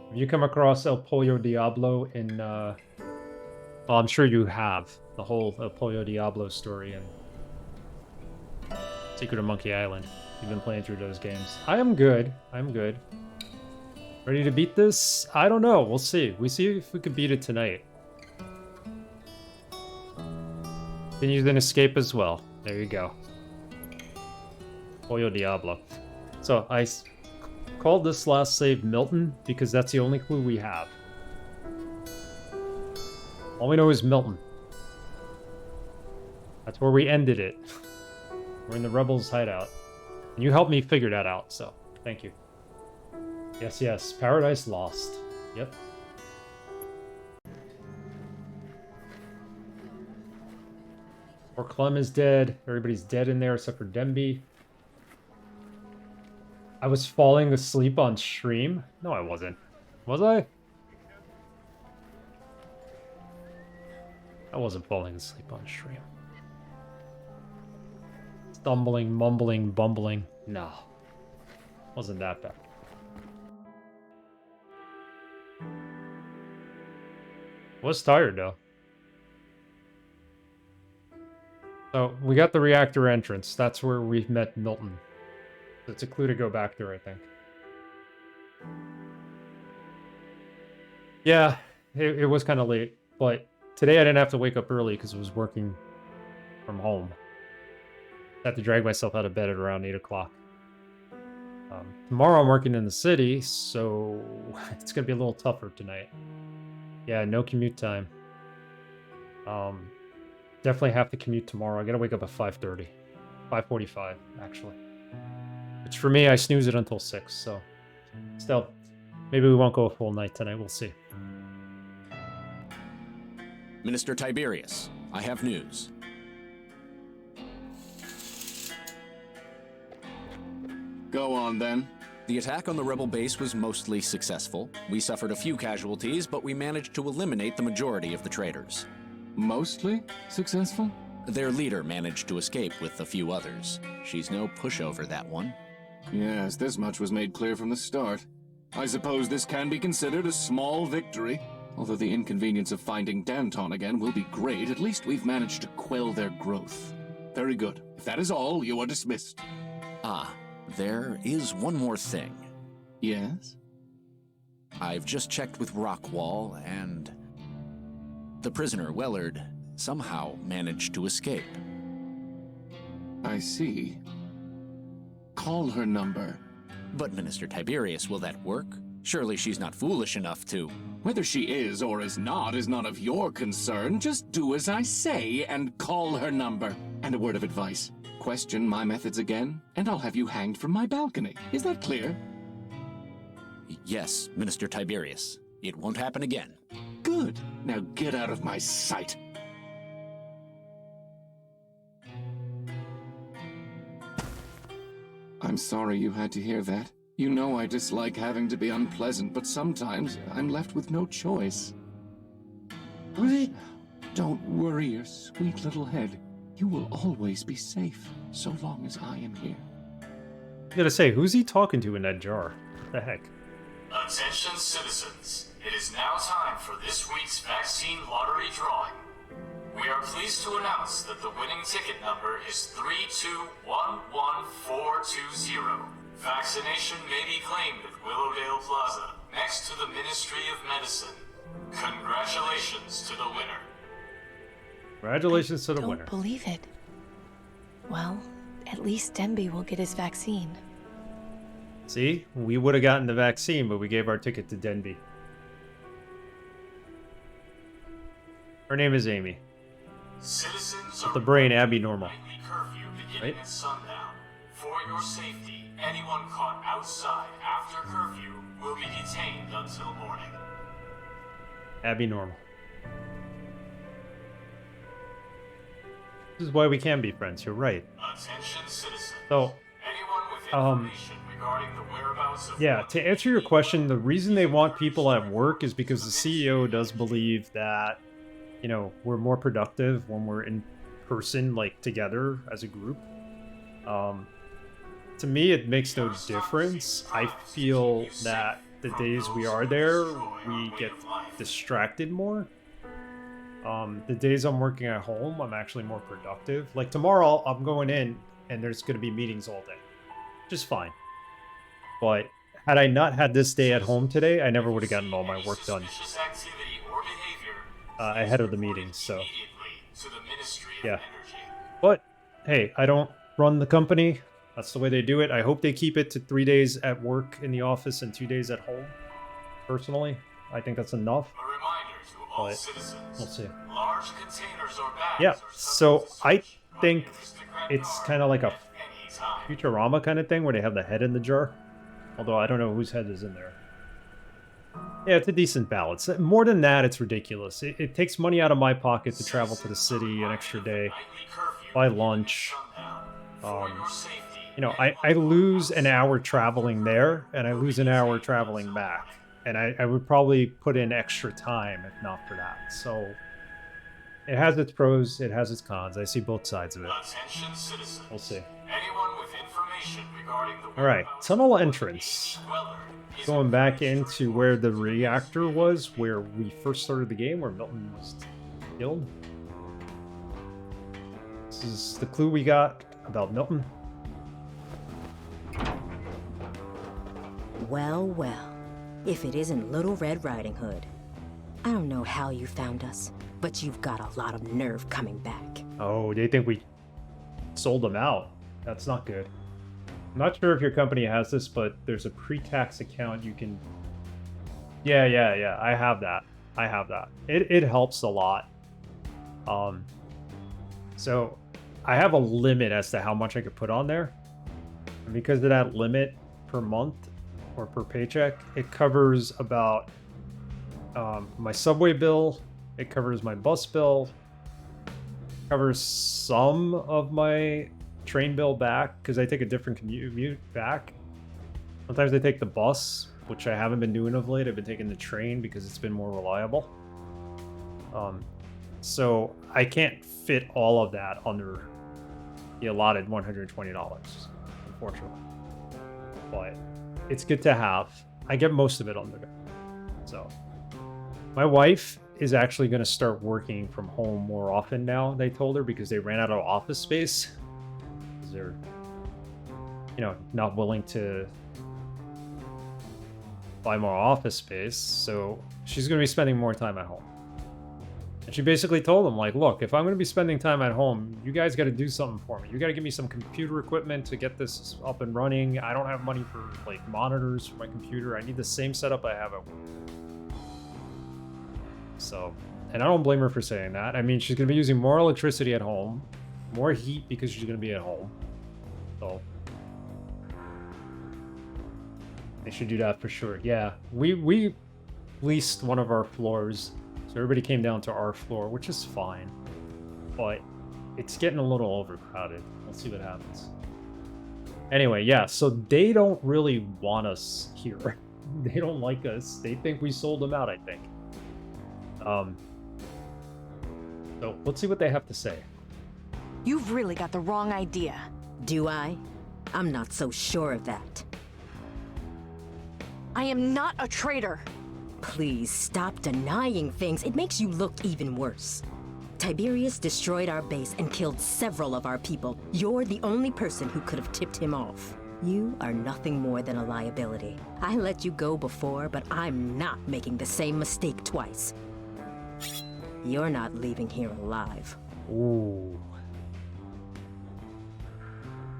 Have you come across El Pollo Diablo in, well, I'm sure you have. The whole El Pollo Diablo story in Secret of Monkey Island. You've been playing through those games. I am good. I'm good. Ready to beat this? I don't know. We'll see. We see if we can beat it tonight. Then use an escape as well. There you go. Pollo Diablo. So I called this last save Milton because that's the only clue we have. All we know is Milton. That's where we ended it. We're in the Rebels' hideout. And you helped me figure that out, so thank you. Yes, yes. Paradise Lost. Yep. Or Clem is dead. Everybody's dead in there except for Demby. I was falling asleep on stream? No, I wasn't. Was I? I wasn't falling asleep on stream. Stumbling, mumbling, bumbling. No. Wasn't that bad. Was tired though. So we got the reactor entrance. That's where we've met Milton. It's a clue to go back there, I think. Yeah, it was kind of late, but today I didn't have to wake up early because I was working from home. I had to drag myself out of bed at around 8 o'clock. Tomorrow I'm working in the city, so it's going to be a little tougher tonight. Yeah, no commute time. Definitely have to commute tomorrow. I got to wake up at 5:30. 5:45, actually. Which for me, I snooze it until 6, so... Still, maybe we won't go a full night tonight. We'll see. Minister Tiberius, I have news. Go on, then. The attack on the rebel base was mostly successful. We suffered a few casualties, but we managed to eliminate the majority of the traitors. Mostly successful? Their leader managed to escape with a few others. She's no pushover, that one. Yes, this much was made clear from the start. I suppose this can be considered a small victory. Although the inconvenience of finding Danton again will be great, at least we've managed to quell their growth. Very good. If that is all, you are dismissed. Ah, there is one more thing. Yes? I've just checked with Rockwall, and the prisoner, Wellard, somehow managed to escape. I see. Call her number. But Minister Tiberius, will that work? Surely she's not foolish enough to... Whether she is or is not none of your concern. Just do as I say and call her number. And a word of advice. Question my methods again, and I'll have you hanged from my balcony. Is that clear? Yes, Minister Tiberius. It won't happen again. Good. Now get out of my sight. I'm sorry you had to hear that. You know I dislike having to be unpleasant, but sometimes I'm left with no choice. Right? Don't worry your sweet little head. You will always be safe, so long as I am here. I gotta say, who's he talking to in that jar? What the heck? Attention citizens, it is now time for this week's vaccine lottery drawing. We are pleased to announce that the winning ticket number is 3211420. Vaccination may be claimed at Willowdale Plaza, next to the Ministry of Medicine. Congratulations to the winner. Congratulations to the winner. Don't believe it. Well, at least Demby will get his vaccine. See? We would have gotten the vaccine, but we gave our ticket to Denby. Her name is Amy. Citizens With the brain, Abby Normal. nightly curfew beginning Right? at sundown. For your safety, anyone caught outside after curfew will be detained until morning. Abby Normal. This is why we can be friends, you're right. Attention citizens. So, Anyone with information regarding the whereabouts of yeah, to answer your question, the reason they want people at work is because the CEO does believe that, you know, we're more productive when we're in person, like, together as a group. To me, it makes no difference. I feel that the days we are there, we get distracted more. The days I'm working at home, I'm actually more productive. Like tomorrow, I'm going in and there's going to be meetings all day. Just fine. But had I not had this day at home today, I never would have gotten all my work done ahead of the meetings, so yeah. But hey, I don't run the company. That's the way they do it. I hope they keep it to 3 days at work in the office and 2 days at home. Personally, I think that's enough. But we'll see. Yeah, so I think it's kind of like a Futurama kind of thing where they have the head in the jar. Although I don't know whose head is in there. Yeah, it's a decent balance. More than that, it's ridiculous. It takes money out of my pocket to travel to the city an extra day, buy lunch. You know, I lose an hour traveling there, and I lose an hour traveling back. And I would probably put in extra time if not for that. So it has its pros, it has its cons. I see both sides of it. We'll see. Alright, tunnel entrance. Going back into where the reactor was, where we first started the game, where Milton was killed. This is the clue we got about Milton. Well, well. If it isn't Little Red Riding Hood. I don't know how you found us, but you've got a lot of nerve coming back. Oh, they think we sold them out. That's not good. I'm not sure if your company has this, but there's a pre-tax account you can... Yeah, I have that. It helps a lot. So I have a limit as to how much I could put on there. And because of that limit per month, or per paycheck, it covers about my subway bill, it covers my bus bill, covers some of my train bill back, because I take a different commute back. Sometimes I take the bus, which I haven't been doing of late. I've been taking the train because it's been more reliable. So I can't fit all of that under the allotted $120, unfortunately. But it's good to have. I get most of it under there. So my wife is actually going to start working from home more often now, they told her, because they ran out of office space. They're, you know, not willing to buy more office space. So she's going to be spending more time at home. And she basically told them, like, look, if I'm going to be spending time at home, you guys got to do something for me. You got to give me some computer equipment to get this up and running. I don't have money for, like, monitors for my computer. I need the same setup I have at work. So, and I don't blame her for saying that. I mean, she's going to be using more electricity at home, more heat because she's going to be at home. So, they should do that for sure. Yeah, we leased one of our floors. So everybody came down to our floor, which is fine. But it's getting a little overcrowded. We'll see what happens. Anyway, yeah, so they don't really want us here. They don't like us. They think we sold them out, I think. So let's see what they have to say. You've really got the wrong idea. Do I? I'm not so sure of that. I am not a traitor. Please stop denying things. It makes you look even worse. Tiberius destroyed our base and killed several of our people. You're the only person who could have tipped him off. You are nothing more than a liability. I let you go before, but I'm not making the same mistake twice. You're not leaving here alive. Ooh.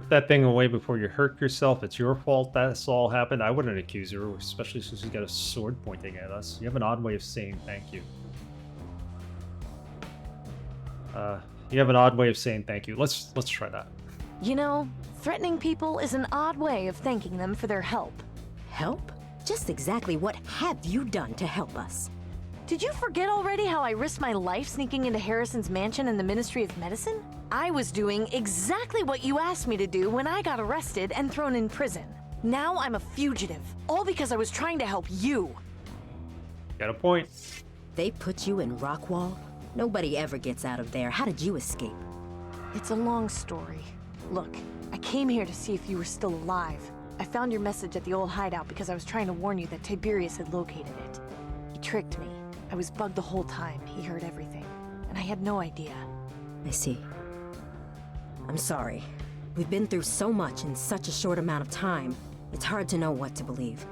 Put that thing away before you hurt yourself. It's your fault that's all happened. I wouldn't accuse her, especially since she's got a sword pointing at us. You have an odd way of saying thank you. You have an odd way of saying thank you. Let's try that. You know, threatening people is an odd way of thanking them for their help. Help? Just exactly what have you done to help us? Did you forget already how I risked my life sneaking into Harrison's mansion in the Ministry of Medicine? I was doing exactly what you asked me to do when I got arrested and thrown in prison. Now I'm a fugitive, all because I was trying to help you. Got a point. They put you in Rockwall? Nobody ever gets out of there. How did you escape? It's a long story. Look, I came here to see if you were still alive. I found your message at the old hideout because I was trying to warn you that Tiberius had located it. He tricked me. I was bugged the whole time. He heard everything. And I had no idea. I see. I'm sorry. We've been through so much in such a short amount of time. It's hard to know what to believe.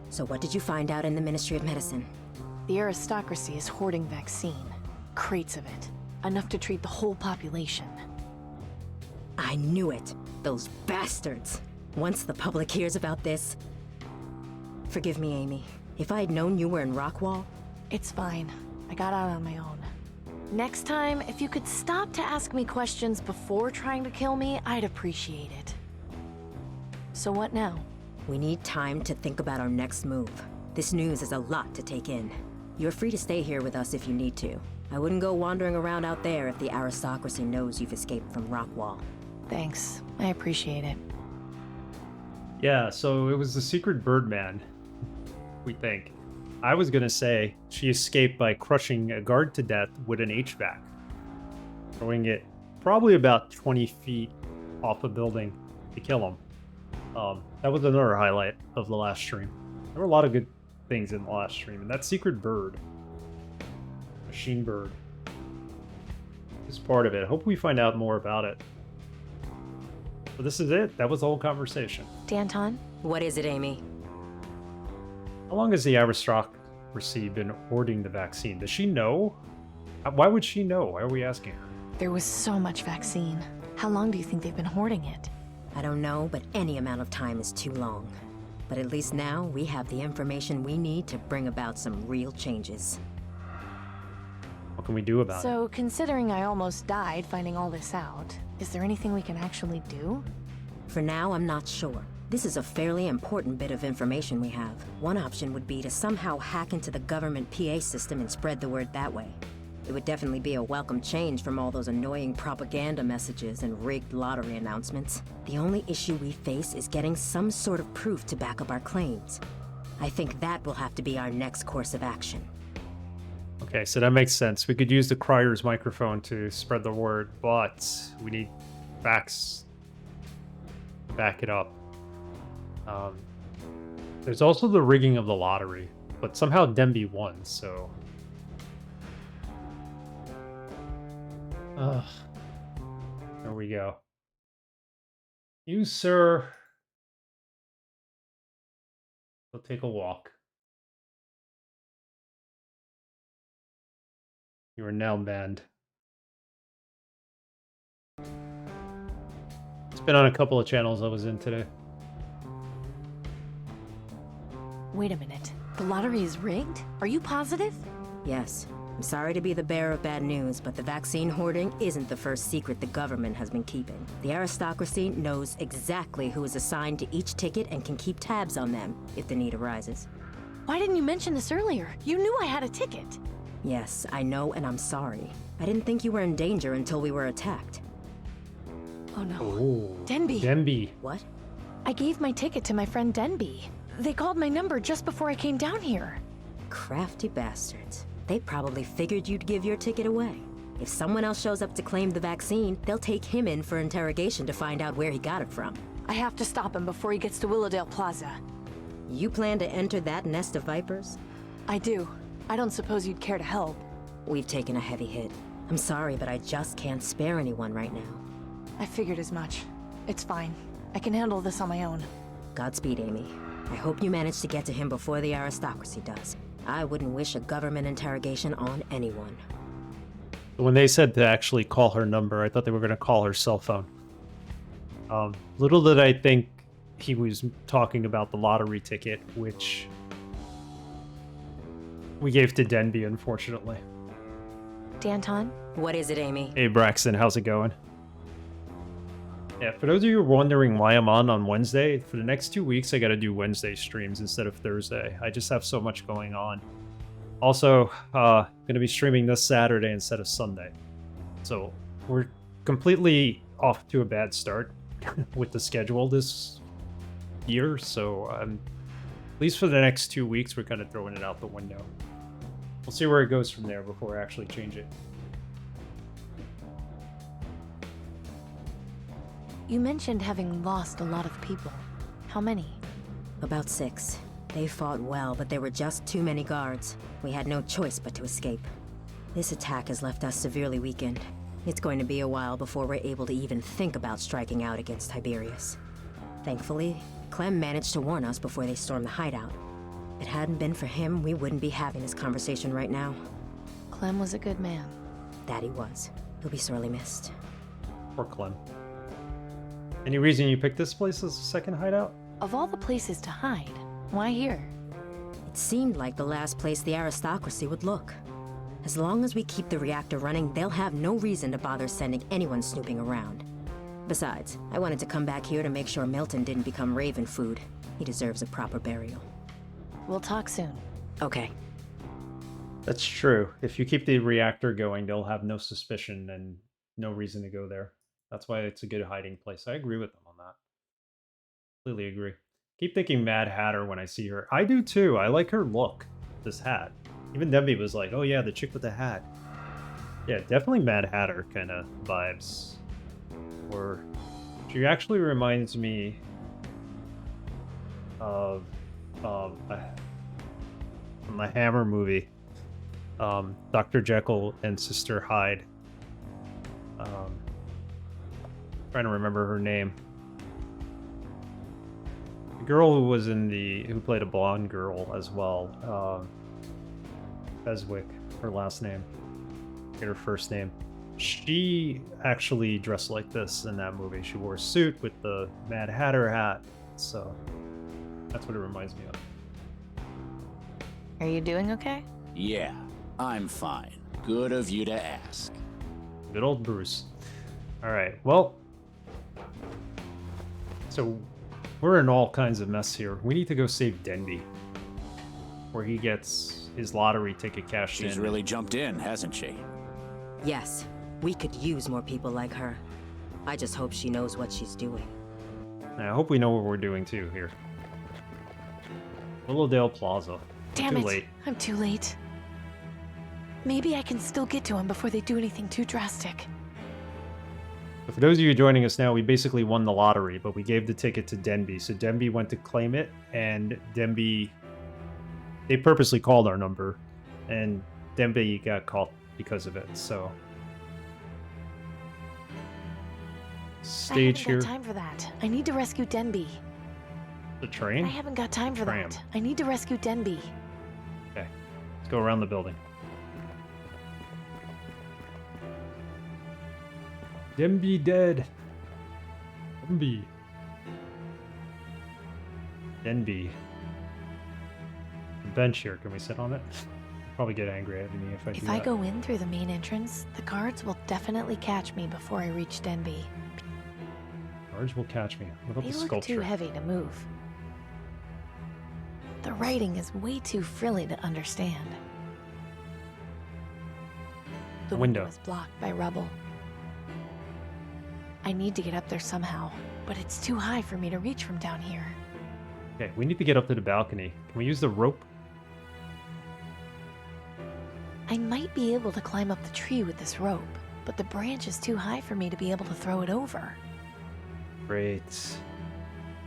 So what did you find out in the Ministry of Medicine? The aristocracy is hoarding vaccine. Crates of it. Enough to treat the whole population. I knew it. Those bastards. Once the public hears about this... Forgive me, Amy. If I had known you were in Rockwall... It's fine. I got out on my own. Next time, if you could stop to ask me questions before trying to kill me, I'd appreciate it. So what now? We need time to think about our next move. This news is a lot to take in. You're free to stay here with us if you need to. I wouldn't go wandering around out there if the aristocracy knows you've escaped from Rockwall. Thanks. I appreciate it. Yeah, so it was the secret Birdman, we think. I was gonna say she escaped by crushing a guard to death with an HVAC, throwing it probably about 20 feet off a building to kill him. That was another highlight of the last stream. There were a lot of good things in the last stream, and that secret bird, machine bird, is part of it. I hope we find out more about it. But this is it. That was the whole conversation. Danton? What is it, Amy? How long has the aristocracy been hoarding the vaccine? Does she know? Why would she know? Why are we asking her? There was so much vaccine. How long do you think they've been hoarding it? I don't know, but any amount of time is too long. But at least now, we have the information we need to bring about some real changes. What can we do about it? So, considering I almost died finding all this out, is there anything we can actually do? For now, I'm not sure. This is a fairly important bit of information we have. One option would be to somehow hack into the government PA system and spread the word that way. It would definitely be a welcome change from all those annoying propaganda messages and rigged lottery announcements. The only issue we face is getting some sort of proof to back up our claims. I think that will have to be our next course of action. Okay, so that makes sense. We could use the Crier's microphone to spread the word, but we need facts to back it up. There's also the rigging of the lottery, but somehow Denby won, so... There we go. You, sir, will take a walk. You are now banned. It's been on a couple of channels I was in today. Wait a minute. The lottery is rigged? Are you positive? Yes. I'm sorry to be the bearer of bad news, but the vaccine hoarding isn't the first secret the government has been keeping. The aristocracy knows exactly who is assigned to each ticket and can keep tabs on them if the need arises. Why didn't you mention this earlier? You knew I had a ticket. Yes, I know, and I'm sorry. I didn't think you were in danger until we were attacked. Oh no. Oh, Denby. Denby. What? I gave my ticket to my friend Denby. They called my number just before I came down here. Crafty bastards. They probably figured you'd give your ticket away. If someone else shows up to claim the vaccine, they'll take him in for interrogation to find out where he got it from. I have to stop him before he gets to Willowdale Plaza. You plan to enter that nest of vipers? I do. I don't suppose you'd care to help. We've taken a heavy hit. I'm sorry, but I just can't spare anyone right now. I figured as much. It's fine. I can handle this on my own. Godspeed, Amy. I hope you manage to get to him before the aristocracy does. I wouldn't wish a government interrogation on anyone. When they said to actually call her number, I thought they were going to call her cell phone. Little did I think he was talking about the lottery ticket, which we gave to Denby, unfortunately. Danton? What is it, Amy? Hey, Braxton, how's it going? Yeah, for those of you wondering why I'm on Wednesday, for the next 2 weeks, I got to do Wednesday streams instead of Thursday. I just have so much going on. Also, going to be streaming this Saturday instead of Sunday. So we're completely off to a bad start with the schedule this year. So at least for the next 2 weeks, we're kind of throwing it out the window. We'll see where it goes from there before I actually change it. You mentioned having lost a lot of people. How many? About 6. They fought well, but there were just too many guards. We had no choice but to escape. This attack has left us severely weakened. It's going to be a while before we're able to even think about striking out against Tiberius. Thankfully, Clem managed to warn us before they stormed the hideout. If it hadn't been for him, we wouldn't be having this conversation right now. Clem was a good man. That he was. He'll be sorely missed. Poor Clem. Any reason you picked this place as a second hideout? Of all the places to hide, why here? It seemed like the last place the aristocracy would look. As long as we keep the reactor running, they'll have no reason to bother sending anyone snooping around. Besides, I wanted to come back here to make sure Milton didn't become Raven food. He deserves a proper burial. We'll talk soon. Okay. That's true. If you keep the reactor going, they'll have no suspicion and no reason to go there. That's why it's a good hiding place. I agree with them on that. Completely agree. Keep thinking Mad Hatter when I see her. I do too. I like her look. This hat. Even Debbie was like, oh yeah, the chick with the hat. Yeah, definitely Mad Hatter kind of vibes. Or she actually reminds me of from the Hammer movie. Dr. Jekyll and Sister Hyde. Trying to remember her name. The girl who played a blonde girl as well. Beswick, her last name. Get her first name. She actually dressed like this in that movie. She wore a suit with the Mad Hatter hat. So that's what it reminds me of. Are you doing okay? Yeah, I'm fine. Good of you to ask. Good old Bruce. Alright, well. So we're in all kinds of mess here. We need to go save Denby. Where he gets his lottery ticket cashed in. She's really jumped in, hasn't she? Yes, we could use more people like her. I just hope she knows what she's doing. And I hope we know what we're doing too here. Willowdale Plaza. Damn Too it. late. I'm too late. Maybe I can still get to him before they do anything too drastic. But for those of you joining us now, we basically won the lottery, but we gave the ticket to Denby. So Denby went to claim it, and Denby... They purposely called our number, and Denby got caught because of it, so... Stage I haven't here. got time for that. I need to rescue Denby. The train? I haven't got time for Tram. that. I need to rescue Denby. Okay, let's go around the building. Denby dead. Denby. Denby. The bench here. Can we sit on it? Probably get angry at me if I do If that. I go in through the main entrance, the guards will definitely catch me before I reach Denby. Guards will catch me. What about They the look sculpture? too heavy to move. The writing is way too frilly to understand. The Window. is blocked by rubble. I need to get up there somehow, but it's too high for me to reach from down here. Okay, we need to get up to the balcony. Can we use the rope? I might be able to climb up the tree with this rope, but the branch is too high for me to be able to throw it over. Great.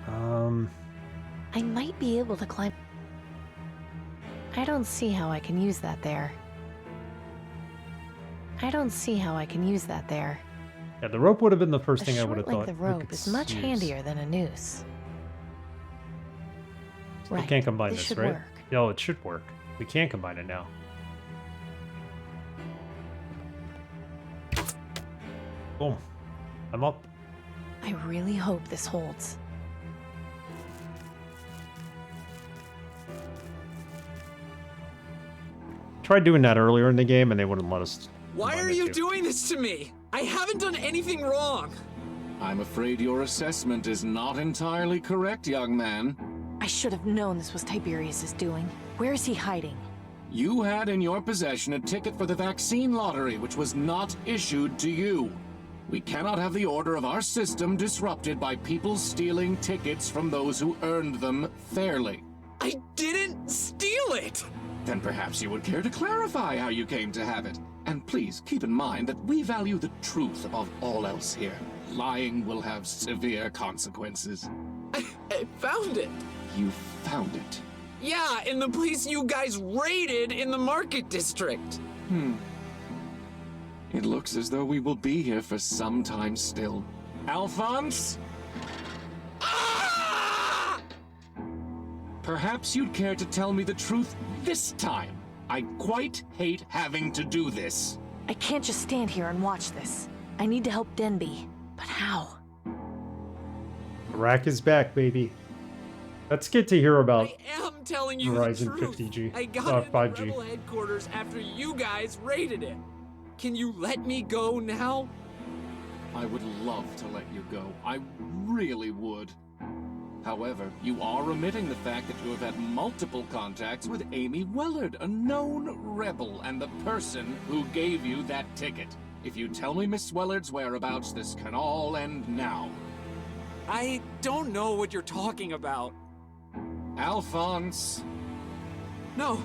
I might be able to climb... I don't see how I can use that there. Yeah, the rope would have been the first A thing I short would have length thought. of we rope could is much use. handier than a noose. We Right, can't combine this this, should right? work. No, it should work. We can combine it now. Boom. I'm up. I really hope this holds. Tried doing that earlier in the game and they wouldn't let us. Why combine are the you two. doing this to me? I haven't done anything wrong. I'm afraid your assessment is not entirely correct, young man. I should have known this was Tiberius's doing. Where is he hiding? You had in your possession a ticket for the vaccine lottery, which was not issued to you. We cannot have the order of our system disrupted by people stealing tickets from those who earned them fairly. I didn't steal it. Then perhaps you would care to clarify how you came to have it. And please keep in mind that we value the truth above all else here. Lying will have severe consequences. I found it. You found it. Yeah, in the place you guys raided in the market district. It looks as though we will be here for some time still. Alphonse? Ah! Perhaps you'd care to tell me the truth this time. I quite hate having to do this. I can't just stand here and watch this. I need to help Denby. But how? Iraq is back, baby. That's good to hear about. I am telling you Verizon the truth. 50G. I got Oh, into 5G. Rebel headquarters after you guys raided it. Can you let me go now? I would love to let you go. I really would. However, you are omitting the fact that you have had multiple contacts with Amy Wellard, a known rebel, and the person who gave you that ticket. If you tell me Miss Wellard's whereabouts, this can all end now. I don't know what you're talking about. Alphonse! No,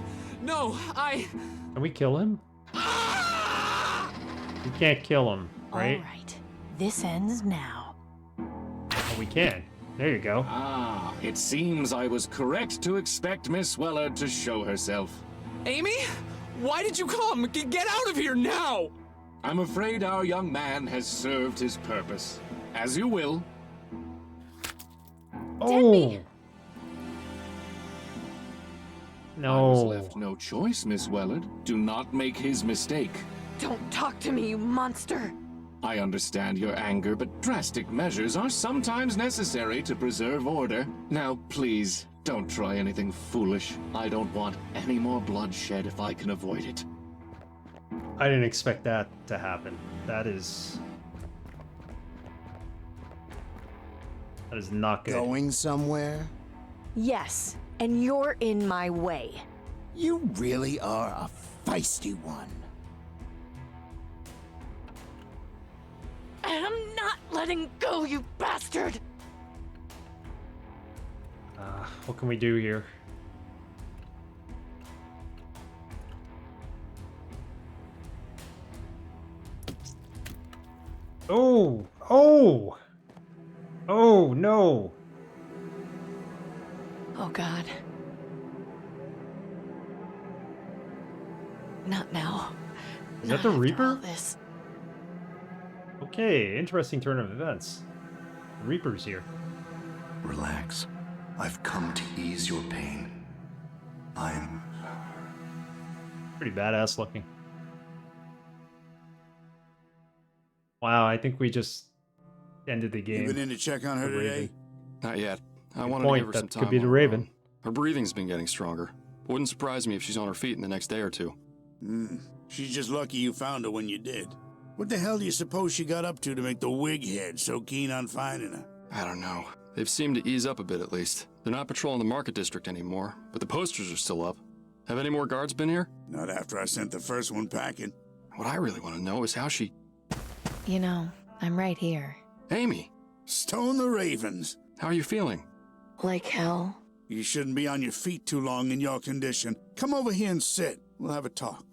I... Can we kill him? Ah! We can't kill him, right? All right. This ends now. Oh, we can. There you go. Ah, it seems I was correct to expect Miss Wellard to show herself. Amy? Why did you come? Get out of here now! I'm afraid our young man has served his purpose. As you will. Oh! I was No. left no choice, Miss Wellard. Do not make his mistake. Don't talk to me, you monster! I understand your anger, but drastic measures are sometimes necessary to preserve order. Now, please, don't try anything foolish. I don't want any more bloodshed if I can avoid it. I didn't expect that to happen. That is not good. Going somewhere? Yes, and you're in my way. You really are a feisty one. And I'm not letting go, you bastard! What can we do here? Oh! Oh! Oh, no! Oh, God. Not now. Is Not that the after Reaper? all this. Okay, interesting turn of events. The Reaper's here. Relax. I've come to ease your pain. I'm... Pretty badass looking. Wow, I think we just ended the You game. been in to check on her The Raven. today? Not yet. I Good wanted to point, give her that some could time. be the on her Raven. own. Her breathing's been getting stronger. Wouldn't surprise me if she's on her feet in the next day or two. She's just lucky you found her when you did. What the hell do you suppose she got up to make the wig head so keen on finding her? I don't know. They've seemed to ease up a bit at least. They're not patrolling the market district anymore, but the posters are still up. Have any more guards been here? Not after I sent the first one packing. What I really want to know is how she... You know, I'm right here. Amy, Stone the Ravens. how are you feeling? Like hell? You shouldn't be on your feet too long in your condition. Come over here and sit. We'll have a talk.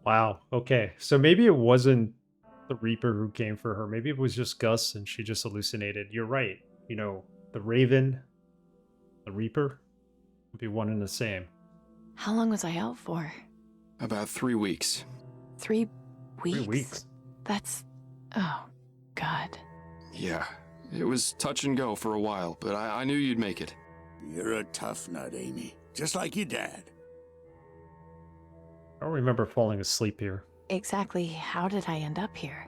Wow, okay. So maybe it wasn't the Reaper who came for her. Maybe it was just Gus and she just hallucinated. You're right. You know, the Raven, the Reaper, would be one and the same. How long was I out for? About 3 weeks. 3 weeks? 3 weeks. That's... Oh, God. Yeah, it was touch and go for a while, but I knew you'd make it. You're a tough nut, Amy. Just like your dad. I don't remember falling asleep here. Exactly how did I end up here?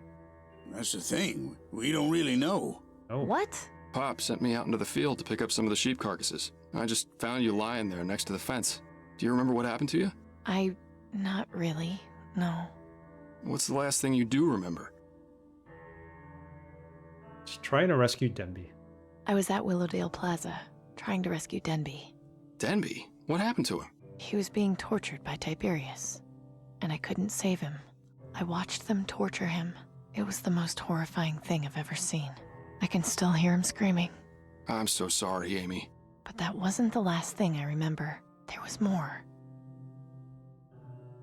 That's the thing. We don't really know. Oh, What? Pop sent me out into the field to pick up some of the sheep carcasses. I just found you lying there next to the fence. Do you remember what happened to you? Not really, no. What's the last thing you do remember? just trying to rescue Denby. I was at Willowdale Plaza, trying to rescue Denby. Denby? What happened to him? He was being tortured by Tiberius, and I couldn't save him. I watched them torture him. It was the most horrifying thing I've ever seen. I can still hear him screaming. I'm so sorry, Amy. But that wasn't the last thing I remember. There was more.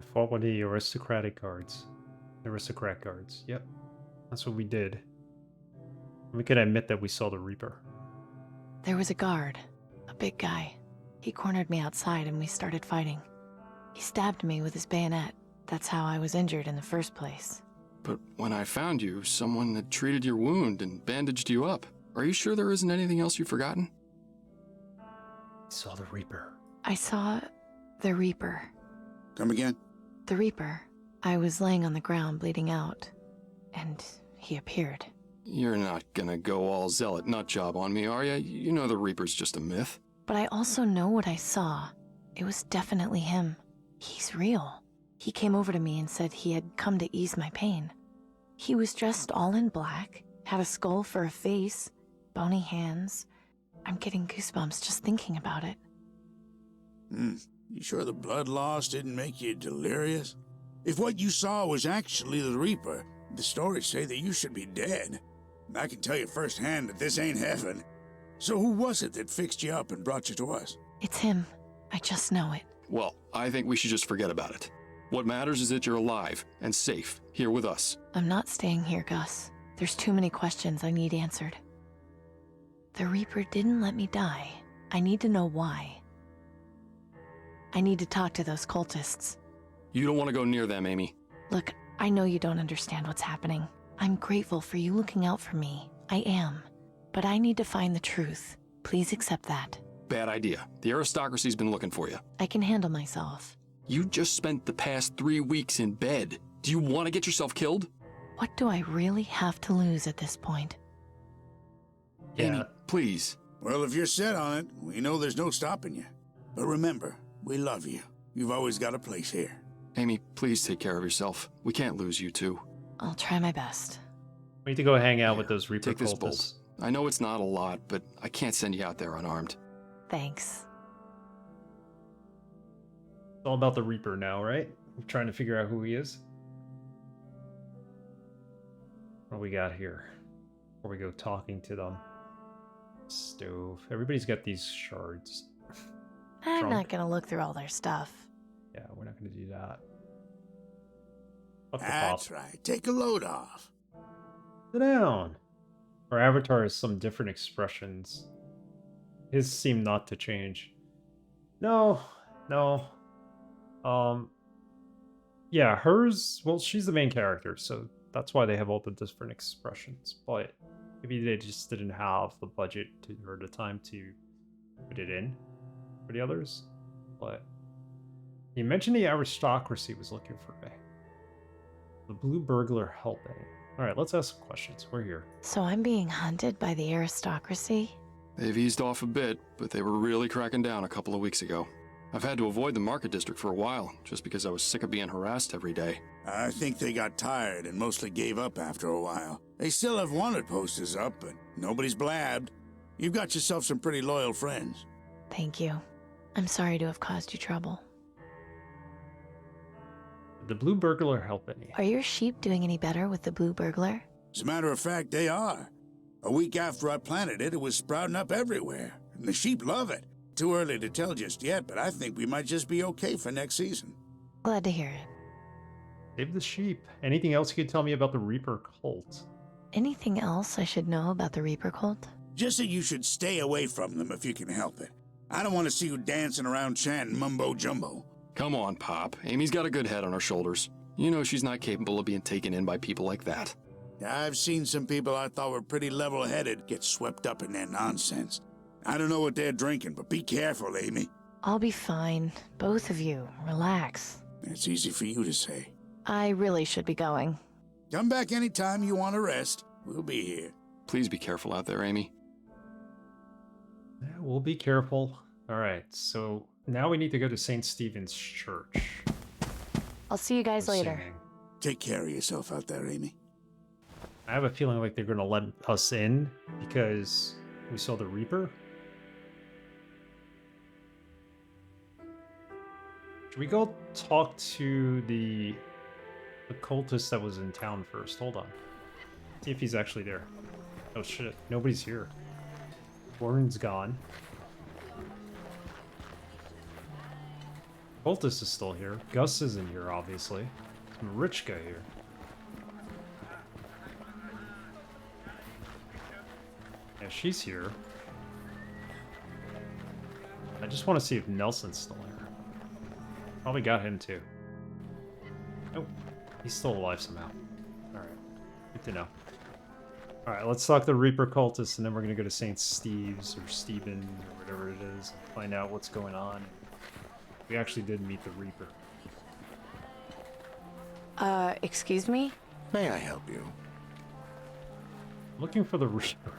I fought one of the aristocratic guards. Aristocrat guards. Yep. That's what we did. We can admit that we saw the Reaper. There was a guard, a big guy. He cornered me outside and we started fighting. He stabbed me with his bayonet. That's how I was injured in the first place. But when I found you, someone had treated your wound and bandaged you up. Are you sure there isn't anything else you've forgotten? I saw the Reaper. I saw the Reaper. Come again? The Reaper. I was laying on the ground bleeding out, and he appeared. You're not gonna go all zealot nutjob on me, are you? You know the Reaper's just a myth. But I also know what I saw. It was definitely him. He's real. He came over to me and said he had come to ease my pain. He was dressed all in black, had a skull for a face, bony hands. I'm getting goosebumps just thinking about it. You sure the blood loss didn't make you delirious? If what you saw was actually the Reaper, the stories say that you should be dead. And I can tell you firsthand that this ain't heaven. So who was it that fixed you up and brought you to us? It's him. I just know it. Well, I think we should just forget about it. What matters is that you're alive and safe here with us. I'm not staying here, Gus. There's too many questions I need answered. The Reaper didn't let me die. I need to know why. I need to talk to those cultists. You don't want to go near them, Amy. Look, I know you don't understand what's happening. I'm grateful for you looking out for me. I am. But I need to find the truth. Please accept that. Bad idea. The aristocracy's been looking for you. I can handle myself. You just spent the past 3 weeks in bed. Do you want to get yourself killed? What do I really have to lose at this point? Yeah. Amy, please. Well, if you're set on it, we know there's no stopping you. But remember, we love you. You've always got a place here. Amy, please take care of yourself. We can't lose you two. I'll try my best. We need to go hang out with those Reaper Take this cultists. bolt. I know it's not a lot, but I can't send you out there unarmed. Thanks. It's all about the Reaper now, right? We're trying to figure out who he is. What do we got here? Before we go talking to them. Stove. Everybody's got these shards. I'm Trunk. not gonna look through all their stuff. Yeah, we're not gonna do that. Fuck the That's pop. right. Take a load off. Sit down. Our avatar has some different expressions. His seem not to change. No. Yeah, hers, well, she's the main character, so that's why they have all the different expressions. But maybe they just didn't have the budget or the time to put it in for the others. But you mentioned the aristocracy was looking for me. The blue burglar helping. Alright, let's ask some questions. We're here. So I'm being hunted by the aristocracy? They've eased off a bit, but they were really cracking down a couple of weeks ago. I've had to avoid the market district for a while, just because I was sick of being harassed every day. I think they got tired and mostly gave up after a while. They still have wanted posters up, but nobody's blabbed. You've got yourself some pretty loyal friends. Thank you. I'm sorry to have caused you trouble. Did the blue burglar help any? Are your sheep doing any better with the blue burglar? As a matter of fact, they are. A week after I planted it, it was sprouting up everywhere, and the sheep love it. Too early to tell just yet, but I think we might just be okay for next season. Glad to hear it. Save the sheep. Anything else you could tell me about the Reaper cult? Anything else I should know about the Reaper cult? Just that you should stay away from them if you can help it. I don't want to see you dancing around chanting mumbo-jumbo. Come on, Pop. Amy's got a good head on her shoulders. You know she's not capable of being taken in by people like that. I've seen some people I thought were pretty level-headed get swept up in their nonsense. I don't know what they're drinking, but be careful, Amy. I'll be fine. Both of you. Relax. It's easy for you to say. I really should be going. Come back anytime you want to rest. We'll be here. Please be careful out there, Amy. Yeah, we'll be careful. Alright, so now we need to go to St. Stephen's Church. I'll see you guys later. Assuming. Take care of yourself out there, Amy. I have a feeling like they're going to let us in because we saw the Reaper. Should we go talk to the cultist that was in town first? Hold on. See if he's actually there. Oh shit, nobody's here. Warren's gone. Cultist is still here. Gus isn't here, obviously. Some rich guy here. Yeah, she's here. I just want to see if Nelson's still here. Probably got him too. Oh, he's still alive somehow. Alright, good to know. Alright, let's talk to the Reaper cultists, and then we're gonna go to St. Steve's, or Stephen, or whatever it is, and find out what's going on. We actually did meet the Reaper. Excuse me? May I help you? Looking for the Reaper.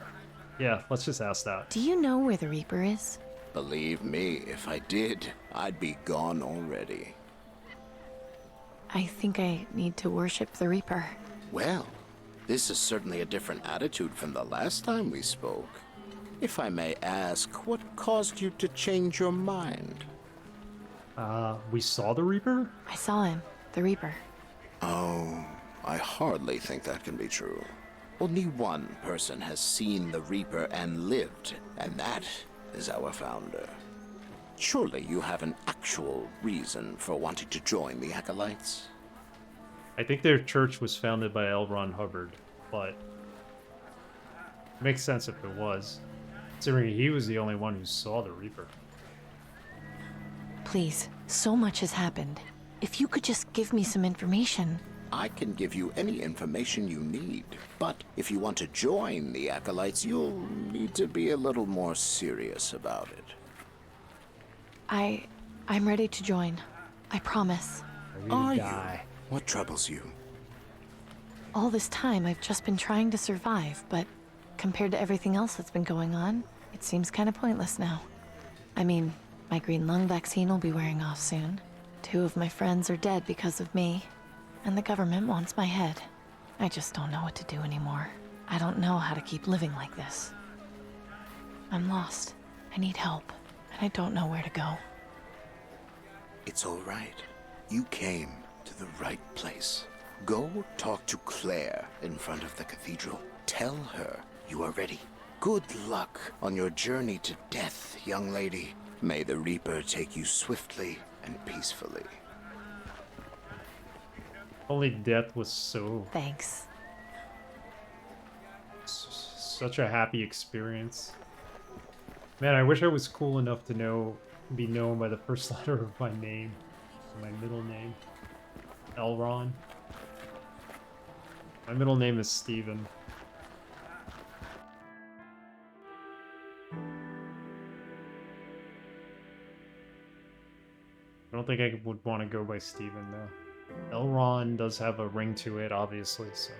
Yeah, let's just ask that. Do you know where the Reaper is? Believe me, if I did, I'd be gone already. I think I need to worship the Reaper. Well, this is certainly a different attitude from the last time we spoke. If I may ask, what caused you to change your mind? We saw the Reaper? I saw him, the Reaper. Oh, I hardly think that can be true. Only one person has seen the Reaper and lived, and that is our founder. Surely you have an actual reason for wanting to join the Acolytes? I think their church was founded by L. Ron Hubbard, but it makes sense if it was, considering he was the only one who saw the Reaper. Please, so much has happened. If you could just give me some information. I can give you any information you need, but if you want to join the Acolytes, you'll need to be a little more serious about it. I'm ready to join. I promise. Are you? What troubles you? All this time, I've just been trying to survive, but compared to everything else that's been going on, it seems kind of pointless now. I mean, my green lung vaccine will be wearing off soon. 2 of my friends are dead because of me, and the government wants my head. I just don't know what to do anymore. I don't know how to keep living like this. I'm lost. I need help, and I don't know where to go. It's all right. You came to the right place. Go talk to Claire in front of the cathedral. Tell her you are ready. Good luck on your journey to death, young lady. May the Reaper take you swiftly and peacefully. Only death was so... Thanks. Such a happy experience. Man, I wish I was cool enough to be known by the first letter of my name. My middle name. Elron. My middle name is Steven. I don't think I would want to go by Steven, though. Elron does have a ring to it, obviously, so...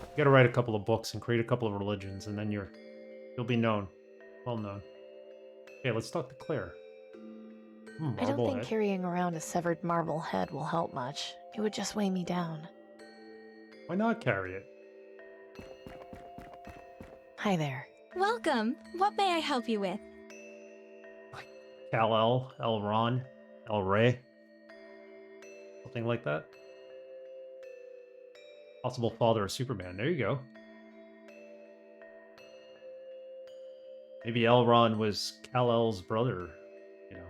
You gotta write a couple of books and create a couple of religions, and then you'll be known. Well known. Okay, let's talk to Claire. I don't think carrying around a severed marble head will help much. It would just weigh me down. Why not carry it? Hi there. Welcome. What may I help you with? Kal-El, Elron, El-Ray. Something like that. Possible father of Superman. There you go. Maybe Elron was Kal-El's brother, you know.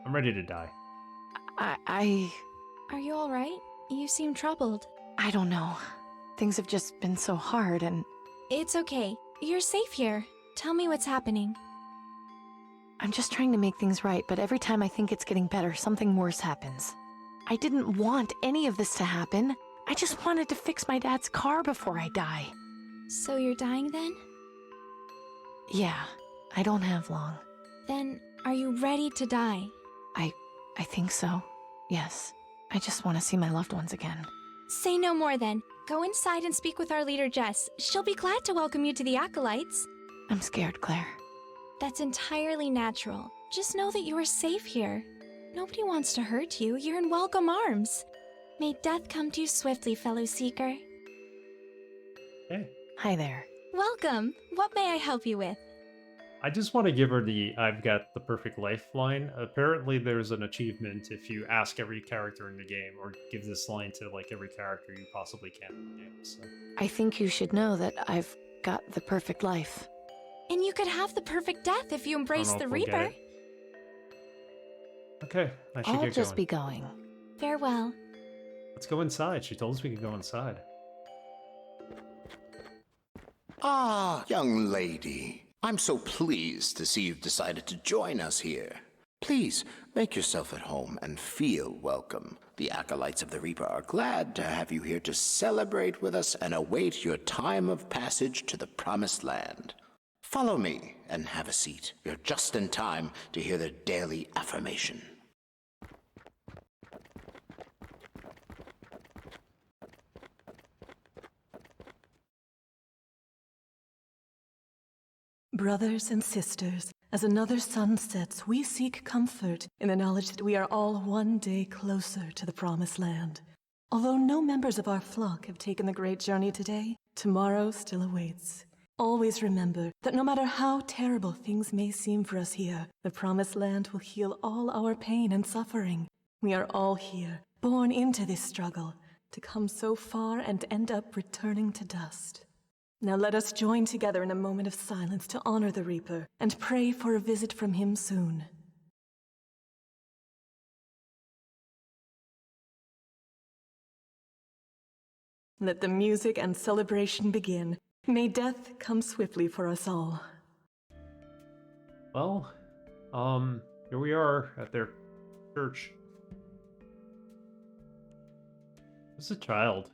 I'm ready to die. Are you alright? You seem troubled. I don't know. Things have just been so hard and... It's okay. You're safe here. Tell me what's happening. I'm just trying to make things right, but every time I think it's getting better, something worse happens. I didn't want any of this to happen. I just wanted to fix my dad's car before I die. So you're dying then? Yeah, I don't have long. Then, are you ready to die? I think so. Yes. I just want to see my loved ones again. Say no more then. Go inside and speak with our leader, Jess. She'll be glad to welcome you to the Acolytes. I'm scared, Claire. That's entirely natural. Just know that you are safe here. Nobody wants to hurt you. You're in welcome arms. May death come to you swiftly, fellow seeker. Hey. Hi there. Welcome. What may I help you with? I just want to give her the I've got the perfect life line. Apparently there's an achievement if you ask every character in the game, or give this line to like every character you possibly can in the game. So. I think you should know that I've got the perfect life. And you could have the perfect death if you embrace the Reaper. Okay, I should I'll get just going. be going. Farewell. Let's go inside. She told us we could go inside. Ah, young lady. I'm so pleased to see you've decided to join us here. Please, make yourself at home and feel welcome. The Acolytes of the Reaper are glad to have you here to celebrate with us and await your time of passage to the Promised Land. Follow me and have a seat. You're just in time to hear the daily affirmation. Brothers and sisters, as another sun sets, we seek comfort in the knowledge that we are all one day closer to the Promised Land. Although no members of our flock have taken the great journey today, tomorrow still awaits. Always remember that no matter how terrible things may seem for us here, the Promised Land will heal all our pain and suffering. We are all here, born into this struggle, to come so far and end up returning to dust. Now let us join together in a moment of silence to honor the Reaper and pray for a visit from him soon. Let the music and celebration begin. May death come swiftly for us all. Well, here we are at their church. It's a child.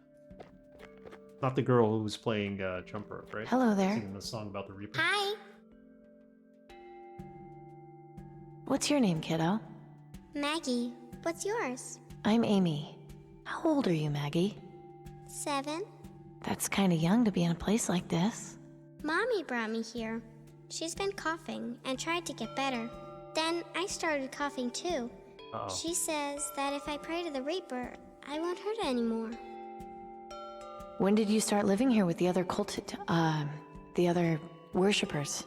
Not the girl who was playing Jump Rope, right? Hello there. Singing the song about the Reaper. Hi. What's your name, kiddo? Maggie. What's yours? I'm Amy. How old are you, Maggie? 7. That's kind of young to be in a place like this. Mommy brought me here. She's been coughing and tried to get better. Then I started coughing too. Uh-oh. She says that if I pray to the Reaper, I won't hurt anymore. When did you start living here with the other the other worshippers?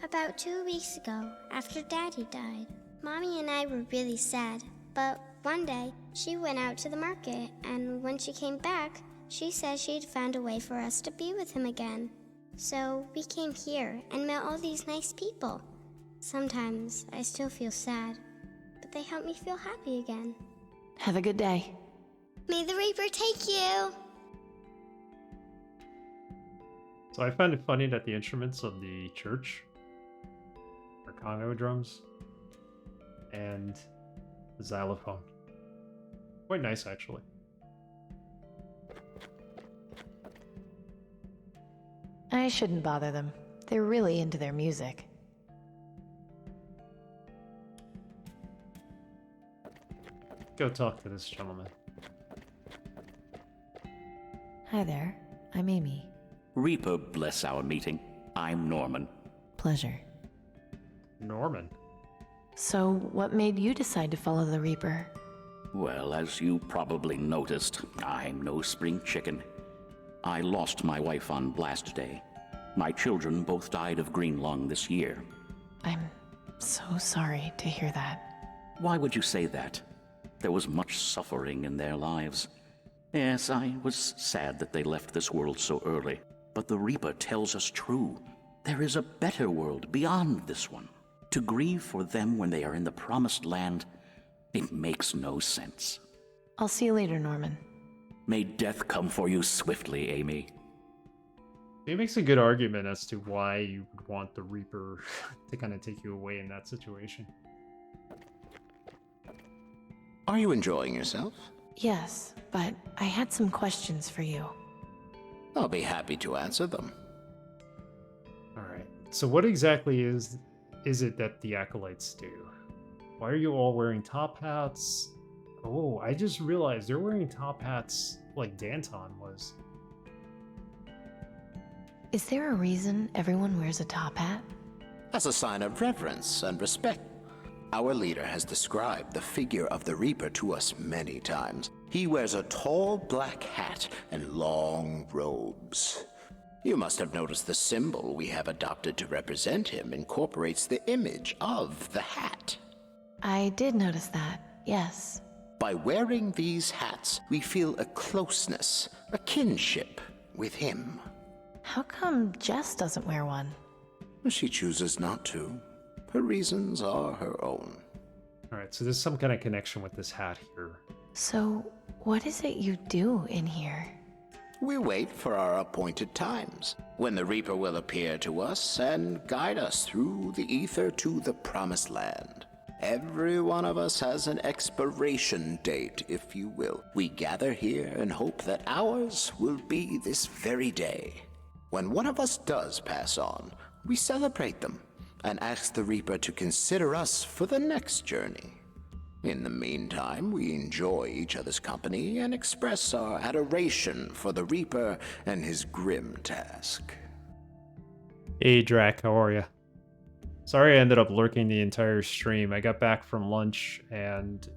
About 2 weeks ago, after Daddy died. Mommy and I were really sad, but one day she went out to the market, and when she came back, she said she'd found a way for us to be with him again. So we came here and met all these nice people. Sometimes I still feel sad, but they help me feel happy again. Have a good day. May the Reaper take you! So I find it funny that the instruments of the church are Congo drums and the xylophone. Quite nice, actually. I shouldn't bother them. They're really into their music. Go talk to this gentleman. Hi there. I'm Amy. Reaper bless our meeting. I'm Norman. Pleasure. Norman? So, what made you decide to follow the Reaper? Well, as you probably noticed, I'm no spring chicken. I lost my wife on Blast Day. My children both died of green lung this year. I'm so sorry to hear that. Why would you say that? There was much suffering in their lives. Yes, I was sad that they left this world so early. But the Reaper tells us true. There is a better world beyond this one. To grieve for them when they are in the Promised Land, it makes no sense. I'll see you later, Norman. May death come for you swiftly, Amy. He makes a good argument as to why you would want the Reaper to kind of take you away in that situation. Are you enjoying yourself? Yes, but I had some questions for you. I'll be happy to answer them. Alright, so what exactly is it that the Acolytes do? Why are you all wearing top hats? Oh, I just realized they're wearing top hats like Danton was. Is there a reason everyone wears a top hat? As a sign of reverence and respect. Our leader has described the figure of the Reaper to us many times. He wears a tall black hat and long robes. You must have noticed the symbol we have adopted to represent him incorporates the image of the hat. I did notice that, yes. By wearing these hats, we feel a closeness, a kinship with him. How come Jess doesn't wear one? She chooses not to. Her reasons are her own. Alright, so there's some kind of connection with this hat here. So, what is it you do in here? We wait for our appointed times, when the Reaper will appear to us and guide us through the ether to the Promised Land. Every one of us has an expiration date, if you will. We gather here and hope that ours will be this very day. When one of us does pass on, we celebrate them and ask the Reaper to consider us for the next journey. In the meantime, we enjoy each other's company and express our adoration for the Reaper and his grim task. Hey Drac, how are ya? Sorry I ended up lurking the entire stream. I got back from lunch and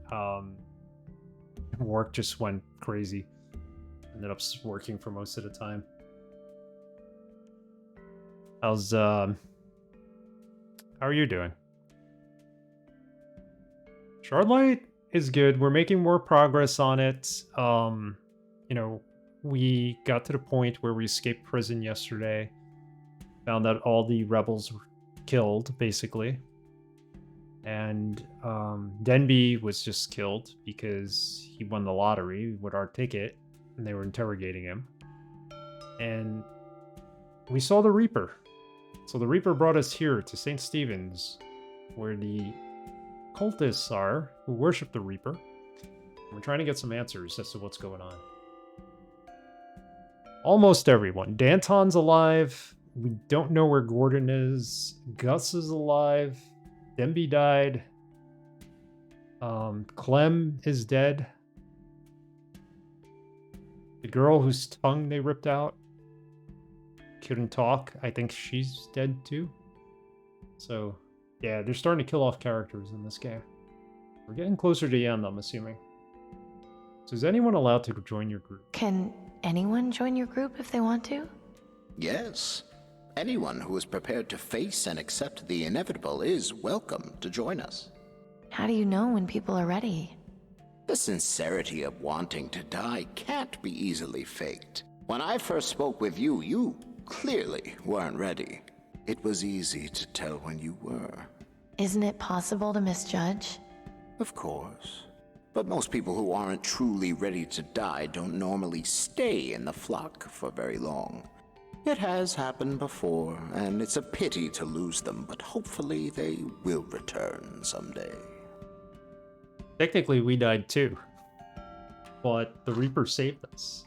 work just went crazy. Ended up working for most of the time. How are you doing? Shardlight is good. We're making more progress on it. You know, we got to the point where we escaped prison yesterday. Found out all the rebels were killed, basically. And Denby was just killed because he won the lottery with our ticket, and they were interrogating him. And we saw the Reaper. So the Reaper brought us here to St. Stephen's, where the cultists are who worship the Reaper. We're trying to get some answers as to what's going on. Almost everyone. Danton's alive. We don't know where Gordon is. Gus is alive. Denby died. Clem is dead. The girl whose tongue they ripped out couldn't talk. I think she's dead too. So, yeah, they're starting to kill off characters in this game. We're getting closer to the end, I'm assuming. So is anyone allowed to join your group? Can anyone join your group if they want to? Yes. Anyone who is prepared to face and accept the inevitable is welcome to join us. How do you know when people are ready? The sincerity of wanting to die can't be easily faked. When I first spoke with you, you clearly weren't ready. It was easy to tell when you were. Isn't it possible to misjudge? Of course. But most people who aren't truly ready to die don't normally stay in the flock for very long. It has happened before, and it's a pity to lose them, but hopefully they will return someday. Technically, we died too. But the Reaper saved us.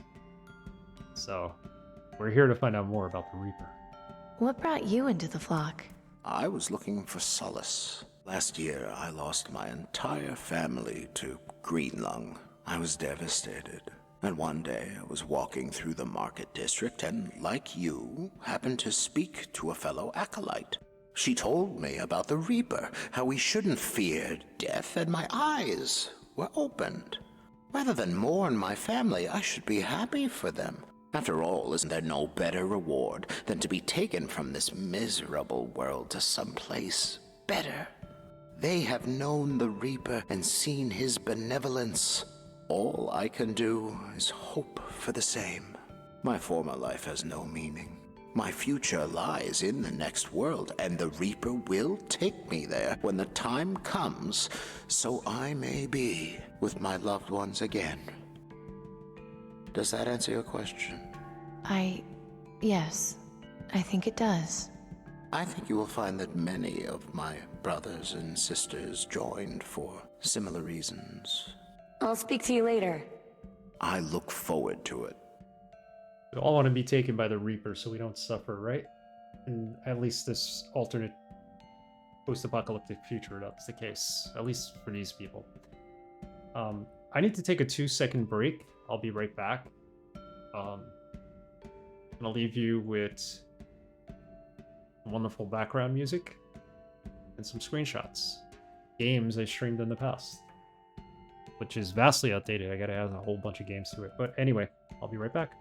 So, we're here to find out more about the Reaper. What brought you into the flock? I was looking for solace. Last year, I lost my entire family to green lung. I was devastated. And one day, I was walking through the market district and, like you, happened to speak to a fellow acolyte. She told me about the Reaper, how we shouldn't fear death, and my eyes were opened. Rather than mourn my family, I should be happy for them. After all, isn't there no better reward than to be taken from this miserable world to someplace better? They have known the Reaper and seen his benevolence. All I can do is hope for the same. My former life has no meaning. My future lies in the next world, and the Reaper will take me there when the time comes, so I may be with my loved ones again. Does that answer your question? Yes, I think it does. I think you will find that many of my brothers and sisters joined for similar reasons. I'll speak to you later. I look forward to it. We all want to be taken by the Reaper so we don't suffer, right? And at least this alternate post-apocalyptic future, that's the case. At least for these people. I need to take a 2-second break. I'll be right back. I'm gonna leave you with wonderful background music and some screenshots. Games I streamed in the past, which is vastly outdated. I gotta add a whole bunch of games to it. But anyway, I'll be right back.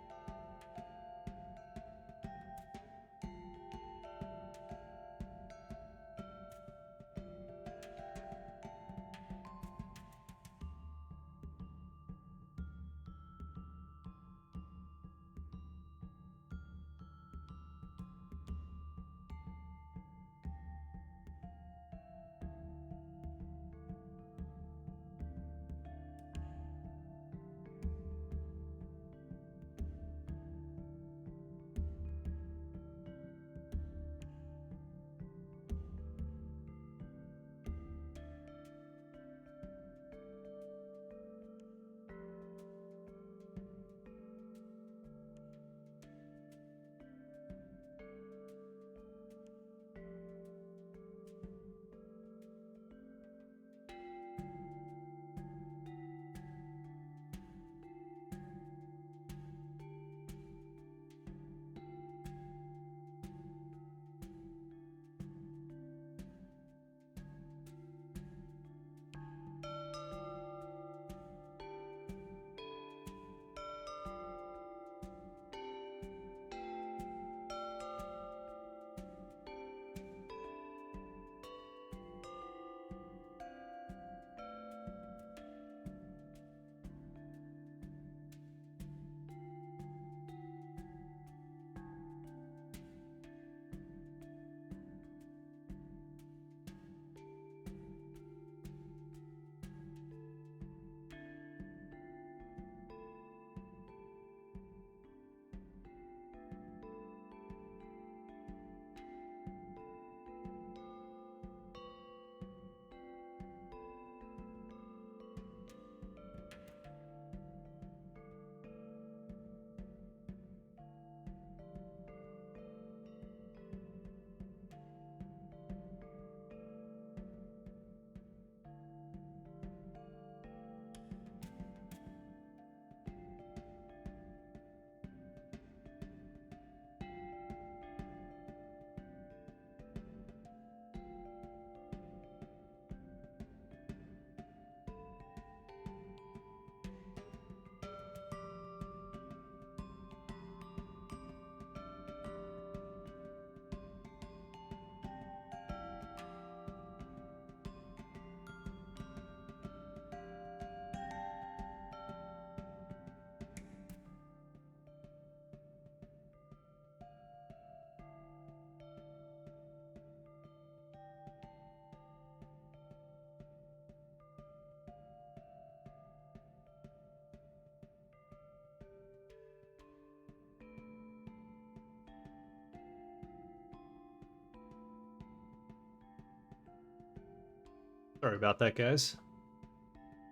Sorry about that, guys.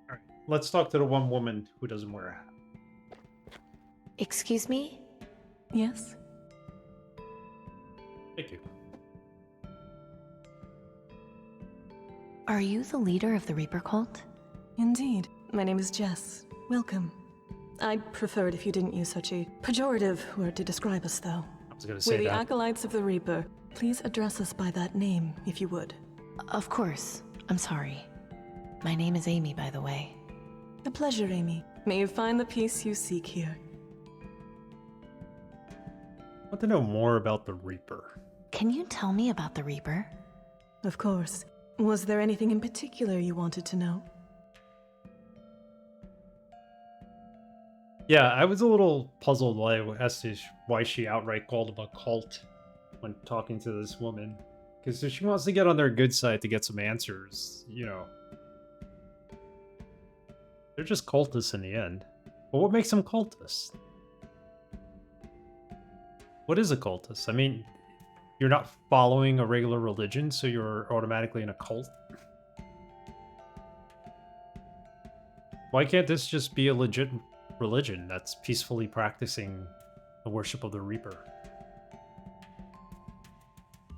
All right, let's talk to the one woman who doesn't wear a hat. Excuse me? Yes? Thank you. Are you the leader of the Reaper cult? Indeed. My name is Jess. Welcome. I'd prefer it if you didn't use such a pejorative word to describe us, though. I was going to We're say the that. Acolytes of the Reaper. Please address us by that name, if you would. Of course. I'm sorry. My name is Amy, by the way. A pleasure, Amy. May you find the peace you seek here. I want to know more about the Reaper. Can you tell me about the Reaper? Of course. Was there anything in particular you wanted to know? Yeah, I was a little puzzled as to why she outright called him a cult when talking to this woman. Because if she wants to get on their good side to get some answers, you know, they're just cultists in the end. But what makes them cultists? What is a cultist? I mean, you're not following a regular religion, so you're automatically in a cult? Why can't this just be a legit religion that's peacefully practicing the worship of the Reaper?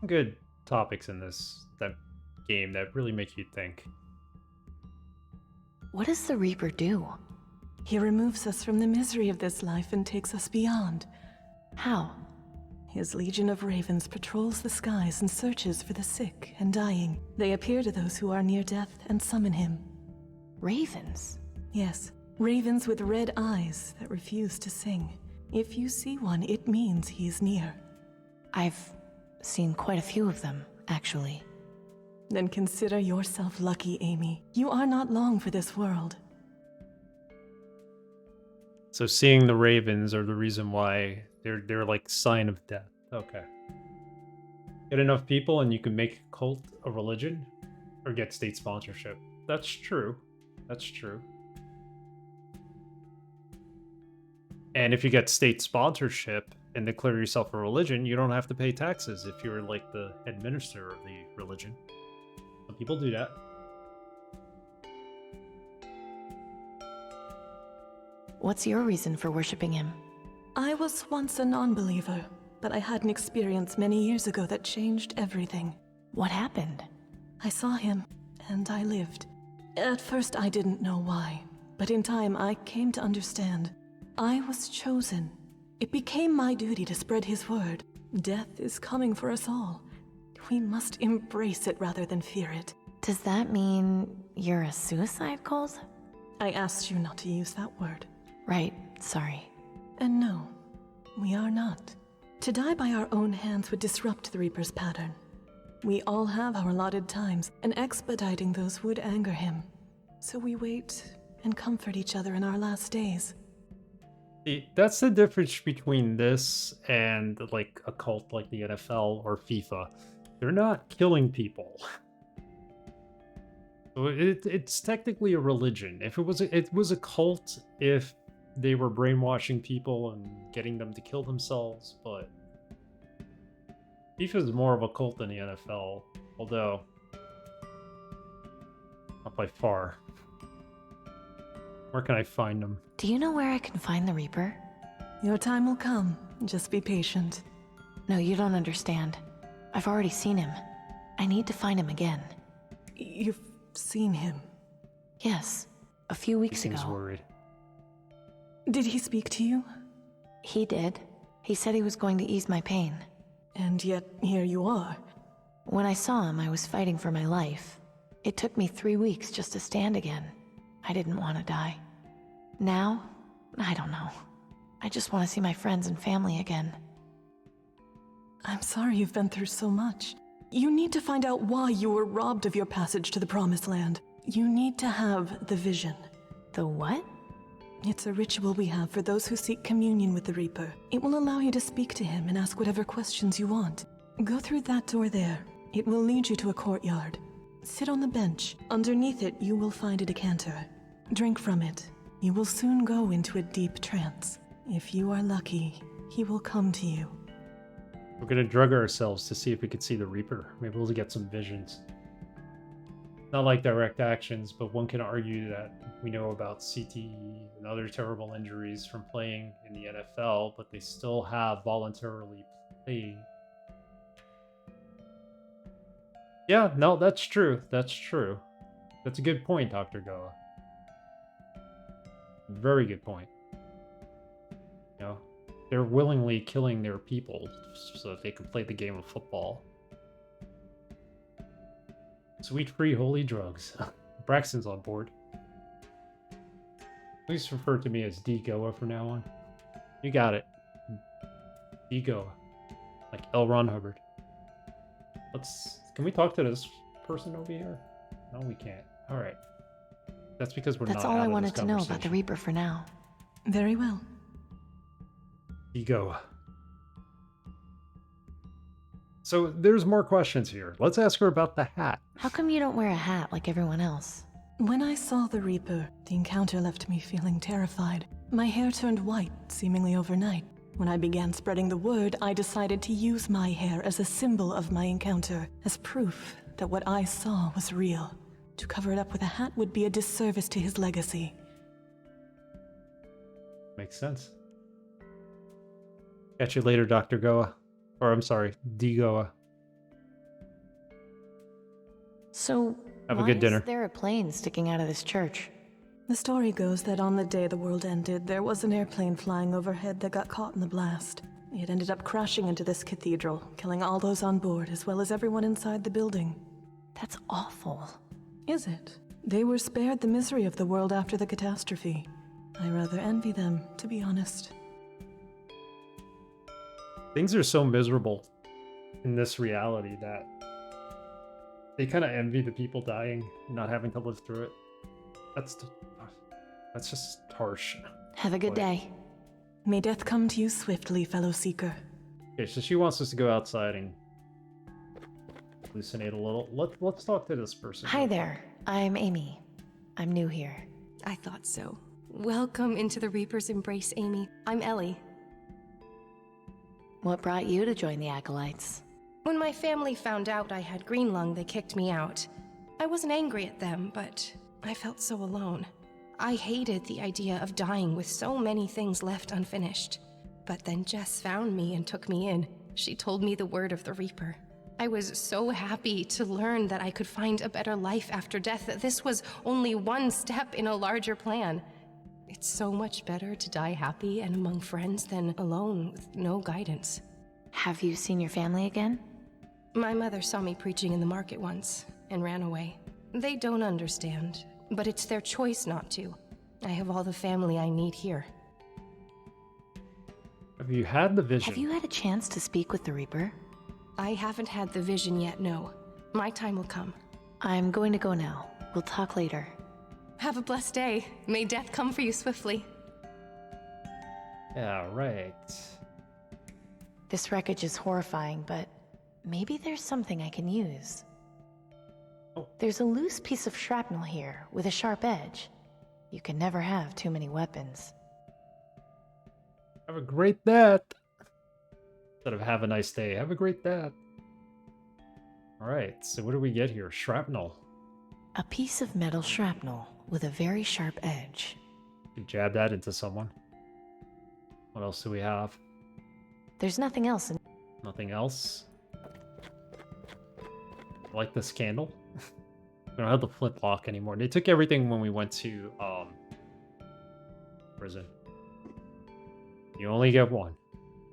Good topics in that game that really make you think. What does the Reaper do? He removes us from the misery of this life and takes us beyond. How? His legion of ravens patrols the skies and searches for the sick and dying. They appear to those who are near death and summon him. Ravens? Yes, ravens with red eyes that refuse to sing. If you see one, it means he's near. I've seen quite a few of them, actually. Then consider yourself lucky, Amy. You are not long for this world. So seeing the ravens are the reason why they're like sign of death. Okay. Get enough people and you can make a cult a religion or get state sponsorship. That's true. That's true. And if you get state sponsorship and declare yourself a religion, you don't have to pay taxes if you're like the head minister of the religion. Some people do that. What's your reason for worshipping him? I was once a non-believer, but I had an experience many years ago that changed everything. What happened? I saw him, and I lived. At first I didn't know why, but in time I came to understand. I was chosen. It became my duty to spread his word. Death is coming for us all. We must embrace it rather than fear it. Does that mean you're a suicide cult? I asked you not to use that word. Right, sorry. And no, we are not. To die by our own hands would disrupt the Reaper's pattern. We all have our allotted times, and expediting those would anger him. So we wait and comfort each other in our last days. See, that's the difference between this and like a cult like the NFL or FIFA. They're not killing people. So it's technically a religion. If it was a cult, if they were brainwashing people and getting them to kill themselves, but FIFA is more of a cult than the NFL, although not by far. Where can I find them? Do you know where I can find the Reaper? Your time will come. Just be patient. No, you don't understand. I've already seen him. I need to find him again. You've seen him? Yes, a few weeks He seems ago. worried. Did he speak to you? He did. He said he was going to ease my pain. And yet, here you are. When I saw him, I was fighting for my life. It took me 3 weeks just to stand again. I didn't want to die. Now, I don't know. I just want to see my friends and family again. I'm sorry you've been through so much. You need to find out why you were robbed of your passage to the Promised Land. You need to have the vision. The what? It's a ritual we have for those who seek communion with the Reaper. It will allow you to speak to him and ask whatever questions you want. Go through that door there. It will lead you to a courtyard. Sit on the bench. Underneath it, you will find a decanter. Drink from it. You will soon go into a deep trance. If you are lucky, he will come to you. We're gonna drug ourselves to see if we could see the Reaper. Maybe we'll get some visions. Not like direct actions, but one can argue that we know about CTE and other terrible injuries from playing in the NFL, but they still have voluntarily played. Yeah, no, that's true. That's true. That's a good point, Dr. Goa. Very good point. You know, they're willingly killing their people so that they can play the game of football. Sweet free holy drugs. Braxton's on board. Please refer to me as D Goa from now on. You got it. D Goa. Like L. Ron Hubbard. Can we talk to this person over here? No, we can't. Alright. That's because we're not That's all I wanted to know about the Reaper for now. Very well. D Goa. So there's more questions here. Let's ask her about the hat. How come you don't wear a hat like everyone else? When I saw the Reaper, the encounter left me feeling terrified. My hair turned white, seemingly overnight. When I began spreading the word, I decided to use my hair as a symbol of my encounter, as proof that what I saw was real. To cover it up with a hat would be a disservice to his legacy. Makes sense. Catch you later, Dr. Goa. Or, I'm sorry, D Goa. So, have a good dinner. Why is there a plane sticking out of this church? The story goes that on the day the world ended, there was an airplane flying overhead that got caught in the blast. It ended up crashing into this cathedral, killing all those on board, as well as everyone inside the building. That's awful. Is it? They were spared the misery of the world after the catastrophe. I rather envy them, to be honest. Things are so miserable in this reality that they kind of envy the people dying, not having to live through it. That's just harsh. Have a good day. May death come to you swiftly, fellow seeker. Okay, so she wants us to go outside and hallucinate a little. Let's talk to this person. Hi there. I'm Amy. I'm new here. I thought so. Welcome into the Reaper's embrace, Amy. I'm Ellie. What brought you to join the Acolytes? When my family found out I had green lung, they kicked me out. I wasn't angry at them, but I felt so alone. I hated the idea of dying with so many things left unfinished. But then Jess found me and took me in. She told me the word of the Reaper. I was so happy to learn that I could find a better life after death, that this was only one step in a larger plan. It's so much better to die happy and among friends than alone with no guidance. Have you seen your family again? My mother saw me preaching in the market once and ran away. They don't understand, but it's their choice not to. I have all the family I need here. Have you had the vision? Have you had a chance to speak with the Reaper? I haven't had the vision yet, no. My time will come. I'm going to go now. We'll talk later. Have a blessed day. May death come for you swiftly. Yeah, right. This wreckage is horrifying, but maybe there's something I can use. Oh. There's a loose piece of shrapnel here with a sharp edge. You can never have too many weapons. Have a great day. Instead of have a nice day, have a great day. Alright, so what do we get here? Shrapnel. A piece of metal shrapnel with a very sharp edge. You jab that into someone. What else do we have? There's nothing else in... Nothing else? I like this candle. We don't have the flintlock anymore. They took everything when we went to prison. You only get one.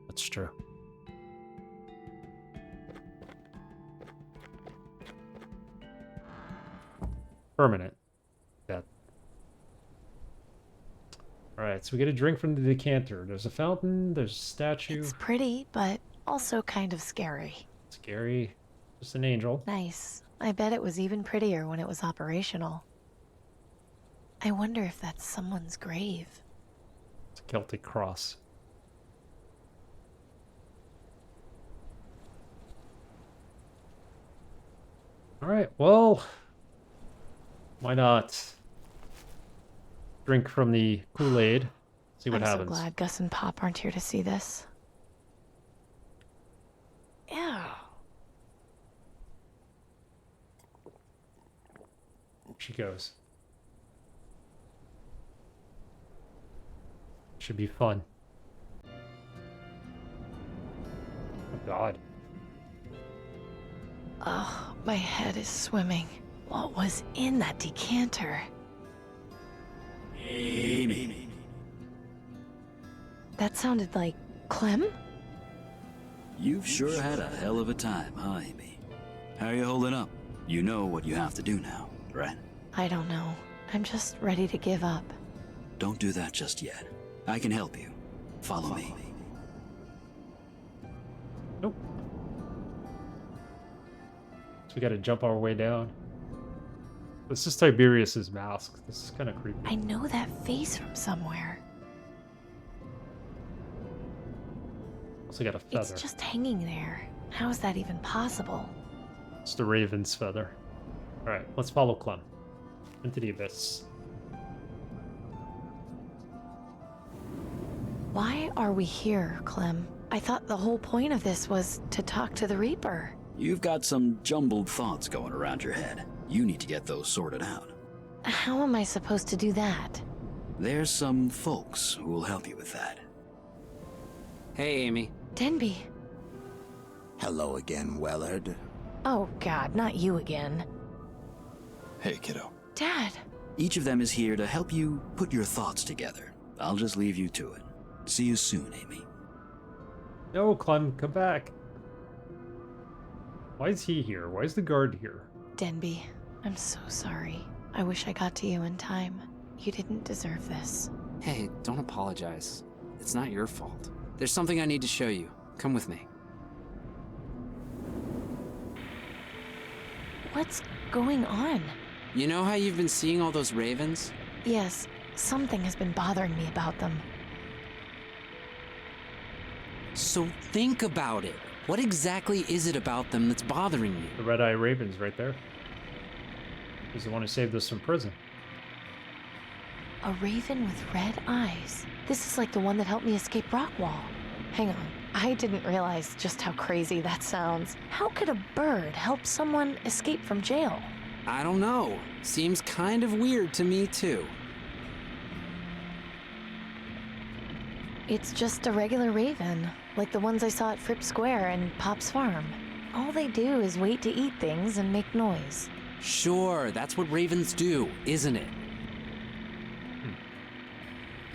That's true. Permanent death. Alright, so we get a drink from the decanter. There's a fountain, there's a statue. It's pretty, but also kind of scary. Scary. Just an angel. Nice. I bet it was even prettier when it was operational. I wonder if that's someone's grave. It's a Celtic cross. Alright, well... Why not drink from the Kool-Aid? See what happens. I'm so glad Gus and Pop aren't here to see this. Ew. she goes. Should be fun. Oh God. Oh, my head is swimming. What was in that decanter? Amy. That sounded like Clem? You've sure had a hell of a time, huh, Amy? How are you holding up? You know what you have to do now, right? I don't know. I'm just ready to give up. Don't do that just yet. I can help you. Follow me. Nope. So we gotta jump our way down. This is Tiberius's mask. This is kind of creepy. I know that face from somewhere. Also got a feather. It's just hanging there. How is that even possible? It's the raven's feather. Alright, let's follow Clem. Into the abyss. Why are we here, Clem? I thought the whole point of this was to talk to the Reaper. You've got some jumbled thoughts going around your head. You need to get those sorted out. How am I supposed to do that? There's some folks who will help you with that. Hey, Amy. Denby. Hello again, Wellard. Oh God, not you again. Hey, kiddo. Dad. Each of them is here to help you put your thoughts together. I'll just leave you to it. See you soon, Amy. No, Clem, come back. Why is he here? Why is the guard here? Denby, I'm so sorry. I wish I got to you in time. You didn't deserve this. Hey, don't apologize. It's not your fault. There's something I need to show you. Come with me. What's going on? You know how you've been seeing all those ravens? Yes, something has been bothering me about them. So think about it. What exactly is it about them that's bothering you? The red-eye raven's right there. He's the one who saved us from prison. A raven with red eyes. This is like the one that helped me escape Rockwall. Hang on. I didn't realize just how crazy that sounds. How could a bird help someone escape from jail? I don't know. Seems kind of weird to me, too. It's just a regular raven, like the ones I saw at Fripp Square and Pop's farm. All they do is wait to eat things and make noise. Sure, that's what ravens do, isn't it?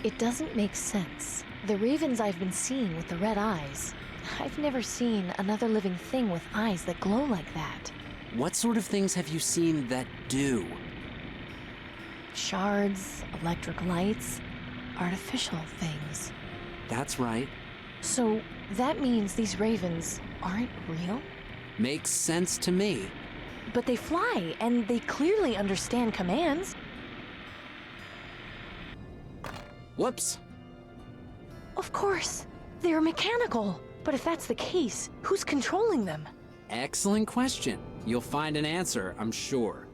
It doesn't make sense. The ravens I've been seeing with the red eyes, I've never seen another living thing with eyes that glow like that. What sort of things have you seen that do? Shards, electric lights, artificial things. That's right. So that means these ravens aren't real? Makes sense to me. But they fly, and they clearly understand commands. Whoops. Of course. They're mechanical. But if that's the case, who's controlling them? Excellent question. You'll find an answer, I'm sure.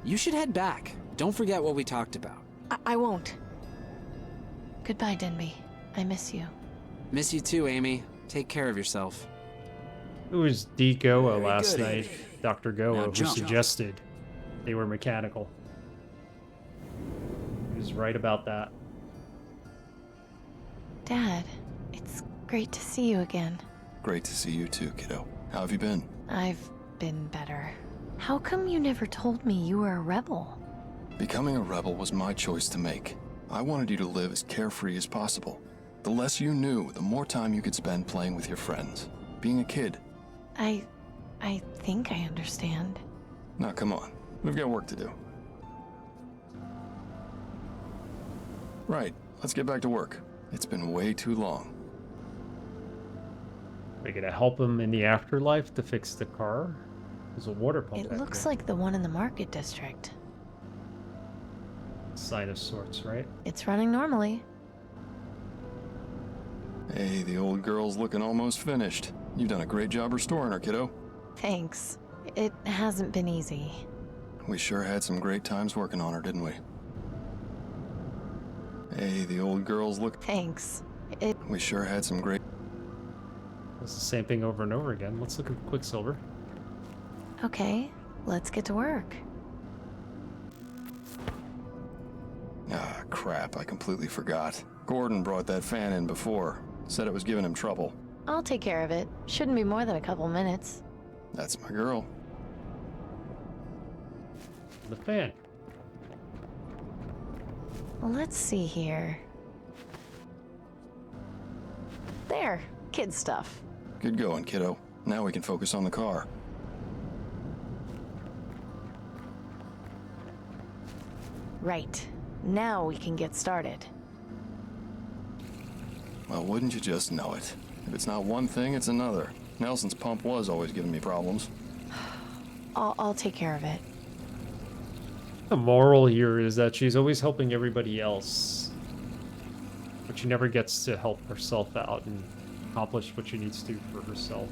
You should head back. Don't forget what we talked about. I won't. Goodbye, Denby. I miss you. Miss you too, Amy. Take care of yourself. It was D. Goa Very last good, night, Amy. Dr. Goa, Now who jump. suggested they were mechanical. He was right about that. Dad, it's great to see you again. Great to see you too, kiddo. How have you been? I've been better. How come you never told me you were a rebel? Becoming a rebel was my choice to make. I wanted you to live as carefree as possible. The less you knew, the more time you could spend playing with your friends. Being a kid. I think I understand. Now, come on. We've got work to do. Right. Let's get back to work. It's been way too long. We're gonna help him in the afterlife to fix the car? There's a water pump. It looks like the one in the market district. Sign of sorts, right? It's running normally. Hey, the old girl's looking almost finished. You've done a great job restoring her, kiddo. Thanks. It hasn't been easy. We sure had some great times working on her, didn't we? Hey, the old girl's look. Thanks. We sure had some great. It's the same thing over and over again. Let's look at Quicksilver. Okay, let's get to work. crap, I completely forgot. Gordon brought that fan in before. Said it was giving him trouble. I'll take care of it. Shouldn't be more than a couple minutes. That's my girl. The fan. Let's see here. There, kid stuff. Good going, kiddo. Now we can focus on the car. Right. Now we can get started. Well, wouldn't you just know it? If it's not one thing, it's another. Nelson's pump was always giving me problems. I'll take care of it. The moral here is that she's always helping everybody else, but she never gets to help herself out and accomplish what she needs to for herself.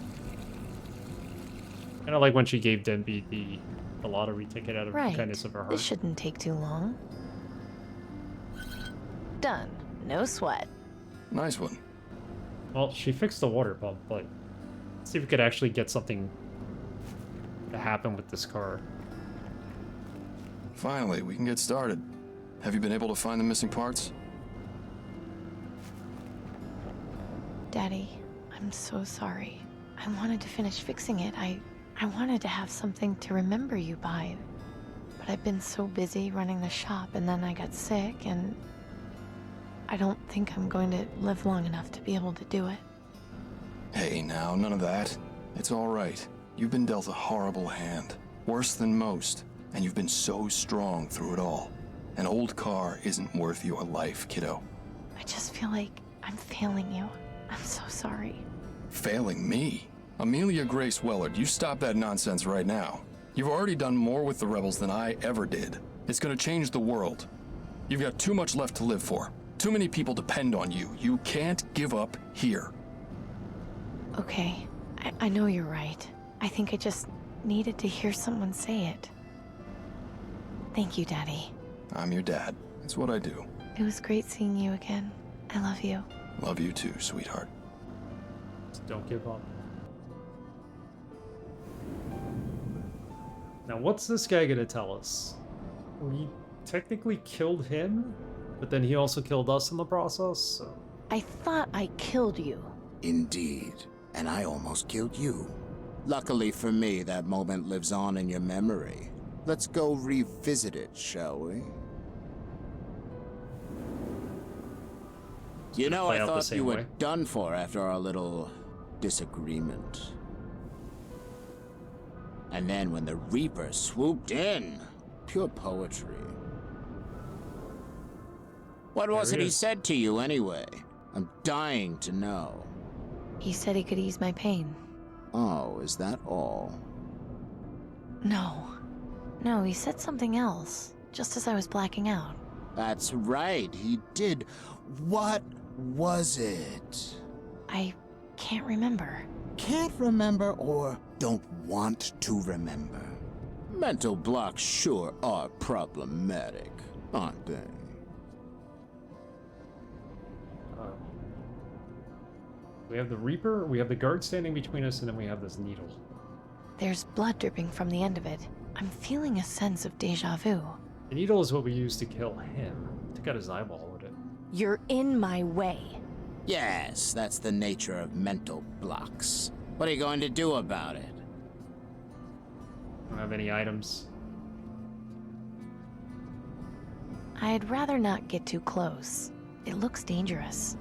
Kind of like when she gave Denby the lottery ticket out of the kindness of her heart. This shouldn't take too long. Done. No sweat. Nice one. Well, she fixed the water pump, but let's see if we could actually get something to happen with this car. Finally, we can get started. Have you been able to find the missing parts? Daddy, I'm so sorry. I wanted to finish fixing it. I wanted to have something to remember you by. But I've been so busy running the shop, and then I got sick, and I don't think I'm going to live long enough to be able to do it. Hey, now, none of that. It's all right. You've been dealt a horrible hand. Worse than most. And you've been so strong through it all. An old car isn't worth your life, kiddo. I just feel like I'm failing you. I'm so sorry. Failing me? Amelia Grace Wellard, you stop that nonsense right now. You've already done more with the rebels than I ever did. It's gonna change the world. You've got too much left to live for. Too many people depend on you. You can't give up here. Okay, I know you're right. I think I just needed to hear someone say it. Thank you, Daddy. I'm your dad. It's what I do. It was great seeing you again. I love you. Love you too, sweetheart. Just don't give up. Now, what's this guy gonna tell us? We technically killed him, but then he also killed us in the process, so... I thought I killed you. Indeed. And I almost killed you. Luckily for me, that moment lives on in your memory. Let's go revisit it, shall we? You know, I thought you were done for after our little disagreement. And then when the Reaper swooped in, pure poetry. What was it he said to you anyway? I'm dying to know. He said he could ease my pain. Oh, is that all? No, he said something else, just as I was blacking out. That's right, he did. What was it? I can't remember. Can't remember or don't want to remember? Mental blocks sure are problematic, aren't they? We have the Reaper, we have the guard standing between us, and then we have this needle. There's blood dripping from the end of it. I'm feeling a sense of deja vu. The needle is what we used to kill him. Took out his eyeball with it. You're in my way. Yes, that's the nature of mental blocks. What are you going to do about it? Don't have any items. I'd rather not get too close. It looks dangerous.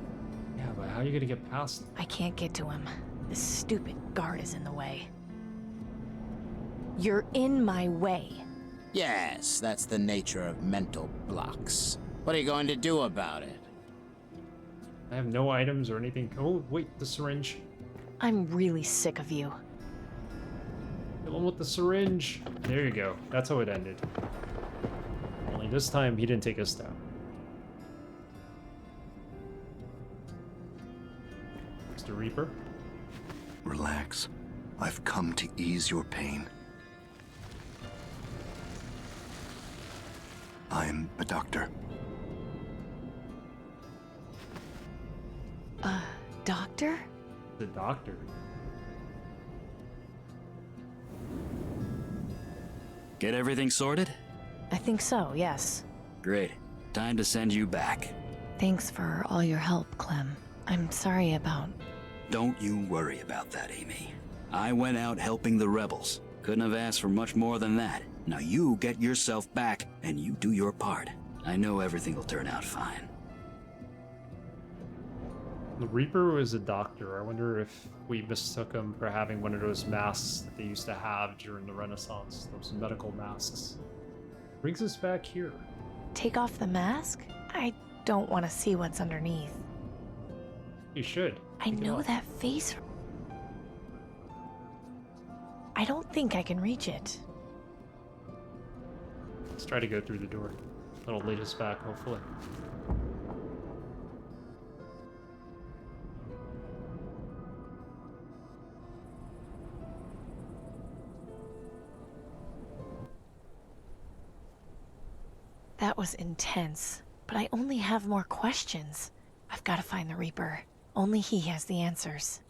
Yeah, but how are you gonna get past him? I can't get to him. This stupid guard is in the way. You're in my way. Yes, that's the nature of mental blocks. What are you going to do about it? I have no items or anything. Oh, wait, the syringe. I'm really sick of you. Kill him with the syringe. There you go. That's how it ended. Only this time, he didn't take us down. Mr. Reaper? Relax. I've come to ease your pain. I'm a doctor. Doctor? The doctor. Get everything sorted? I think so, yes. Great. Time to send you back. Thanks for all your help, Clem. I'm sorry about... Don't you worry about that, Amy. I went out helping the rebels. Couldn't have asked for much more than that. Now you get yourself back, and you do your part. I know everything will turn out fine. The Reaper was a doctor. I wonder if we mistook him for having one of those masks that they used to have during the Renaissance. Those medical masks. Brings us back here. Take off the mask? I don't want to see what's underneath. You should. I know that face. I don't think I can reach it. Let's try to go through the door. That'll lead us back, hopefully. That was intense, but I only have more questions. I've got to find the Reaper. Only he has the answers.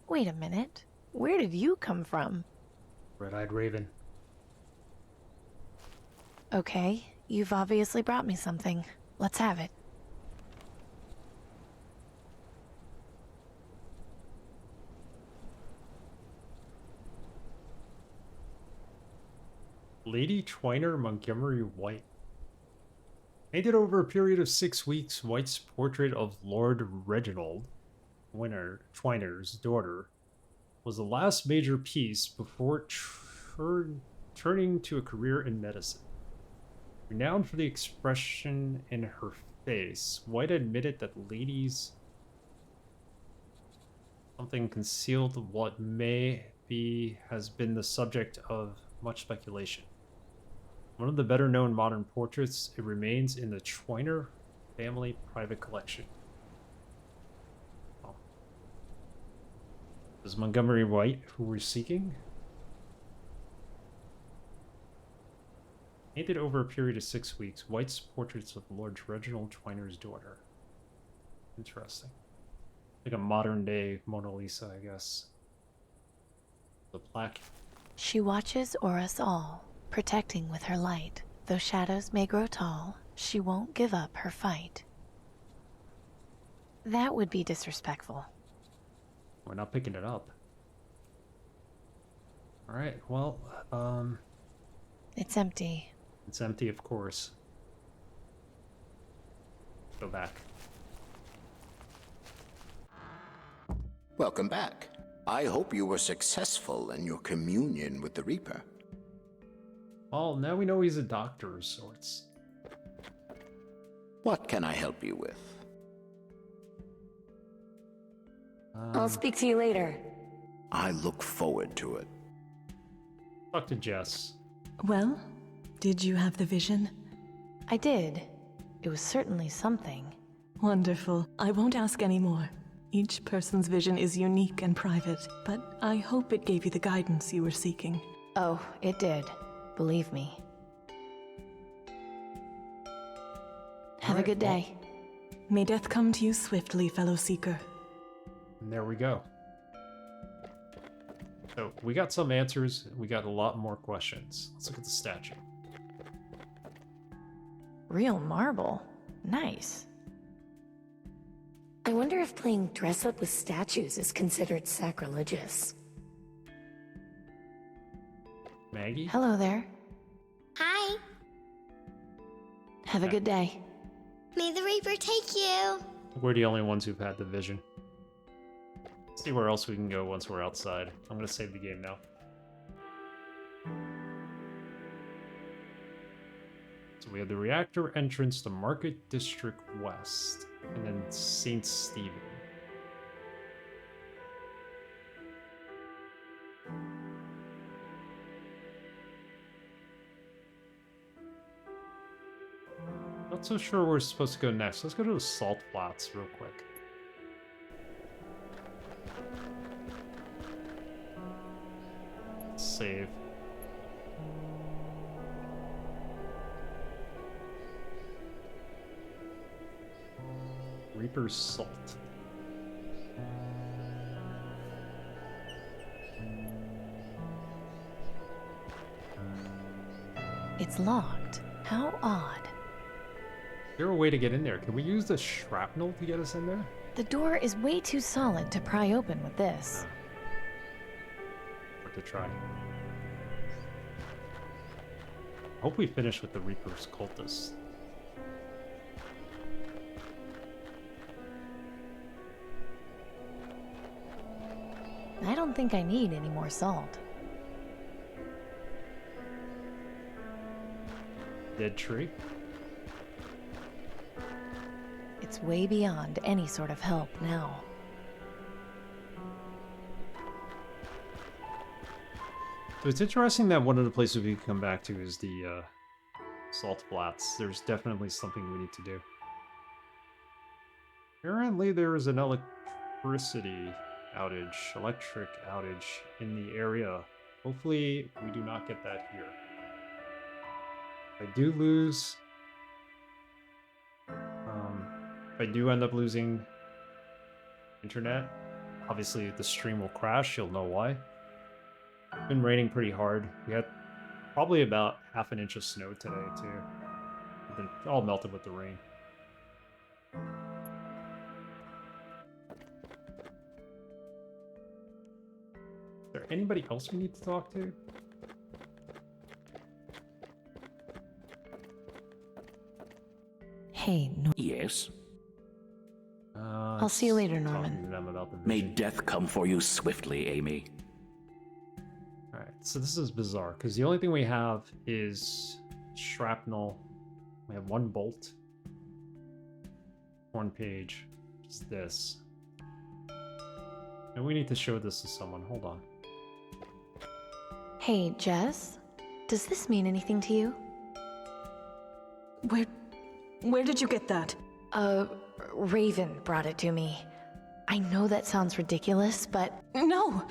Wait a minute. Where did you come from? Red-eyed Raven. Okay, you've obviously brought me something. Let's have it. Lady Twiner Montgomery White. Painted over a period of 6 weeks, White's portrait of Lord Reginald, Twiner's daughter, was the last major piece before turning to a career in medicine. Renowned for the expression in her face, White admitted that ladies something concealed what may be has been the subject of much speculation. One of the better known modern portraits, it remains in the Twiner family private collection. Oh. Is Montgomery White who we're seeking? Painted over a period of 6 weeks, White's portraits of Lord Reginald Twiner's daughter. Interesting. Like a modern day Mona Lisa, I guess. The plaque. She watches o'er us all, protecting with her light. Though shadows may grow tall, she won't give up her fight. That would be disrespectful. We're not picking it up. Alright, well, It's empty. it's empty, of course. Go back. Welcome back. I hope you were successful in your communion with the Reaper. Well, now we know he's a doctor of sorts. What can I help you with? I'll speak to you later. I look forward to it. Talk to Jess. Well, did you have the vision? I did. It was certainly something. Wonderful. I won't ask any more. Each person's vision is unique and private, but I hope it gave you the guidance you were seeking. Oh, it did. Believe me. Have a good day. May death come to you swiftly, fellow seeker. And there we go. So, we got some answers, we got a lot more questions. Let's look at the statue. Real marble. Nice. I wonder if playing dress up with statues is considered sacrilegious. Maggie? Hello there. Hi. Have a good day. May the Reaper take you. We're the only ones who've had the vision. Let's see where else we can go once we're outside. I'm gonna save the game now. So we have the reactor entrance to Market District West, and then St. Stephen. Not so sure where we're supposed to go next. Let's go to the Salt Flats real quick. Save. Reaper's Salt. It's locked. How odd. there a way to get in there? Can we use the shrapnel to get us in there? The door is way too solid to pry open with this. Worth a try. Hope we finish with the Reaper's cultists. I don't think I need any more salt. Dead tree? It's way beyond any sort of help now. So it's interesting that one of the places we can come back to is the salt flats. There's definitely something we need to do. Apparently there is an electric outage in the area. Hopefully we do not get that here. If I do lose, if I do end up losing internet, obviously the stream will crash. You'll know why. It's been raining pretty hard. We had probably about half an inch of snow today too. It's been all melted with the rain. Is there anybody else we need to talk to? Hey, Yes? I'll see you later, Norman. Talking to them about the May vision. death come for you swiftly, Amy. Alright, so this is bizarre, because the only thing we have is shrapnel. We have one bolt. One page. Is this. And we need to show this to someone. Hold on. Hey, Jess? Does this mean anything to you? Where did you get that? Raven brought it to me. I know that sounds ridiculous, but... No,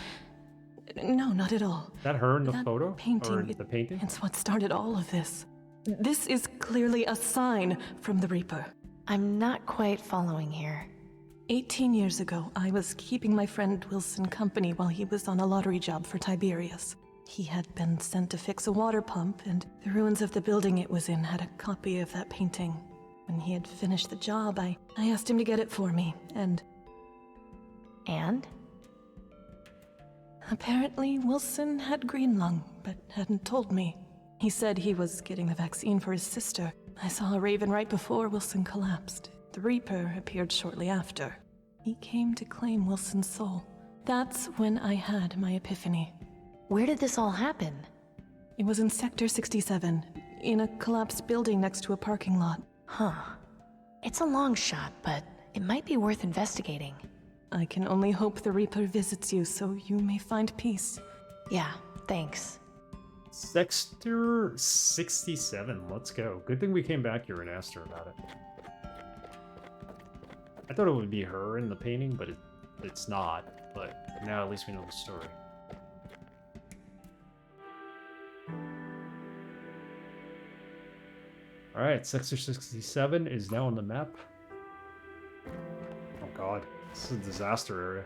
not at all. Is that her in the That photo? painting, Or the painting? It's what started all of this. This is clearly a sign from the Reaper. I'm not quite following here. 18 years ago, I was keeping my friend Wilson company while he was on a lottery job for Tiberius. He had been sent to fix a water pump, and the ruins of the building it was in had a copy of that painting. When he had finished the job, I asked him to get it for me, and... And? Apparently, Wilson had green lung, but hadn't told me. He said he was getting the vaccine for his sister. I saw a Raven right before Wilson collapsed. The Reaper appeared shortly after. He came to claim Wilson's soul. That's when I had my epiphany. Where did this all happen? It was in Sector 67, in a collapsed building next to a parking lot. Huh. It's a long shot, but it might be worth investigating. I can only hope the Reaper visits you so you may find peace. Yeah, thanks. Sector 67, let's go. Good thing we came back here and asked her about it. I thought it would be her in the painting, but it's not. But now at least we know the story. Alright, Sector 67 is now on the map. Oh god, this is a disaster area.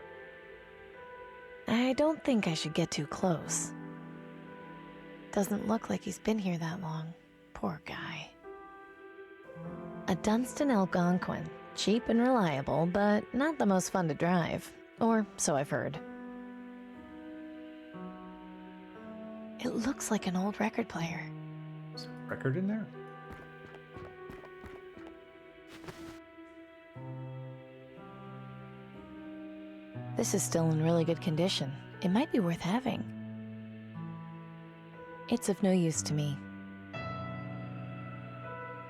I don't think I should get too close. Doesn't look like he's been here that long. Poor guy. A Dunstan Algonquin. Cheap and reliable, but not the most fun to drive. Or so I've heard. It looks like an old record player. Is there a record in there? This is still in really good condition. It might be worth having. It's of no use to me.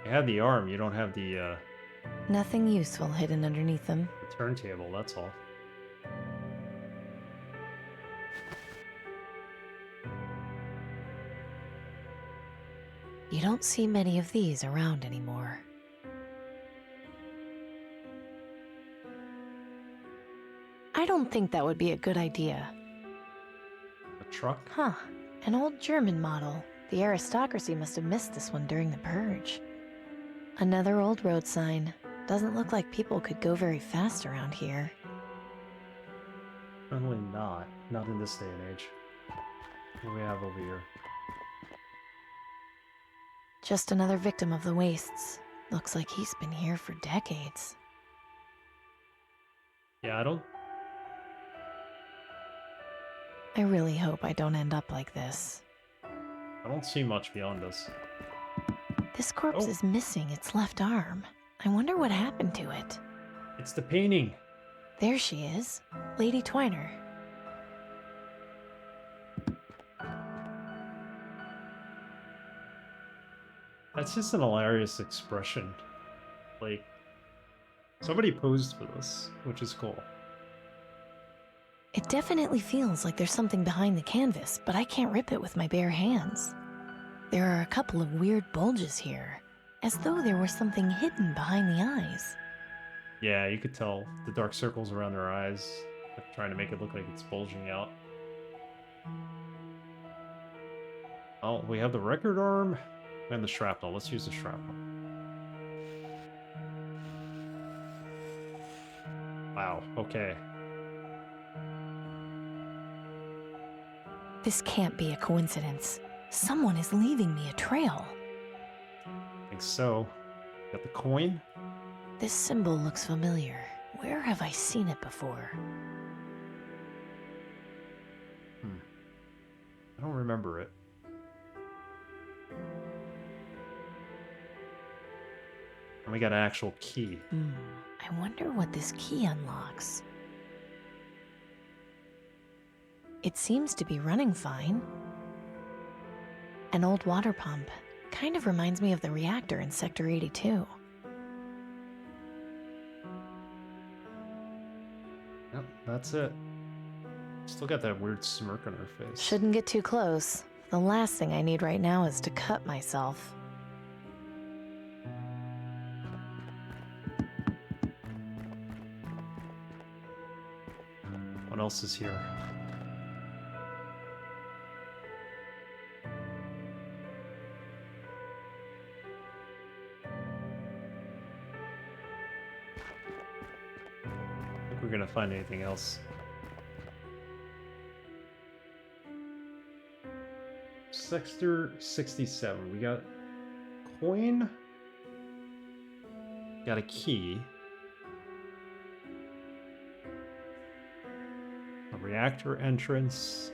You have the arm, you don't have the Nothing useful hidden underneath them. turntable, that's all. You don't see many of these around anymore. I don't think that would be a good idea. A truck? Huh. An old German model. The aristocracy must have missed this one during the purge. Another old road sign. Doesn't look like people could go very fast around here. Probably not. Not in this day and age. What do we have over here? Just another victim of the wastes. Looks like he's been here for decades. Yeah, I really hope I don't end up like this. I don't see much beyond this. This corpse is missing its left arm. I wonder what happened to it. It's the painting. There she is, Lady Twiner. That's just an hilarious expression. Like, somebody posed for this, which is cool. It definitely feels like there's something behind the canvas, but I can't rip it with my bare hands. There are a couple of weird bulges here, as though there was something hidden behind the eyes. Yeah, you could tell the dark circles around her eyes. They're trying to make it look like it's bulging out. Oh, we have the record arm and the shrapnel. Let's use the shrapnel. Wow, okay. This can't be a coincidence. Someone is leaving me a trail. I think so. Got the coin. This symbol looks familiar. Where have I seen it before? I don't remember it. And we got an actual key. I wonder what this key unlocks. It seems to be running fine. An old water pump. Kind of reminds me of the reactor in Sector 82. Yep, that's it. Still got that weird smirk on her face. Shouldn't get too close. The last thing I need right now is to cut myself. What else is here? I think we're gonna find anything else. Sector 67. We got coin. Got a key. A reactor entrance.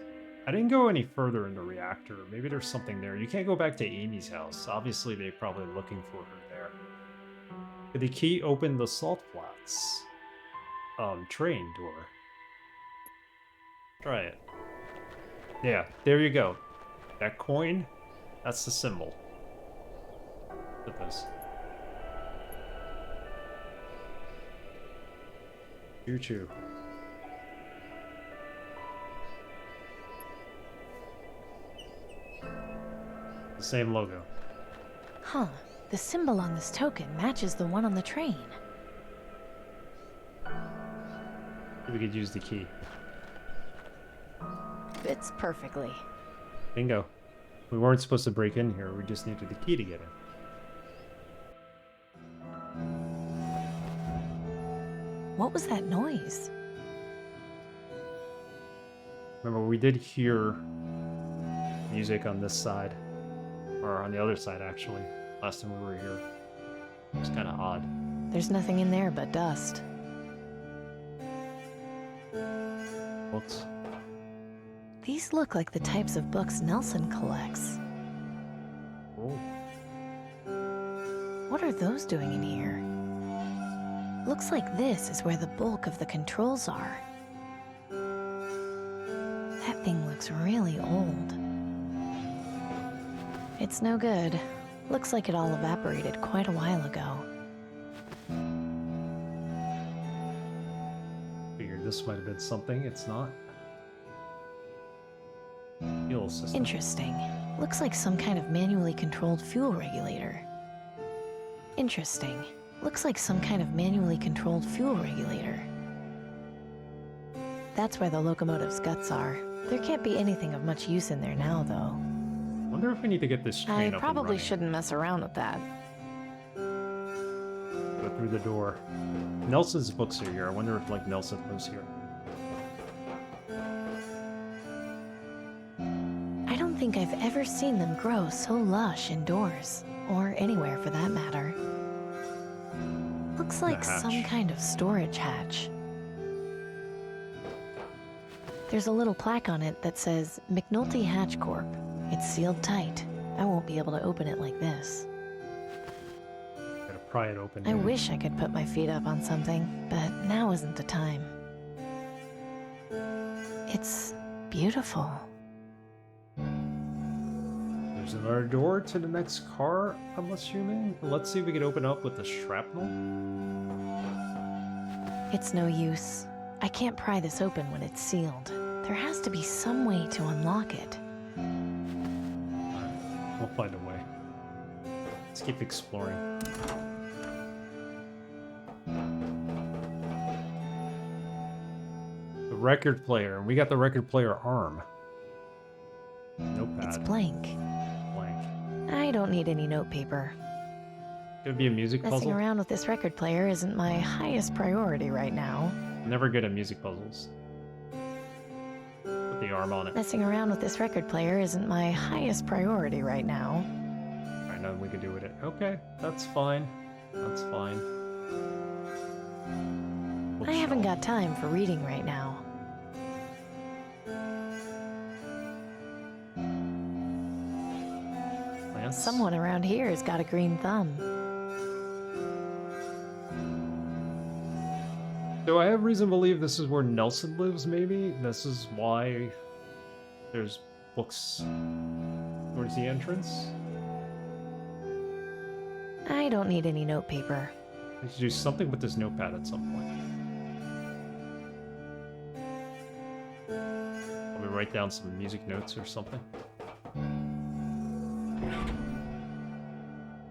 I didn't go any further in the reactor. Maybe there's something there. You can't go back to Amy's house. Obviously, they're probably looking for her there. Could the key open the salt flats? Train door. Try it. Yeah, there you go. That coin, that's the symbol. Look at this. Choo-choo. The same logo. Huh. The symbol on this token matches the one on the train. We could use the key. Fits perfectly. Bingo. We weren't supposed to break in here. We just needed the key to get in. What was that noise? Remember, we did hear music on this side. Or on the other side, actually. Last time we were here. It was kind of odd. There's nothing in there but dust. Books. These look like the types of books Nelson collects. Oh. What are those doing in here? Looks like this is where the bulk of the controls are. That thing looks really old. It's no good. Looks like it all evaporated quite a while ago. Figured this might have been something. It's not. Fuel system. Interesting. Looks like some kind of manually controlled fuel regulator. Interesting. Looks like some kind of manually controlled fuel regulator. That's where the locomotive's guts are. There can't be anything of much use in there now, though. Wonder if we need to get this train up I and probably running. shouldn't mess around with that. Go through the door. Nelson's books are here. I wonder if, like, Nelson lives here. I don't think I've ever seen them grow so lush indoors, or anywhere for that matter. Looks like some kind of storage hatch. There's a little plaque on it that says McNulty Hatch Corp. It's sealed tight. I won't be able to open it like this. Gotta pry it open. I wish I could put my feet up on something, but now isn't the time. It's beautiful. There's another door to the next car, I'm assuming. Let's see if we can open up with the shrapnel. It's no use. I can't pry this open when it's sealed. There has to be some way to unlock it. We'll find a way. Let's keep exploring. The record player. We got the record player arm. Notepad. It's blank. Blank. I don't need any notepaper. Could be a music puzzle. Messing around with this record player isn't my highest priority right now. Never good at music puzzles. Put the arm on it. Messing around with this record player isn't my highest priority right now. Alright, nothing we can do with it. Okay, that's fine. That's fine. I haven't got time for reading right now. Plants? Someone around here has got a green thumb. Do I have reason to believe this is where Nelson lives, maybe? This is why there's books towards the entrance? I don't need any notepaper. I should do something with this notepad at some point. Let me write down some music notes or something.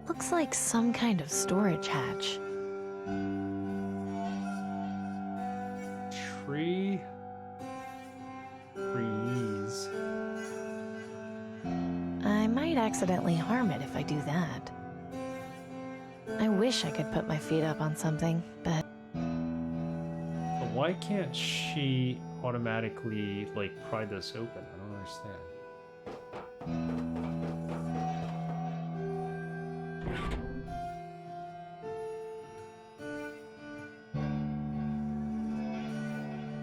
Looks like some kind of storage hatch. Trees. I might accidentally harm it if I do that. I wish I could put my feet up on something, but... But why can't she automatically, like, pry this open? I don't understand.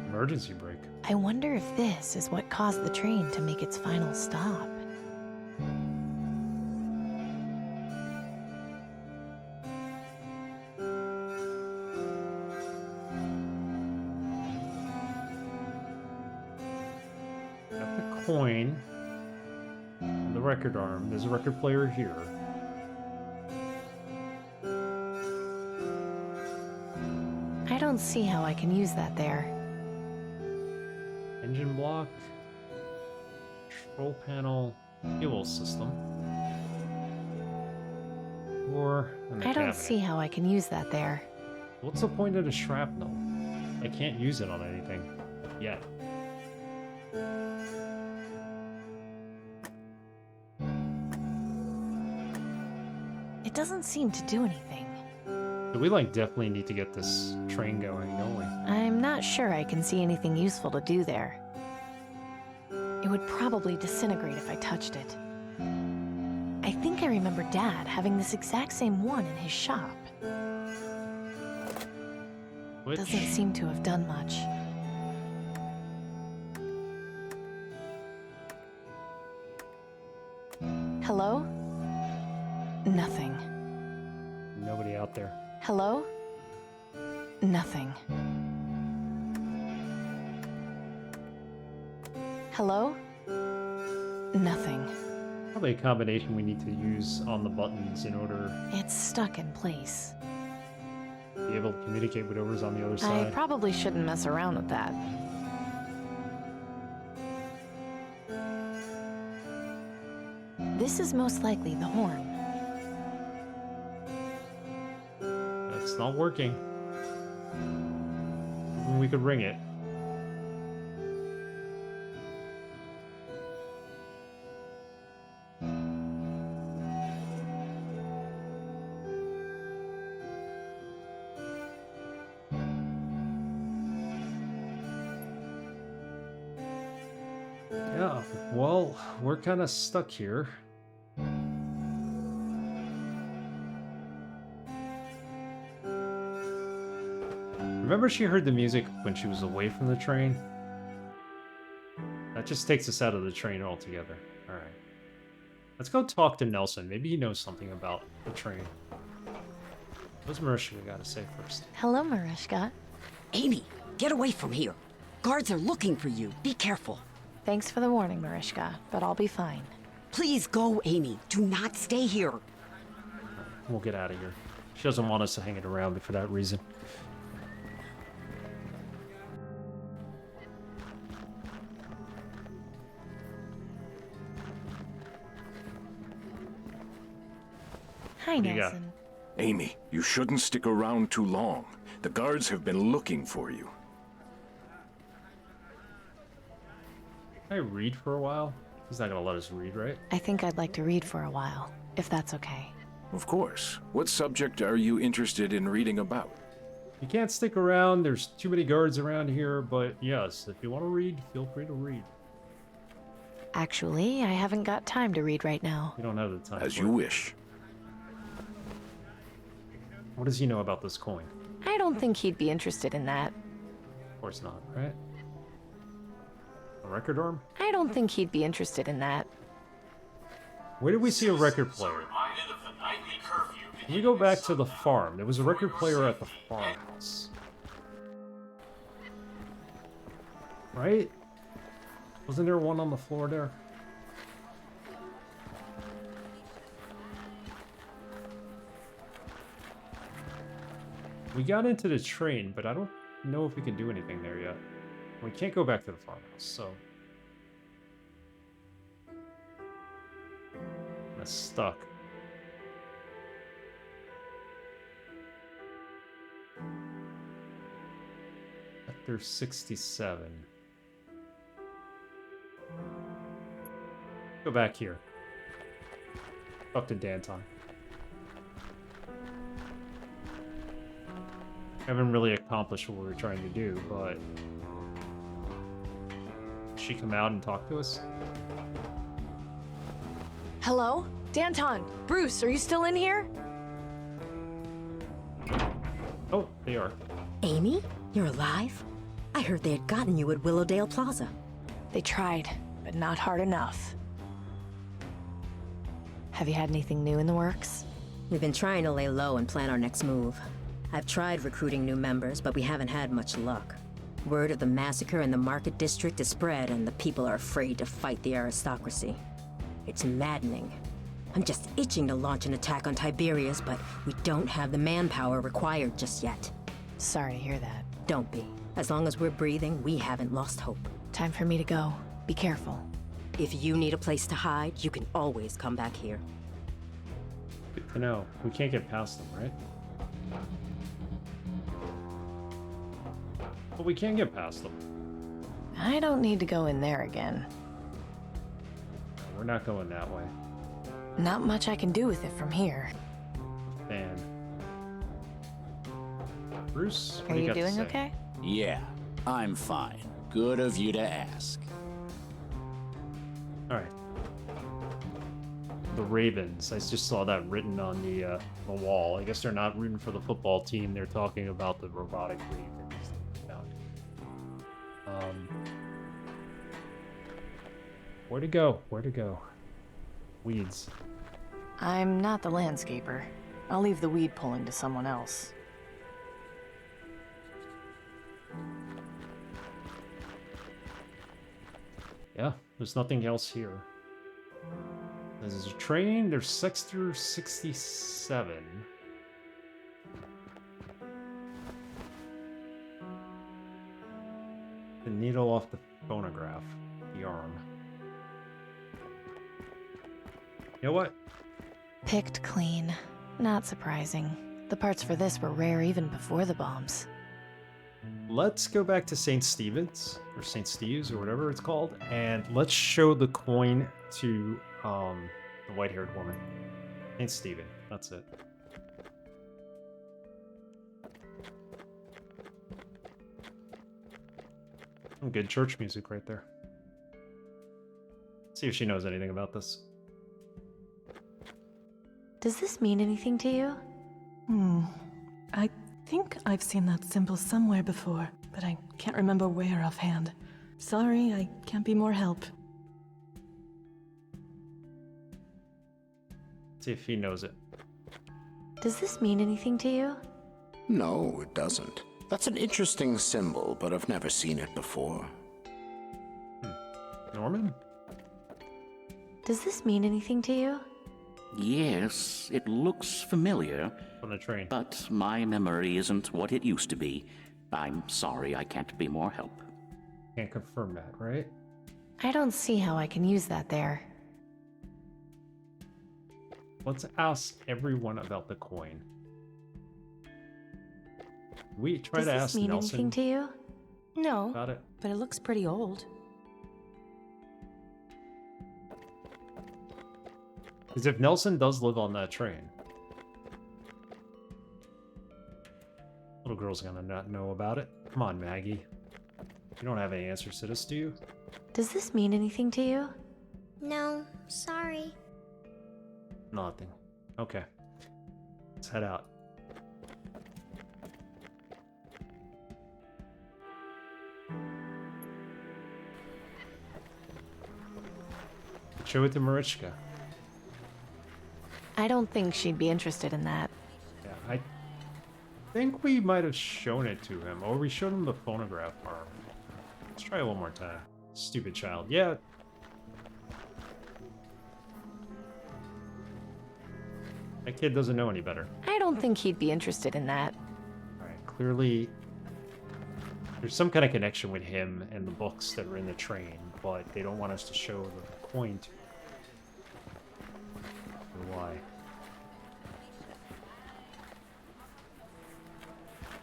Emergency brake. I wonder if this is what caused the train to make its final stop. Got the coin. And the record arm. There's a record player here. I don't see how I can use that there. Engine block. Control panel. Fuel system. Or I don't see how I can use that there. What's the point of the shrapnel? I can't use it on anything yet. It doesn't seem to do anything. So we like definitely need to get this train going, don't we? I'm not sure I can see anything useful to do there. It would probably disintegrate if I touched it. I think I remember Dad having this exact same one in his shop. Doesn't seem to have done much. Hello? Nothing. Nobody out there. Hello? Nothing. Hello? Nothing. Probably a combination we need to use on the buttons in order It's stuck in place. to be able to communicate with whoever's on the other I side. probably shouldn't mess around with that. This is most likely the horn. It's not working. We could ring it. Yeah, well, we're kind of stuck here. Remember she heard the music when she was away from the train? That just takes us out of the train altogether. Alright. Let's go talk to Nelson. Maybe he knows something about the train. What's Marishka got to say first? Hello, Marishka. Amy, get away from here. Guards are looking for you. Be careful. Thanks for the warning, Marishka, but I'll be fine. Please go, Amy. Do not stay here. We'll get out of here. She doesn't want us to hang it around for that reason. Hi, Nelson. Amy, you shouldn't stick around too long. The guards have been looking for you. Can I read for a while? He's not gonna let us read, right? I think I'd like to read for a while, if that's okay. Of course. What subject are you interested in reading about? You can't stick around, there's too many guards around here, but yes, if you want to read, feel free to read. Actually, I haven't got time to read right now. You don't have the time. As you wish. What does he know about this coin? I don't think he'd be interested in that. Of course not, right? A record arm? I don't think he'd be interested in that. Where did we see a record player? Can we go back to the farm? There was a record player at the farmhouse. Right? Wasn't there one on the floor there? We got into the train, but I don't know if we can do anything there yet. We can't go back to the farmhouse, so... I'm stuck. Sector 67. Go back here. Up to Danton. Haven't really accomplished what we were trying to do, but... Did she come out and talk to us? Hello? Danton! Bruce, are you still in here? Oh, they are. Amy? You're alive? I heard they had gotten you at Willowdale Plaza. They tried, but not hard enough. Have you had anything new in the works? We've been trying to lay low and plan our next move. I've tried recruiting new members, but we haven't had much luck. Word of the massacre in the Market District is spread, and the people are afraid to fight the aristocracy. It's maddening. I'm just itching to launch an attack on Tiberius, but we don't have the manpower required just yet. Sorry to hear that. Don't be. As long as we're breathing, we haven't lost hope. Time for me to go. Be careful. If you need a place to hide, you can always come back here. Good to know. We can't get past them, right? But we can get past them. I don't need to go in there again. We're not going that way. Not much I can do with it from here. Man. Bruce, what Are do you got to doing say? okay? Yeah, I'm fine. Good of you to ask. Alright. The Ravens. I just saw that written on the wall. I guess they're not rooting for the football team. They're talking about the robotic Ravens. Where to go? Where to go? Weeds. I'm not the landscaper. I'll leave the weed pulling to someone else. Yeah, there's nothing else here. There's a train. There's Sector 67. The needle off the phonograph. The arm. You know what? Picked clean. Not surprising. The parts for this were rare even before the bombs. Let's go back to St. Stephen's, or St. Steve's, or whatever it's called, and let's show the coin to the white-haired woman. St. Stephen, that's it. Some good church music right there. See if she knows anything about this. Does this mean anything to you? I think I've seen that symbol somewhere before, but I can't remember where offhand. Sorry, I can't be more help. See if he knows it. Does this mean anything to you? No, it doesn't. That's an interesting symbol, but I've never seen it before. Norman? Does this mean anything to you? Yes, it looks familiar. On the train. But my memory isn't what it used to be. I'm sorry I can't be more help. Can't confirm that, right? I don't see how I can use that there. Let's ask everyone about the coin. We try Does to this ask mean Nelson anything to you? No, about it. but it looks pretty old. Because if Nelson does live on that train, little girl's gonna not know about it. Come on, Maggie. You don't have any answers to this, do you? Does this mean anything to you? No, sorry. Nothing. Okay. Let's head out. Show it to Marichka. I don't think she'd be interested in that. Yeah, I think we might have shown it to him, or we showed him the phonograph arm. Let's try it one more time. Stupid child. Yeah. That kid doesn't know any better. I don't think he'd be interested in that. Alright, clearly there's some kind of connection with him and the books that are in the train, but they don't want us to show the coin to him. Or why?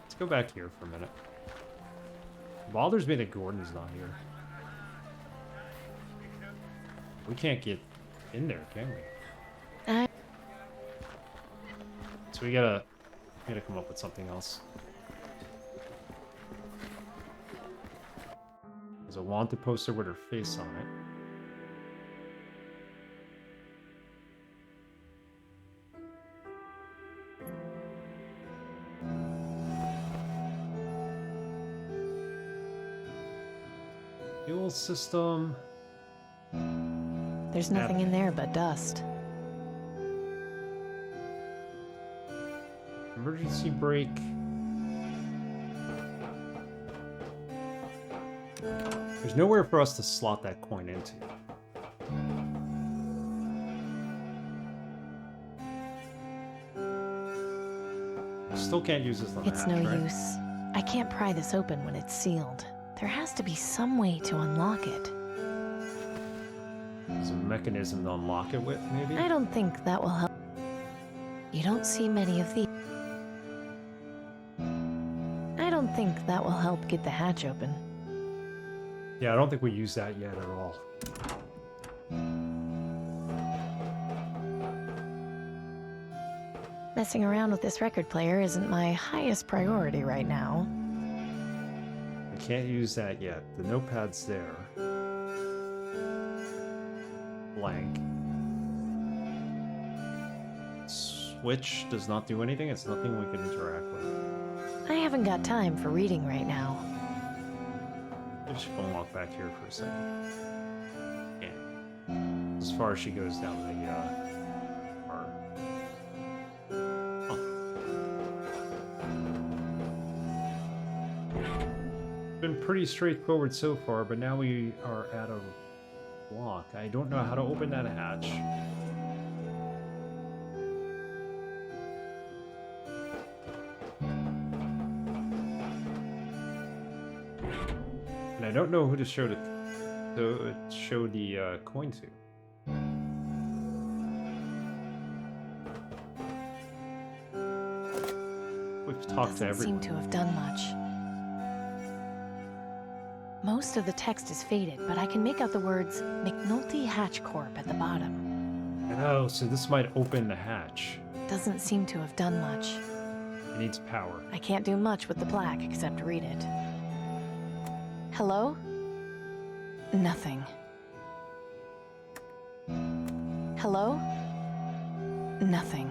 Let's go back here for a minute. It bothers me that Gordon's not here. We can't get in there, can we? So we gotta come up with something else. There's a wanted poster with her face on it. Fuel system. There's nothing in there but dust. Emergency brake. There's nowhere for us to slot that coin into. Still can't use this on the It's hatch, no right? use. I can't pry this open when it's sealed. There has to be some way to unlock it. There's a mechanism to unlock it with, maybe? I don't think that will help. You don't see many of these. I don't think that will help get the hatch open. Yeah, I don't think we use that yet at all. Messing around with this record player isn't my highest priority right now. We can't use that yet. The notepad's there. Blank. Switch does not do anything. It's nothing we can interact with. I haven't got time for reading right now. I'm just gonna walk back here for a second. Yeah. As far as she goes down the bar. Been pretty straightforward so far, but now we are at a block. I don't know how to open that hatch. And I don't know who to show the coin to. We've talked to Doesn't everyone. seem to have done much. Most of the text is faded, but I can make out the words McNulty Hatch Corp at the bottom. Oh, so this might open the hatch. Doesn't seem to have done much. It needs power. I can't do much with the plaque except read it. Hello? Nothing. Hello? Nothing.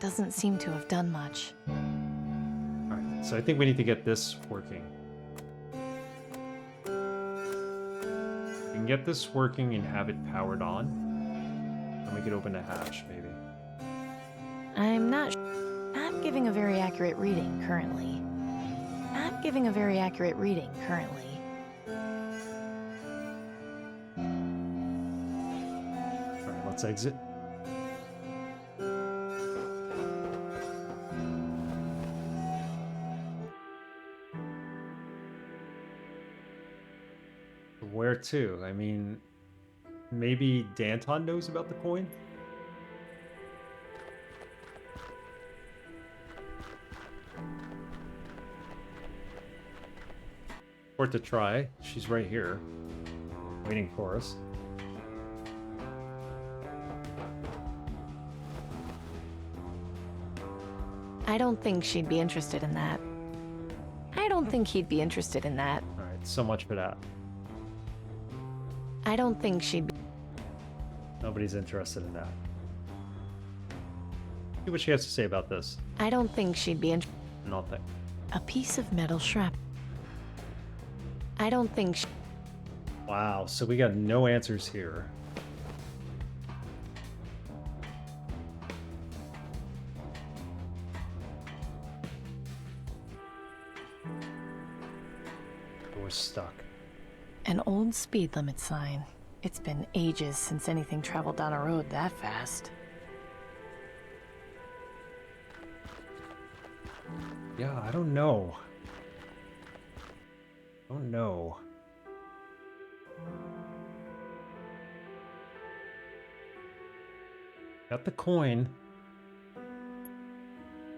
doesn't seem to have done much. Alright, so I think we need to get this working. We can get this working and have it powered on. And we could open the hatch, maybe. I'm not giving a very accurate reading currently. Not giving a very accurate reading currently. Alright, let's exit. Where to? I mean, maybe Danton knows about the coin? Worth a try. She's right here, waiting for us. I don't think she'd be interested in that. I don't think he'd be interested in that. Alright, so much for that. I don't think she'd be... Nobody's interested in that. See what she has to say about this. I don't think she'd be interested. Nothing. A piece of metal shrap. I don't think she... Wow, so we got no answers here. We're stuck. An old speed limit sign. It's been ages since anything traveled down a road that fast. Yeah, I don't know. I don't know. Got the coin.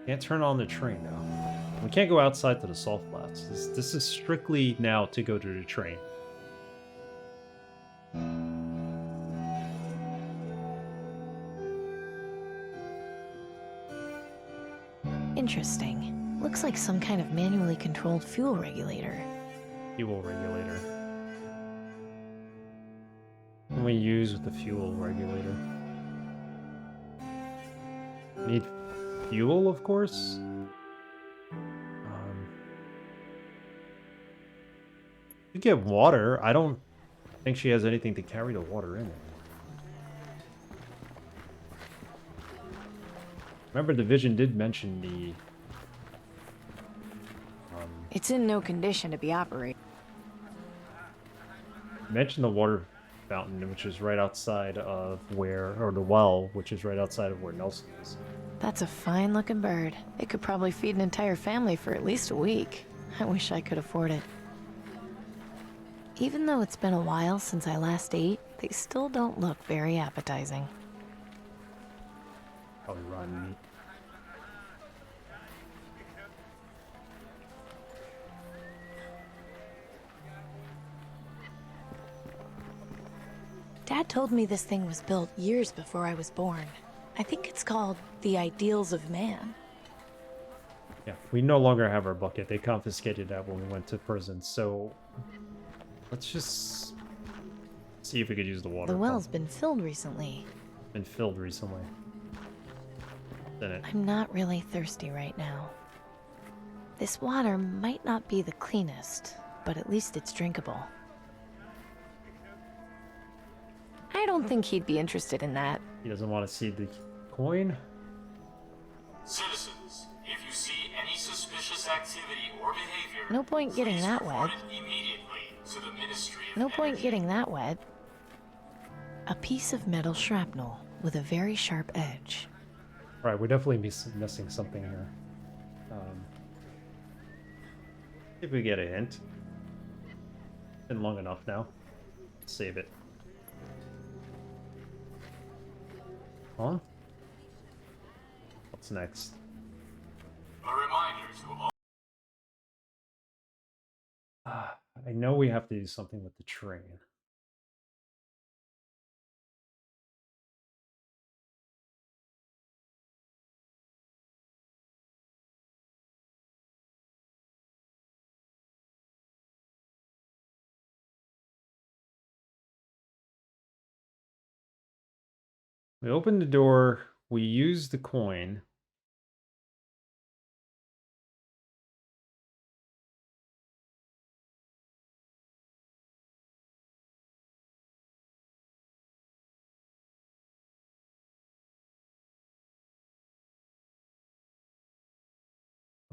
Can't turn on the train now. We can't go outside to the salt flats. This is strictly now to go to the train. Interesting. Looks like some kind of manually controlled fuel regulator. Fuel regulator. What can we use with the fuel regulator? Need fuel, of course. We get water. I don't think she has anything to carry the water in it. Remember, the Vision did mention the... It's in no condition to be operated. mentioned the water fountain, which is right outside of where... Or the well, which is right outside of where Nelson is. That's a fine-looking bird. It could probably feed an entire family for at least a week. I wish I could afford it. Even though it's been a while since I last ate, they still don't look very appetizing. Probably rotten meat. Dad told me this thing was built years before I was born. I think it's called the Ideals of Man. Yeah, we no longer have our bucket. They confiscated that when we went to prison, so... Let's just... see if we could use the water The well's pump. been filled recently. Been filled recently. Didn't it? I'm not really thirsty right now. This water might not be the cleanest, but at least it's drinkable. I don't think he'd be interested in that. He doesn't want to see the coin? Citizens, if you see any suspicious activity or behavior, No point getting please that report wet. it immediately to the Ministry of No point Energy. getting that wet. A piece of metal shrapnel with a very sharp edge. Right, we're definitely missing something here. If we get a hint. Been long enough now. Save it. Huh? What's next? A reminder to all. I know we have to do something with the train. We open the door, we use the coin,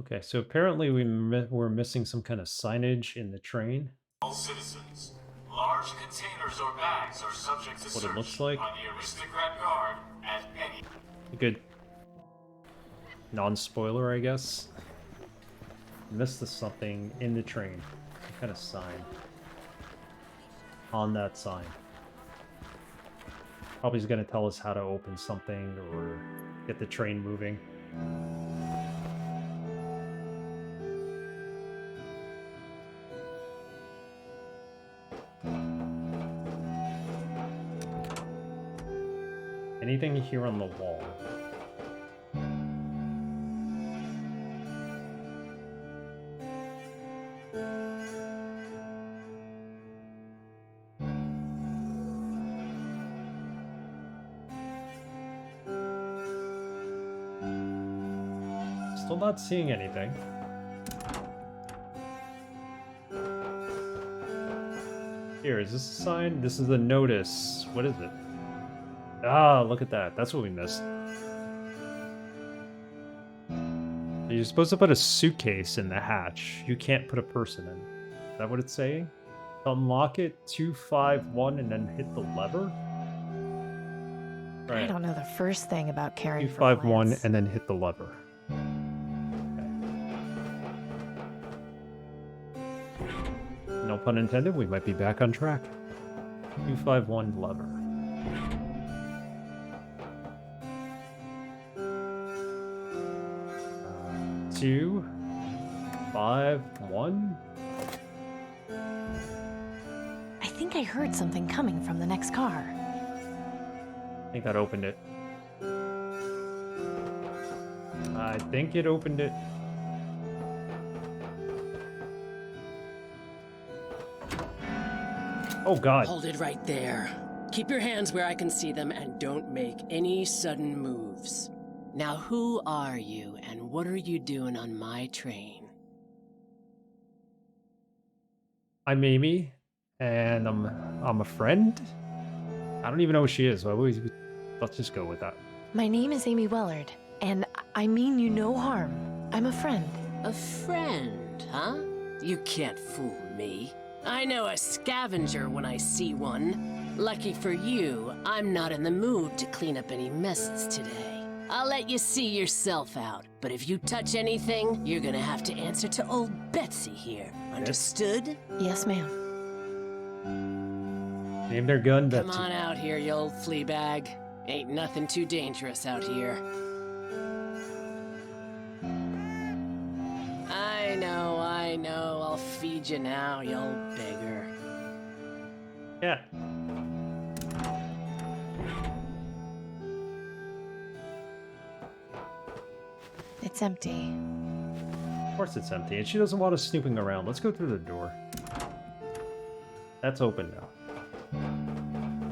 Okay, so apparently we're missing some kind of signage in the train. All citizens. Large containers or bags are subject to What it search looks like. by the aristocrat guard at any. A good non-spoiler, I guess. Missed something in the train. Some kind of sign. On that sign. Probably is going to tell us how to open something or get the train moving. Anything here on the wall? Still not seeing anything. Here, is this a sign? This is the notice. What is it? Ah, look at that. That's what we missed. You're supposed to put a suitcase in the hatch. You can't put a person in. Is that what it's saying? To unlock it, 251 and then hit the lever? I don't know the first thing about caring for 251 plants. and then hit the lever. Okay. No pun intended, we might be back on track. 251 lever. 2, 5, 1. I think I heard something coming from the next car. I think that opened it. I think it opened it. Oh god. Hold it right there. Keep your hands where I can see them and don't make any sudden moves. Now who are you and what are you doing on my train? I'm Amy, and I'm a friend. I don't even know who she is. Let's just go with that. My name is Amy Wellard, and I mean you no harm. I'm a friend. A friend, huh? You can't fool me. I know a scavenger when I see one. Lucky for you, I'm not in the mood to clean up any messes today. I'll let you see yourself out, but if you touch anything, you're gonna have to answer to old Betsy here. Understood? Yes, ma'am. Name their gun, Betsy. Come on out here, you old flea bag. Ain't nothing too dangerous out here. I know. I'll feed you now, you old beggar. Yeah. It's empty. Of course it's empty, and she doesn't want us snooping around. Let's go through the door. That's open now.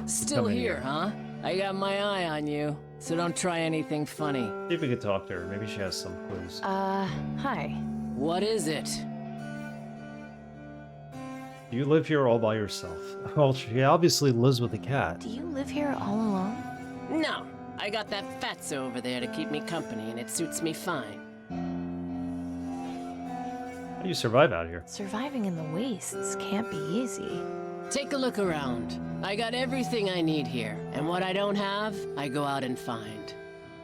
Still Come in here, huh? I got my eye on you, so don't try anything funny. See if we can talk to her. Maybe she has some clues. Hi. What is it? Do you live here all by yourself? Well, she obviously lives with a cat. Do you live here all alone? No, I got that fatso over there to keep me company, and it suits me fine. How do you survive out here? Surviving in the wastes can't be easy. Take a look around. I got everything I need here, and what I don't have, I go out and find.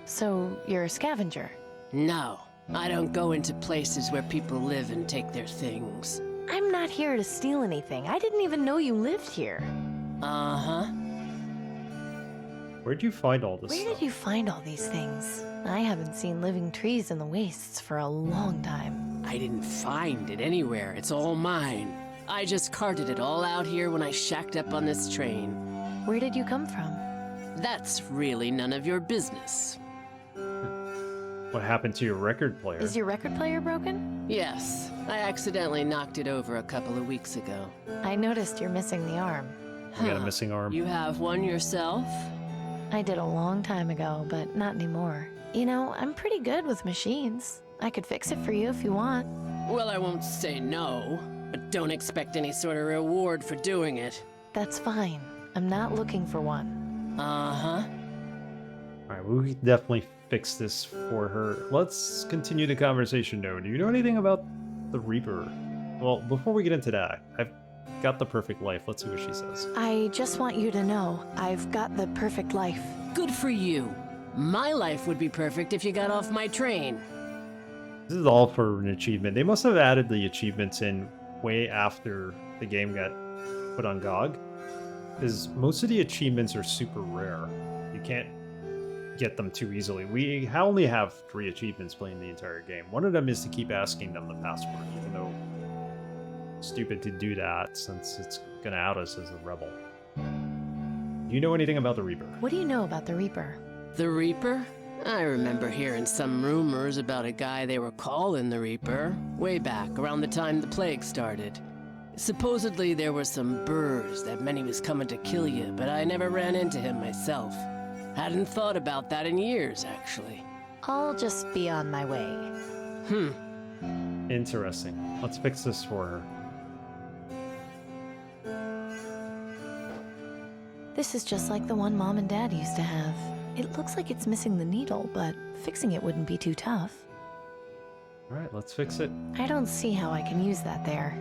So, you're a scavenger? No, I don't go into places where people live and take their things. I'm not here to steal anything. I didn't even know you lived here. Uh-huh. Where'd you find all this Where stuff? did you find all these things? I haven't seen living trees in the wastes for a long time. I didn't find it anywhere. It's all mine. I just carted it all out here when I shacked up on this train. Where did you come from? That's really none of your business. What happened to your record player? Is your record player broken? Yes, I accidentally knocked it over a couple of weeks ago. I noticed you're missing the arm. You got a missing arm. You have one yourself? I did a long time ago, but not anymore. You know, I'm pretty good with machines. I could fix it for you if you want. Well, I won't say no, but don't expect any sort of reward for doing it. That's fine. I'm not looking for one. Uh-huh. Alright, we can definitely fix this for her. Let's continue the conversation though. Do you know anything about the Reaper? Well, before we get into that, I've got the perfect life. Let's see what she says. I just want you to know, I've got the perfect life. Good for you. My life would be perfect if you got off my train. This is all for an achievement. They must have added the achievements in way after the game got put on GOG. Because most of the achievements are super rare. You can't get them too easily. We only have 3 achievements playing the entire game. One of them is to keep asking them the password, even though it's stupid to do that since it's gonna out us as a rebel. Do you know anything about the Reaper? What do you know about the Reaper? The Reaper? I remember hearing some rumors about a guy they were calling the Reaper, way back around the time the plague started. Supposedly there were some burrs that meant he was coming to kill you, but I never ran into him myself. Hadn't thought about that in years, actually. I'll just be on my way. Interesting. Let's fix this for her. This is just like the one Mom and Dad used to have. It looks like it's missing the needle, but fixing it wouldn't be too tough. Alright, let's fix it. I don't see how I can use that there.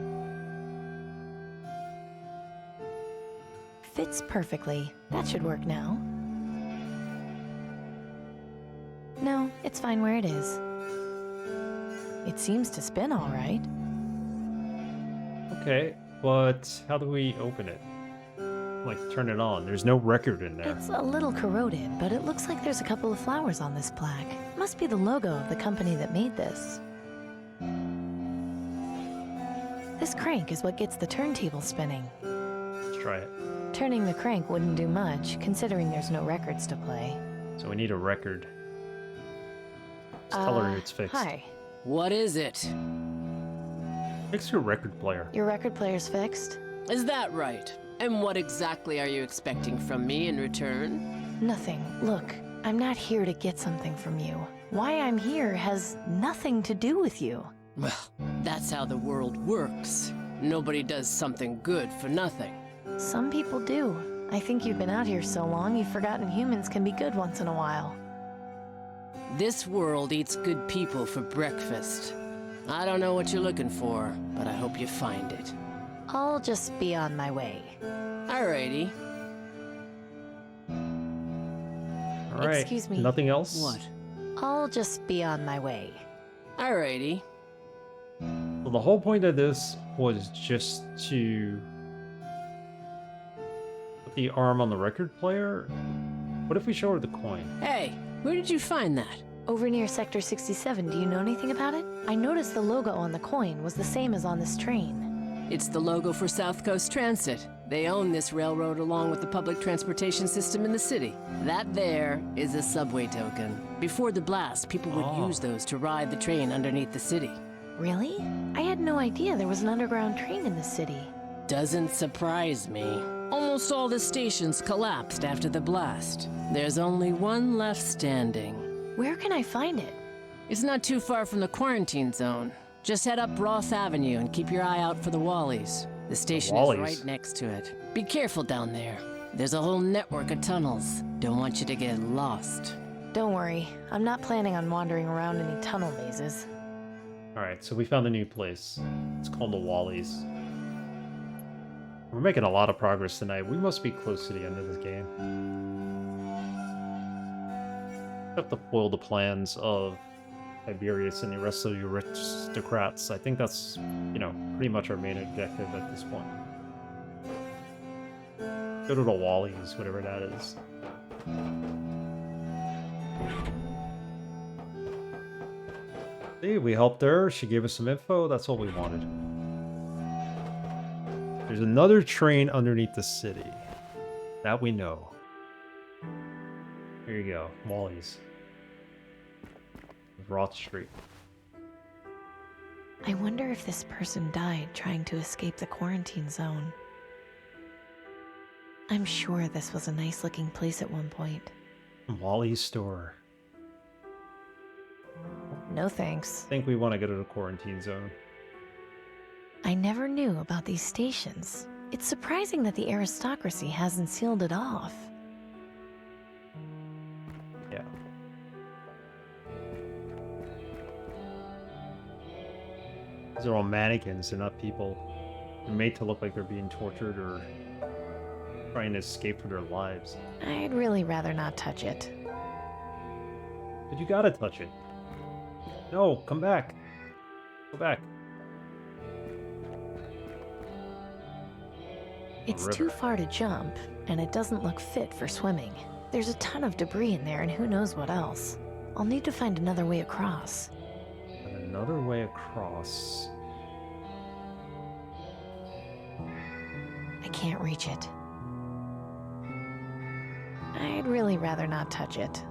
Fits perfectly. That should work now. No, it's fine where it is. It seems to spin all right. Okay, but how do we open it? Like, turn it on. There's no record in there. It's a little corroded, but it looks like there's a couple of flowers on this plaque. Must be the logo of the company that made this. This crank is what gets the turntable spinning. Let's try it. Turning the crank wouldn't do much, considering there's no records to play. So we need a record. Just tell her it's fixed. Hi. What is it? Fix your record player. Your record player's fixed? Is that right? And what exactly are you expecting from me in return? Nothing. Look, I'm not here to get something from you. Why I'm here has nothing to do with you. Well, that's how the world works. Nobody does something good for nothing. Some people do. I think you've been out here so long, you've forgotten humans can be good once in a while. This world eats good people for breakfast. I don't know what you're looking for, but I hope you find it. I'll just be on my way. Alrighty. Alright. Excuse me. Nothing else? What? I'll just be on my way. Alrighty. Well, the whole point of this was just to put the arm on the record player. What if we show her the coin? Hey, where did you find that? Over near Sector 67, do you know anything about it? I noticed the logo on the coin was the same as on this train. It's the logo for South Coast Transit. They own this railroad along with the public transportation system in the city. That there is a subway token. Before the blast, people would use those to ride the train underneath the city. Really? I had no idea there was an underground train in the city. Doesn't surprise me. Almost all the stations collapsed after the blast. There's only one left standing. Where can I find it? It's not too far from the quarantine zone. Just head up Ross Avenue and keep your eye out for the Wallies. The station is right next to it. Be careful down there. There's a whole network of tunnels. Don't want you to get lost. Don't worry. I'm not planning on wandering around any tunnel mazes. Alright, so we found a new place. It's called the Wallies. We're making a lot of progress tonight. We must be close to the end of this game. Have to foil the plans of Tiberius and the rest of the aristocrats. I think that's, you know, pretty much our main objective at this point. Go to the Wallies, whatever that is. See, we helped her. She gave us some info. That's all we wanted. There's another train underneath the city. That we know. Here you go. Wallies. Roth Street. I wonder if this person died trying to escape the quarantine zone. I'm sure this was a nice-looking place at one point. Wally's store. No thanks. I think we want to go to the quarantine zone. I never knew about these stations. It's surprising that the aristocracy hasn't sealed it off. Yeah. These are all mannequins, they're not people. They're made to look like they're being tortured or trying to escape for their lives. I'd really rather not touch it. But you gotta touch it. No, come back. Go back. It's too far to jump, and it doesn't look fit for swimming. There's a ton of debris in there, and who knows what else. I'll need to find another way across. Another way across. I can't reach it. I'd really rather not touch it.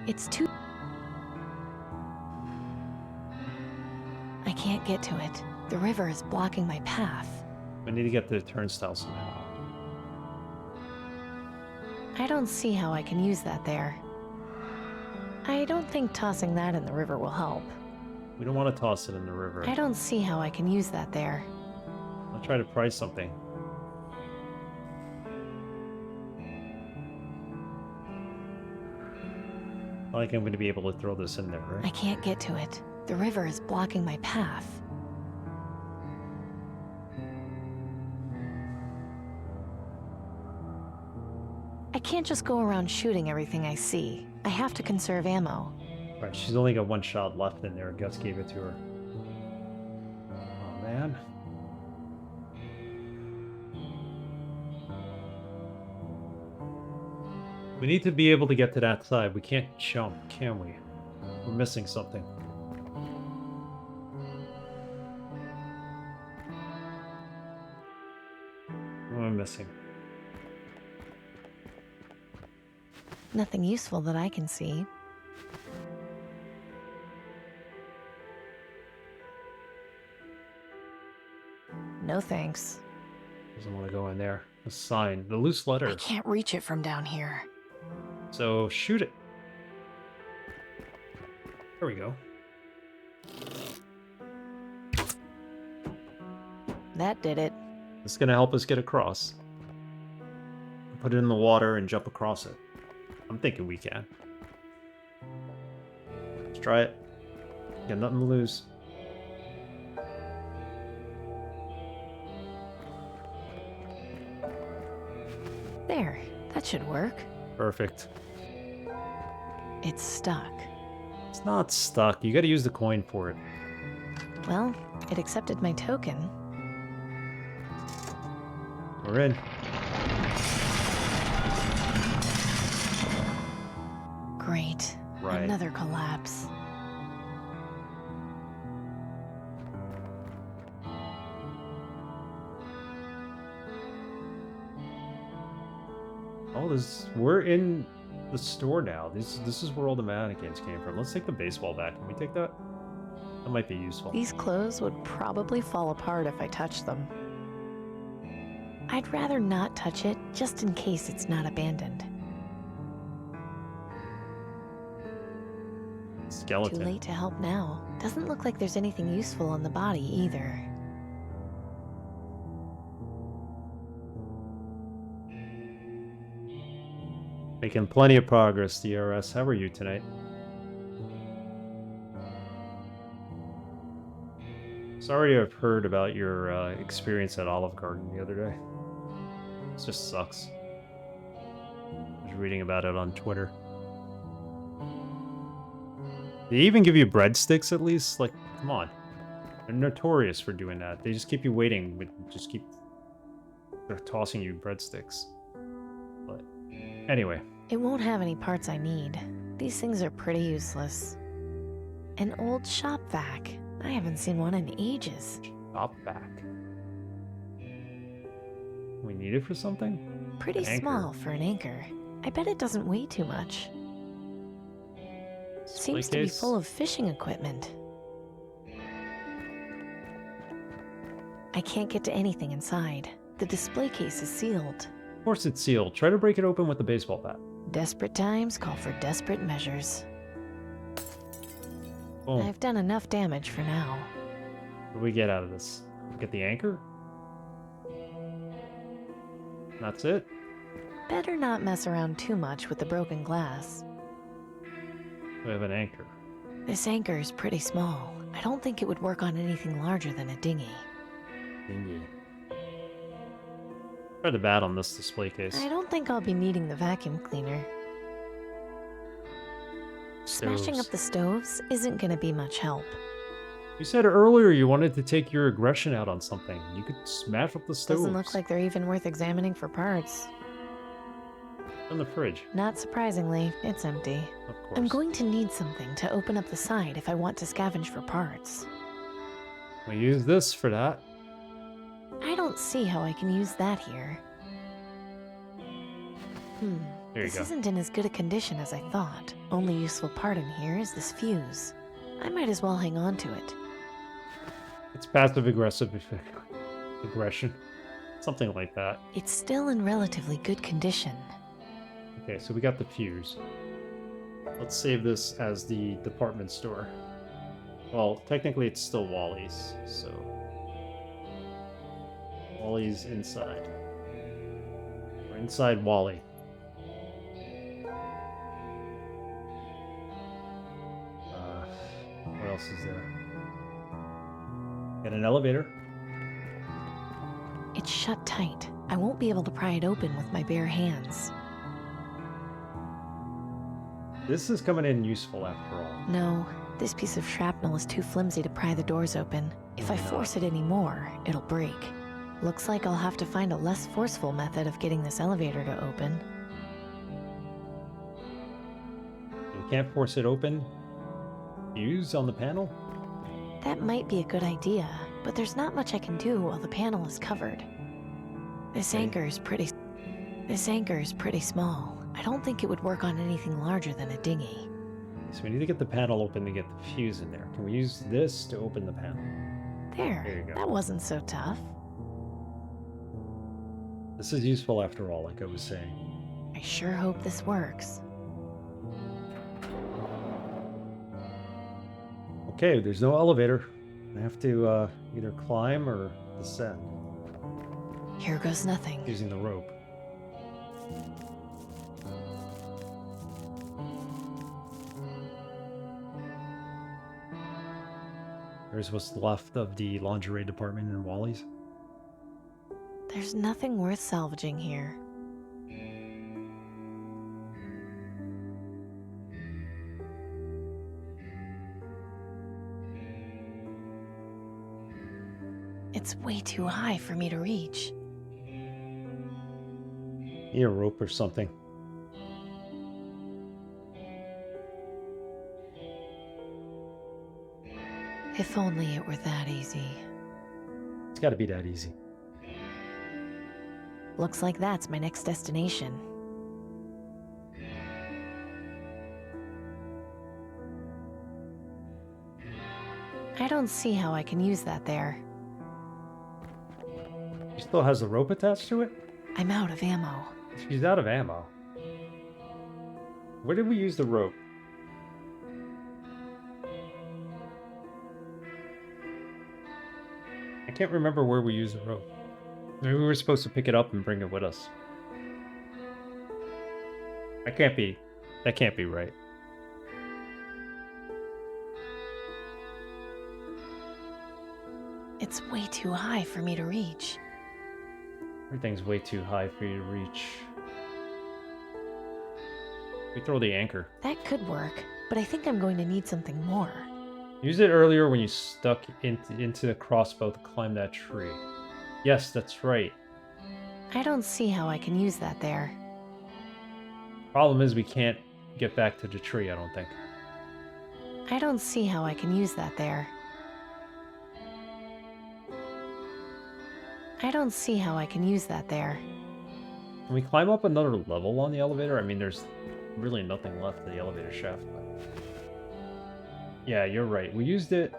It's too... I can't get to it. The river is blocking my path. I need to get the turnstile somehow. I don't see how I can use that there. I don't think tossing that in the river will help. We don't want to toss it in the river. I don't see how I can use that there. I'll try to price something. I think I'm going to be able to throw this in there, right? I can't get to it. The river is blocking my path. I can't just go around shooting everything I see. I have to conserve ammo. Right, she's only got one shot left in there. Gus gave it to her. Oh, man. We need to be able to get to that side. We can't jump, can we? We're missing something. What am I missing? Nothing useful that I can see. No thanks. Doesn't want to go in there. The sign. The loose letter. I can't reach it from down here. So shoot it. There we go. That did it. This is going to help us get across. Put it in the water and jump across it. I'm thinking we can. Let's try it. Got nothing to lose. There. That should work. Perfect. It's stuck. It's not stuck. You got to use the coin for it. Well, it accepted my token. We're in. Great. Right. Another collapse. Oh, we're in the store now. This is where all the mannequins came from. Let's take the baseball bat. Can we take that? That might be useful. These clothes would probably fall apart if I touched them. I'd rather not touch it, just in case it's not abandoned. Skeleton. Too late to help now. Doesn't look like there's anything useful on the body either. Making plenty of progress, DRS. How are you tonight? Sorry to have heard about your experience at Olive Garden the other day. It just sucks. I was reading about it on Twitter. They even give you breadsticks at least? Like, come on. They're notorious for doing that. They just keep you waiting. They're tossing you breadsticks. But anyway. It won't have any parts I need. These things are pretty useless. An old shop vac. I haven't seen one in ages. Shop vac. We need it for something? Pretty small for an anchor. I bet it doesn't weigh too much. Seems to be full of fishing equipment. I can't get to anything inside. The display case is sealed. Of course it's sealed. Try to break it open with a baseball bat. Desperate times call for desperate measures. Boom. I've done enough damage for now. What do we get out of this? Get the anchor? That's it? Better not mess around too much with the broken glass. We have an anchor. This anchor is pretty small. I don't think it would work on anything larger than a dinghy. Dinghy. Try the bat on this display case. I don't think I'll be needing the vacuum cleaner. Smashing up the stoves isn't gonna be much help. You said earlier you wanted to take your aggression out on something. You could smash up the stoves. Doesn't look like they're even worth examining for parts. In the fridge. Not surprisingly, it's empty. Of course. I'm going to need something to open up the side if I want to scavenge for parts. We use this for that. I don't see how I can use that here. There you This go. isn't in as good a condition as I thought. Only useful part in here is this fuse. I might as well hang on to it. It's passive-aggressive aggression. Something like that. It's still in relatively good condition. Okay, so we got the fuse. Let's save this as the department store. Well, technically it's still Wally's, so... Wally's inside. We're inside Wally. What else is there? Got an elevator. It's shut tight. I won't be able to pry it open with my bare hands. This is coming in useful after all. No, this piece of shrapnel is too flimsy to pry the doors open. If I force it anymore, it'll break. Looks like I'll have to find a less forceful method of getting this elevator to open. We can't force it open. Fuse on the panel? That might be a good idea, but there's not much I can do while the panel is covered. This anchor is pretty small. I don't think it would work on anything larger than a dinghy. So we need to get the panel open to get the fuse in there. Can we use this to open the panel? There you go. That wasn't so tough. This is useful after all, like I was saying. I sure hope this works. Okay, there's no elevator. I have to either climb or descend. Here goes nothing. Using the rope. There's what's left of the lingerie department in Wally's. There's nothing worth salvaging here. It's way too high for me to reach. Need a rope or something. If only it were that easy. It's gotta be that easy. Looks like that's my next destination. I don't see how I can use that there. She still has the rope attached to it? I'm out of ammo. She's out of ammo. Where did we use the rope? I can't remember where we used the rope. Maybe we were supposed to pick it up and bring it with us. That can't be right. It's way too high for me to reach. Everything's way too high for you to reach. We throw the anchor. That could work, but I think I'm going to need something more. Used it earlier when you stuck into the crossbow to climb that tree. Yes, that's right. I don't see how I can use that there. Problem is we can't get back to the tree, I don't think. I don't see how I can use that there. I don't see how I can use that there. Can we climb up another level on the elevator? I mean, there's really nothing left of the elevator shaft. But... yeah, you're right. We used it...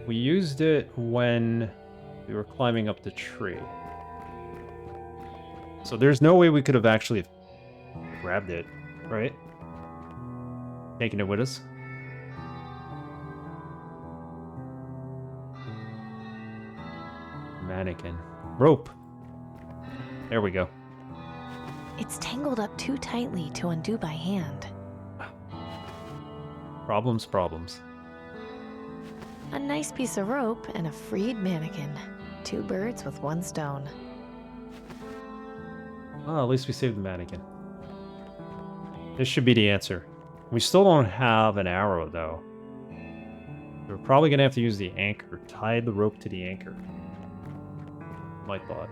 we used it when we were climbing up the tree. So there's no way we could have actually grabbed it, right? Taking it with us. Mannequin. Rope. There we go. It's tangled up too tightly to undo by hand. Problems, problems. A nice piece of rope and a freed mannequin. 2 birds with 1 stone. Oh, at least we saved the mannequin. This should be the answer. We still don't have an arrow, though. We're probably going to have to use the anchor. Tie the rope to the anchor. My thought.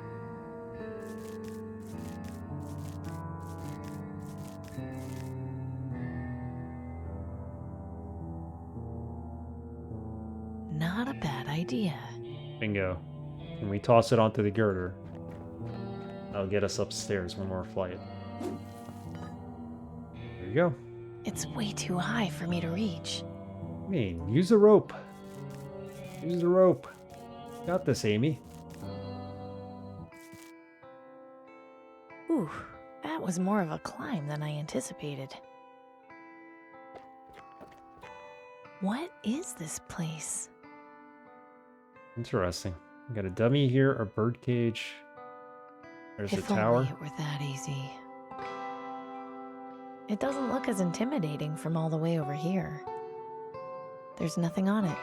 Not a bad idea. Bingo. And we toss it onto the girder. That'll get us upstairs one more flight. There you go. It's way too high for me to reach. I mean, use the rope. Use the rope. Got this, Amy. Ooh, that was more of a climb than I anticipated. What is this place? Interesting. We got a dummy here, a bird cage. There's a If tower. only it were that easy. It doesn't look as intimidating from all the way over here. There's nothing on it.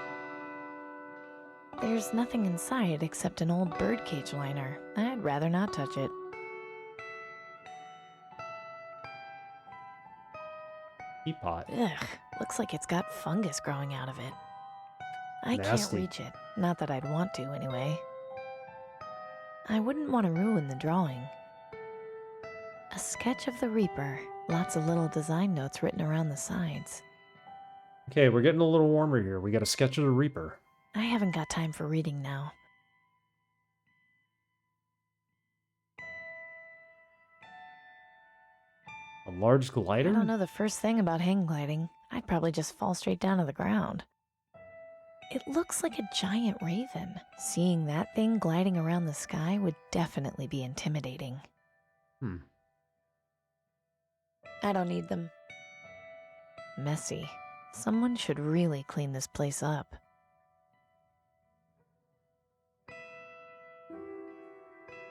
There's nothing inside except an old birdcage liner. I'd rather not touch it. Teapot. Ugh, looks like it's got fungus growing out of it. I can't Nasty. reach it. Not that I'd want to, anyway. I wouldn't want to ruin the drawing. A sketch of the Reaper. Lots of little design notes written around the sides. Okay, we're getting a little warmer here. We got a sketch of the Reaper. I haven't got time for reading now. A large glider? I don't know the first thing about hang gliding. I'd probably just fall straight down to the ground. It looks like a giant raven. Seeing that thing gliding around the sky would definitely be intimidating. I don't need them. Messy. Someone should really clean this place up.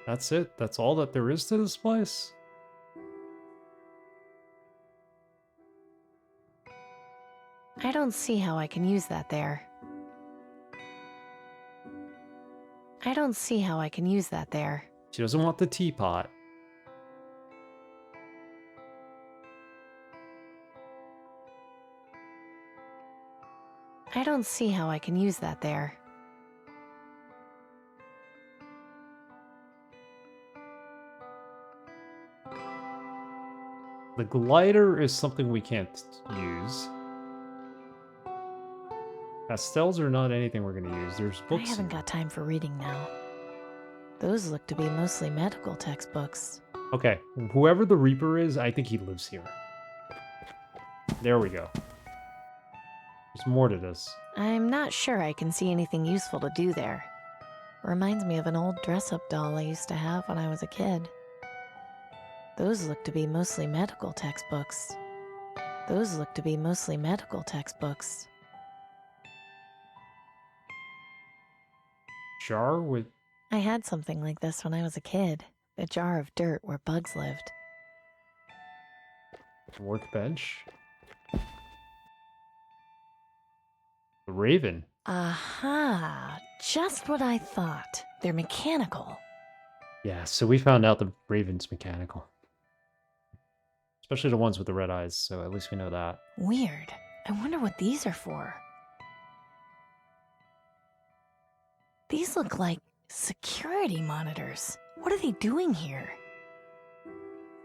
That's it? That's all that there is to this place? I don't see how I can use that there. I don't see how I can use that there. She doesn't want the teapot. I don't see how I can use that there. The glider is something we can't use. Pastels are not anything we're going to use. There's I books. haven't got time for reading now. Those look to be mostly medical textbooks. Okay, whoever the Reaper is, I think he lives here. There we go. There's more to this. I'm not sure I can see anything useful to do there. Reminds me of an old dress-up doll I used to have when I was a kid. Those look to be mostly medical textbooks. Those look to be mostly medical textbooks. Jar with... I had something like this when I was a kid. A jar of dirt where bugs lived. Workbench. The Raven. Aha! Just what I thought. They're mechanical. Yeah, so we found out the Raven's mechanical. Especially the ones with the red eyes, so at least we know that. Weird. I wonder what these are for. These look like security monitors. What are they doing here?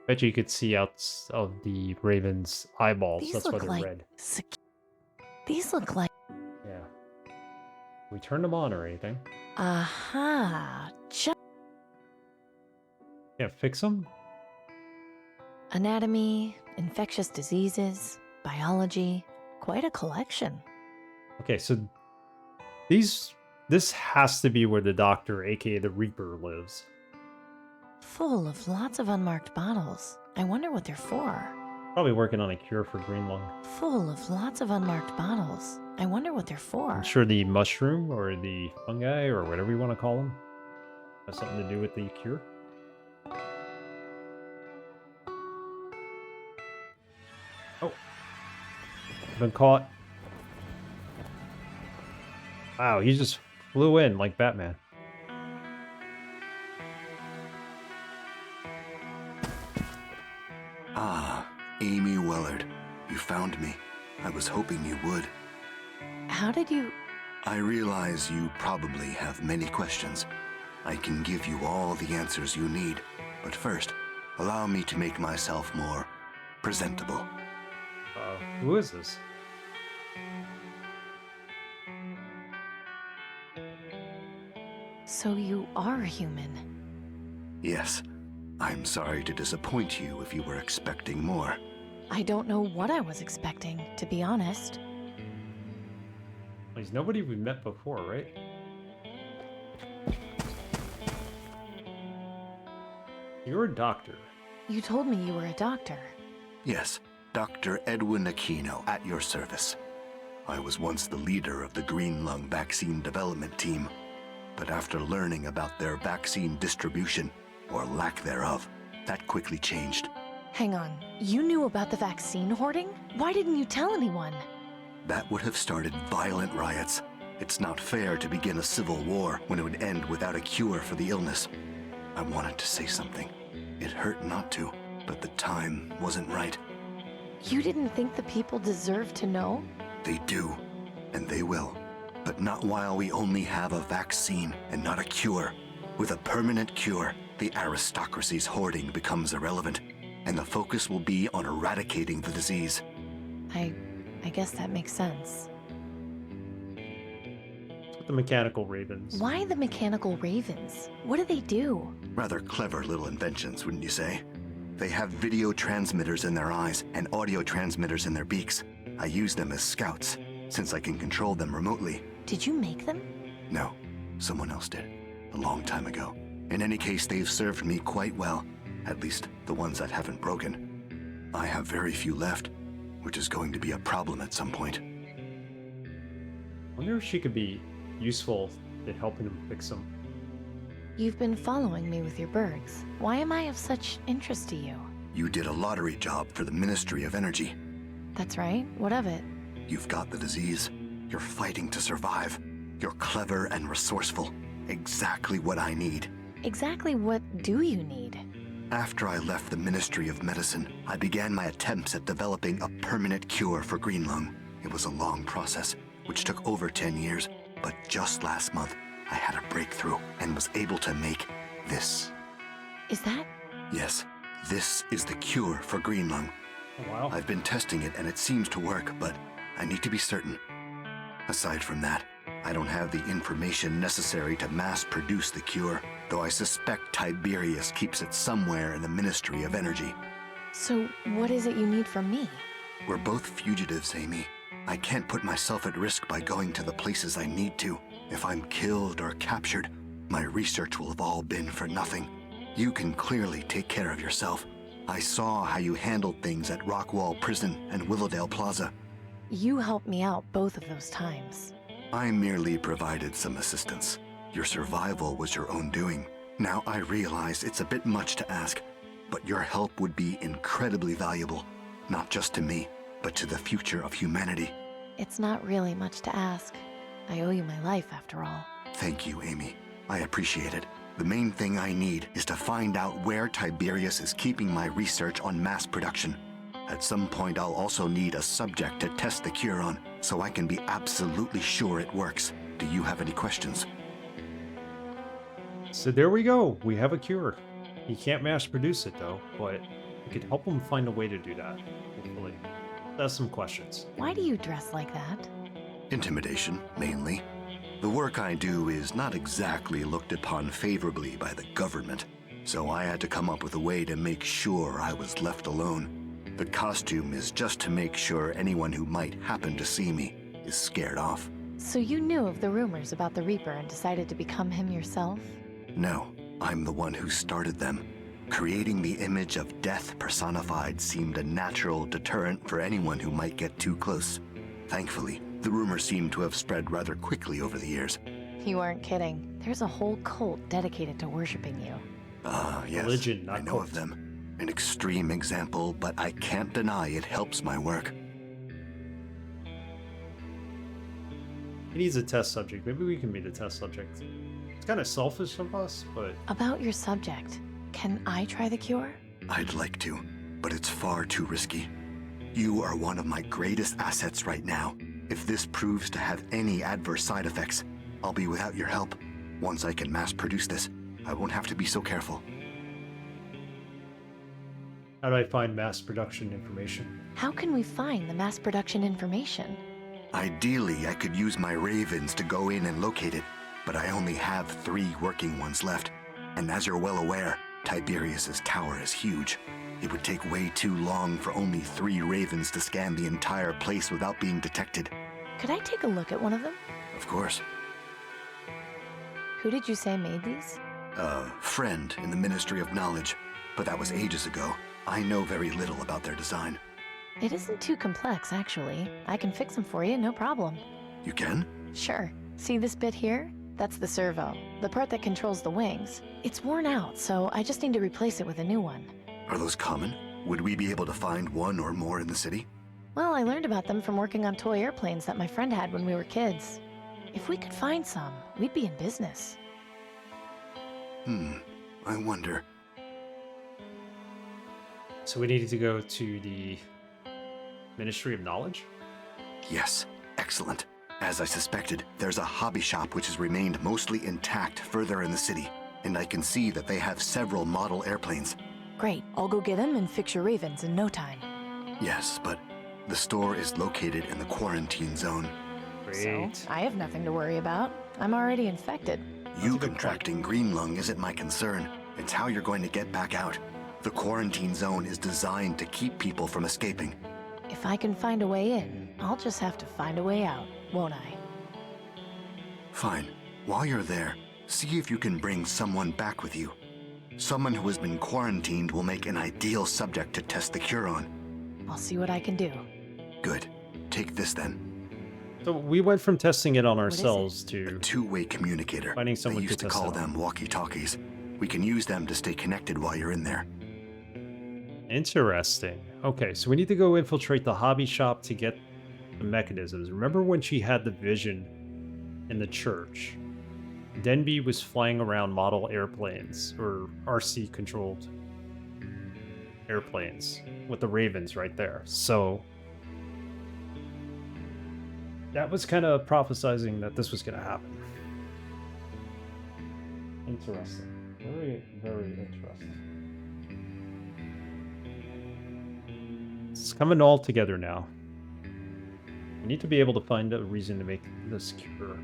Bet you could see out of the Raven's eyeballs. These That's why look they're like red. These look like... Yeah. We turned them on or anything. Aha! Can't fix them? Anatomy, infectious diseases, biology. Quite a collection. Okay, so this has to be where the Doctor, aka the Reaper, lives. Full of lots of unmarked bottles. I wonder what they're for. Probably working on a cure for green lung. Full of lots of unmarked bottles. I wonder what they're for. I'm sure the mushroom or the fungi or whatever you want to call them has something to do with the cure. Oh. Been caught. Wow, he just flew in like Batman. Ah, Amy Wellard. You found me. I was hoping you would. How did you... I realize you probably have many questions. I can give you all the answers you need, but first, allow me to make myself more presentable. Who is this? So you are human. Yes. I'm sorry to disappoint you if you were expecting more. I don't know what I was expecting, to be honest. He's nobody we met before, right? You're a doctor. You told me you were a doctor. Yes, Dr. Edwin Aquino, at your service. I was once the leader of the Green Lung vaccine development team, but after learning about their vaccine distribution, or lack thereof, that quickly changed. Hang on, you knew about the vaccine hoarding? Why didn't you tell anyone? That would have started violent riots. It's not fair to begin a civil war when it would end without a cure for the illness. I wanted to say something. It hurt not to, but the time wasn't right. You didn't think the people deserved to know? They do, and they will. But not while we only have a vaccine and not a cure. With a permanent cure, the aristocracy's hoarding becomes irrelevant, and the focus will be on eradicating the disease. I guess that makes sense. The mechanical ravens. Why the mechanical ravens? What do they do? Rather clever little inventions, wouldn't you say? They have video transmitters in their eyes and audio transmitters in their beaks. I use them as scouts, since I can control them remotely. Did you make them? No, someone else did, a long time ago. In any case, they've served me quite well, at least the ones that haven't broken. I have very few left, which is going to be a problem at some point. I wonder if she could be useful in helping him fix them. You've been following me with your birds. Why am I of such interest to you? You did a lottery job for the Ministry of Energy. That's right. What of it? You've got the disease. You're fighting to survive. You're clever and resourceful. Exactly what I need. Exactly what do you need? After I left the Ministry of Medicine, I began my attempts at developing a permanent cure for green lung. It was a long process, which took over 10 years, but just last month, I had a breakthrough and was able to make this. Is that? Yes, this is the cure for green lung. Oh, wow. I've been testing it and it seems to work, but I need to be certain. Aside from that, I don't have the information necessary to mass produce the cure, though I suspect Tiberius keeps it somewhere in the Ministry of Energy. So, what is it you need from me? We're both fugitives, Amy. I can't put myself at risk by going to the places I need to. If I'm killed or captured, my research will have all been for nothing. You can clearly take care of yourself. I saw how you handled things at Rockwall Prison and Willowdale Plaza. You helped me out both of those times. I merely provided some assistance. Your survival was your own doing. Now I realize it's a bit much to ask, but your help would be incredibly valuable, not just to me, but to the future of humanity. It's not really much to ask. I owe you my life, after all. Thank you, Amy. I appreciate it. The main thing I need is to find out where Tiberius is keeping my research on mass production. At some point, I'll also need a subject to test the cure on, so I can be absolutely sure it works. Do you have any questions? So there we go. We have a cure. He can't mass produce it, though, but we could help him find a way to do that, hopefully. That's some questions. Why do you dress like that? Intimidation, mainly. The work I do is not exactly looked upon favorably by the government, so I had to come up with a way to make sure I was left alone. The costume is just to make sure anyone who might happen to see me is scared off. So you knew of the rumors about the Reaper and decided to become him yourself? No, I'm the one who started them. Creating the image of death personified seemed a natural deterrent for anyone who might get too close. Thankfully, the rumors seem to have spread rather quickly over the years. You aren't kidding. There's a whole cult dedicated to worshipping you. Yes, Religion, not I know cult. of them. An extreme example, but I can't deny it helps my work. He needs a test subject. Maybe we can be the test subject. It's kind of selfish of us, but... About your subject, can I try the cure? I'd like to, but it's far too risky. You are one of my greatest assets right now. If this proves to have any adverse side effects, I'll be without your help. Once I can mass produce this, I won't have to be so careful. How do I find mass production information? How can we find the mass production information? Ideally, I could use my ravens to go in and locate it, but I only have 3 working ones left. And as you're well aware, Tiberius's tower is huge. It would take way too long for only 3 ravens to scan the entire place without being detected. Could I take a look at one of them? Of course. Who did you say made these? A friend in the Ministry of Knowledge, but that was ages ago. I know very little about their design. It isn't too complex, actually. I can fix them for you, no problem. You can? Sure. See this bit here? That's the servo, the part that controls the wings. It's worn out, so I just need to replace it with a new one. Are those common? Would we be able to find one or more in the city? Well, I learned about them from working on toy airplanes that my friend had when we were kids. If we could find some, we'd be in business. I wonder. So we needed to go to the Ministry of Knowledge? Yes, excellent. As I suspected, there's a hobby shop which has remained mostly intact further in the city, and I can see that they have several model airplanes. Great, I'll go get them and fix your ravens in no time. Yes, but the store is located in the quarantine zone. So, I have nothing to worry about. I'm already infected. You contracting green lung isn't my concern. It's how you're going to get back out. The quarantine zone is designed to keep people from escaping. If I can find a way in, I'll just have to find a way out, won't I? Fine. While you're there, see if you can bring someone back with you. Someone who has been quarantined will make an ideal subject to test the cure on. I'll see what I can do. Good. Take this then. So we went from testing it on ourselves to... A two-way communicator. Finding someone they used to test call it on. them walkie-talkies. We can use them to stay connected while you're in there. Interesting. Okay, so we need to go infiltrate the hobby shop to get the mechanisms. Remember when she had the vision in the church? Denby was flying around model airplanes, or RC-controlled airplanes, with the ravens right there. So that was kind of prophesizing that this was going to happen. Interesting. Very, very interesting. It's coming all together now. We need to be able to find a reason to make this cure.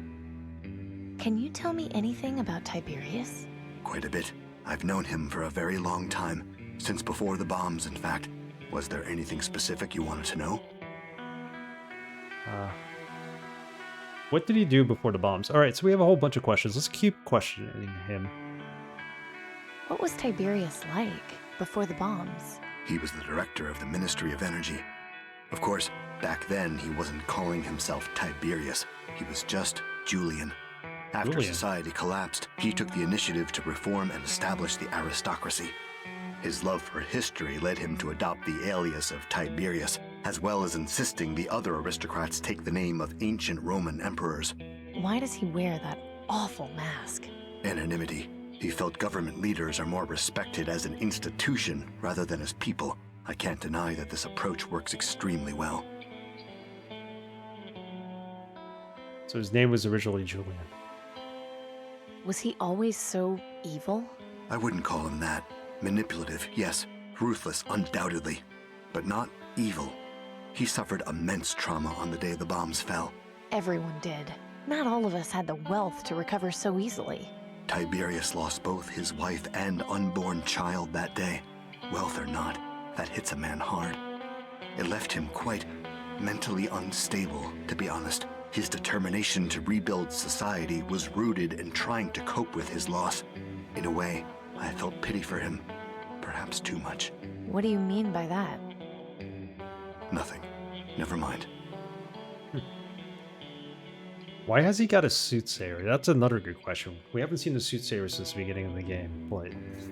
Can you tell me anything about Tiberius? Quite a bit. I've known him for a very long time. Since before the bombs, in fact. Was there anything specific you wanted to know? What did he do before the bombs? Alright, so we have a whole bunch of questions. Let's keep questioning him. What was Tiberius like before the bombs? He was the director of the Ministry of Energy. Of course, back then he wasn't calling himself Tiberius. He was just Julian. After society collapsed, he took the initiative to reform and establish the aristocracy. His love for history led him to adopt the alias of Tiberius, as well as insisting the other aristocrats take the name of ancient Roman emperors. Why does he wear that awful mask? Anonymity. He felt government leaders are more respected as an institution rather than as people. I can't deny that this approach works extremely well. So his name was originally Julian. Was he always so evil? I wouldn't call him that. Manipulative, yes. Ruthless, undoubtedly. But not evil. He suffered immense trauma on the day the bombs fell. Everyone did. Not all of us had the wealth to recover so easily. Tiberius lost both his wife and unborn child that day. Wealth or not, that hits a man hard. It left him quite mentally unstable, to be honest. His determination to rebuild society was rooted in trying to cope with his loss. In a way, I felt pity for him. Perhaps too much. What do you mean by that? Nothing. Never mind. Why has he got a soothsayer? That's another good question. We haven't seen the soothsayer since the beginning of the game, but it's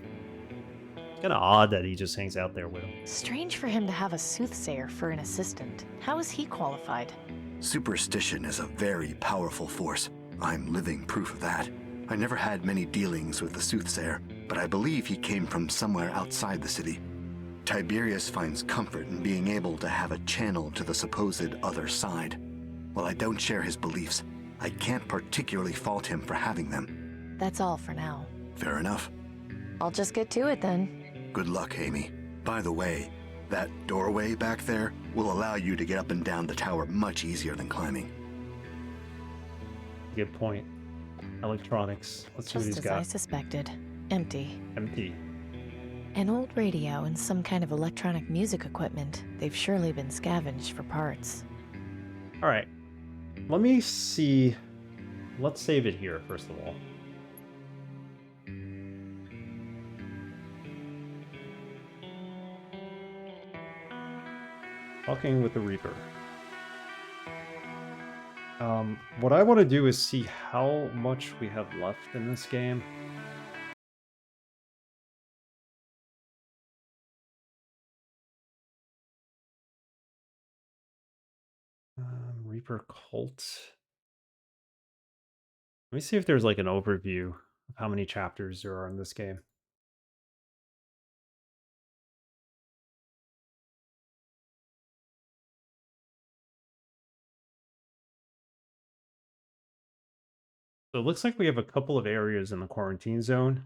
kind of odd that he just hangs out there with him. Strange for him to have a soothsayer for an assistant. How is he qualified? Superstition is a very powerful force. I'm living proof of that. I never had many dealings with the soothsayer, but I believe he came from somewhere outside the city. Tiberius finds comfort in being able to have a channel to the supposed other side. While I don't share his beliefs, I can't particularly fault him for having them. That's all for now. Fair enough. I'll just get to it then. Good luck, Amy. By the way, that doorway back there will allow you to get up and down the tower much easier than climbing. Good point. Electronics. Let's see what Just he's as got. I suspected. Empty. Empty. An old radio and some kind of electronic music equipment. They've surely been scavenged for parts. All right. Let me see. Let's save it here, first of all. Talking with the Reaper. What I want to do is see how much we have left in this game. Reaper Cult. Let me see if there's like an overview of how many chapters there are in this game. So it looks like we have a couple of areas in the quarantine zone,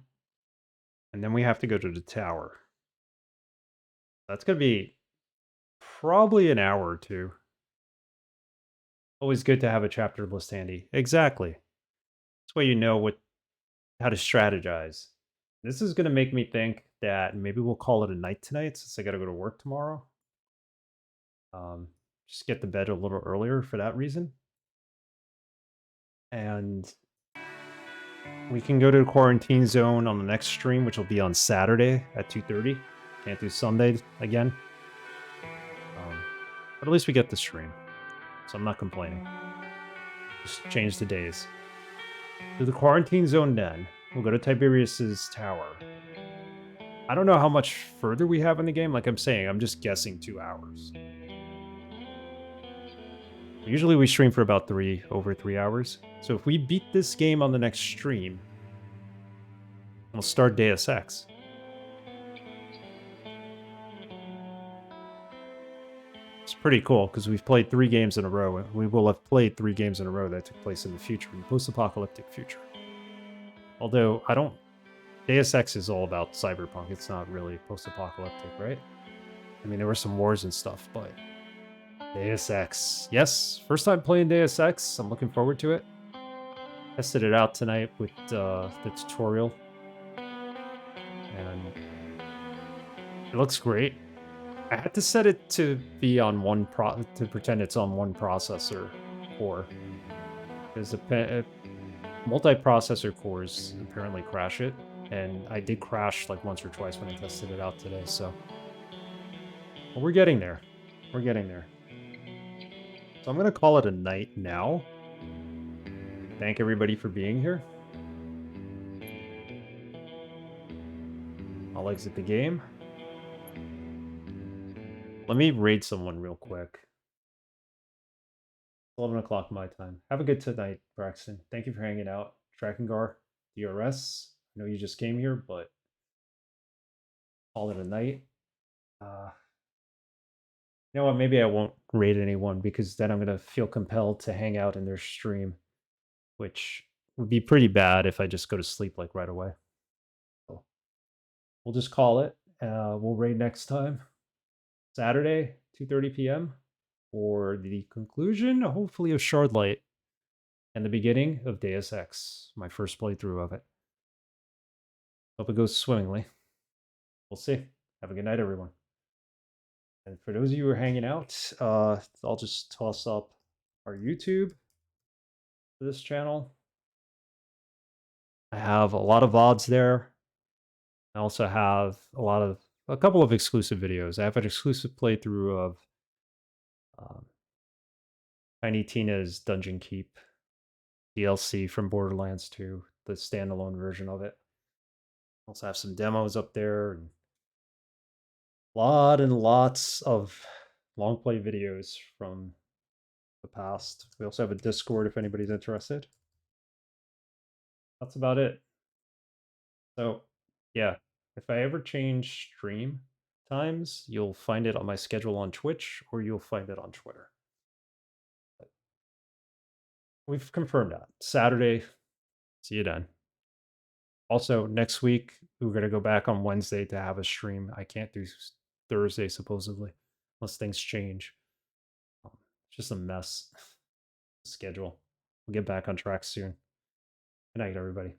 and then we have to go to the tower. That's going to be probably an hour or two. Always good to have a chapter list handy. Exactly. This way you know how to strategize. This is going to make me think that maybe we'll call it a night tonight since I got to go to work tomorrow. Just get to bed a little earlier for that reason. And we can go to the quarantine zone on the next stream, which will be on Saturday at 2:30. Can't do Sunday again. But at least we get the stream. So I'm not complaining. Just change the days. To the quarantine zone then. We'll go to Tiberius's tower. I don't know how much further we have in the game. Like I'm saying, I'm just guessing 2 hours. Usually we stream for about over 3 hours. So if we beat this game on the next stream, we'll start Deus Ex. It's pretty cool because we've played 3 games in a row. We will have played 3 games in a row that took place in the future, in the post-apocalyptic future. Although Deus Ex is all about cyberpunk. It's not really post-apocalyptic, right? I mean, there were some wars and stuff, but Deus Ex. Yes, first time playing Deus Ex. I'm looking forward to it. Tested it out tonight with the tutorial. And it looks great. I had to set it to be on to pretend it's on one processor core. Because multi-processor cores apparently crash it. And I did crash like once or twice when I tested it out today, so. Well, we're getting there. We're getting there. So I'm going to call it a night now. Thank everybody for being here. I'll exit the game. Let me raid someone real quick. 11 o'clock my time. Have a good tonight, Braxton. Thank you for hanging out. Trackingar, DRS. I know you just came here, but call it a night. You know what? Maybe I won't raid anyone because then I'm going to feel compelled to hang out in their stream, which would be pretty bad if I just go to sleep like right away. So we'll just call it. We'll raid next time. Saturday, 2:30 p.m. for the conclusion, hopefully, of Shardlight and the beginning of Deus Ex, my first playthrough of it. Hope it goes swimmingly. We'll see. Have a good night, everyone. And for those of you who are hanging out, I'll just toss up our YouTube for this channel. I have a lot of VODs there. I also have a couple of exclusive videos. I have an exclusive playthrough of Tiny Tina's Dungeon Keep DLC from Borderlands 2, the standalone version of it. Also have some demos up there, and lots of long play videos from the past. We also have a Discord if anybody's interested. That's about it. So, yeah, if I ever change stream times, you'll find it on my schedule on Twitch or you'll find it on Twitter. But we've confirmed that. Saturday, see you then. Also, next week, we're going to go back on Wednesday to have a stream. I can't do Thursday, supposedly, unless things change. It's just a mess. Schedule. We'll get back on track soon. Good night, everybody.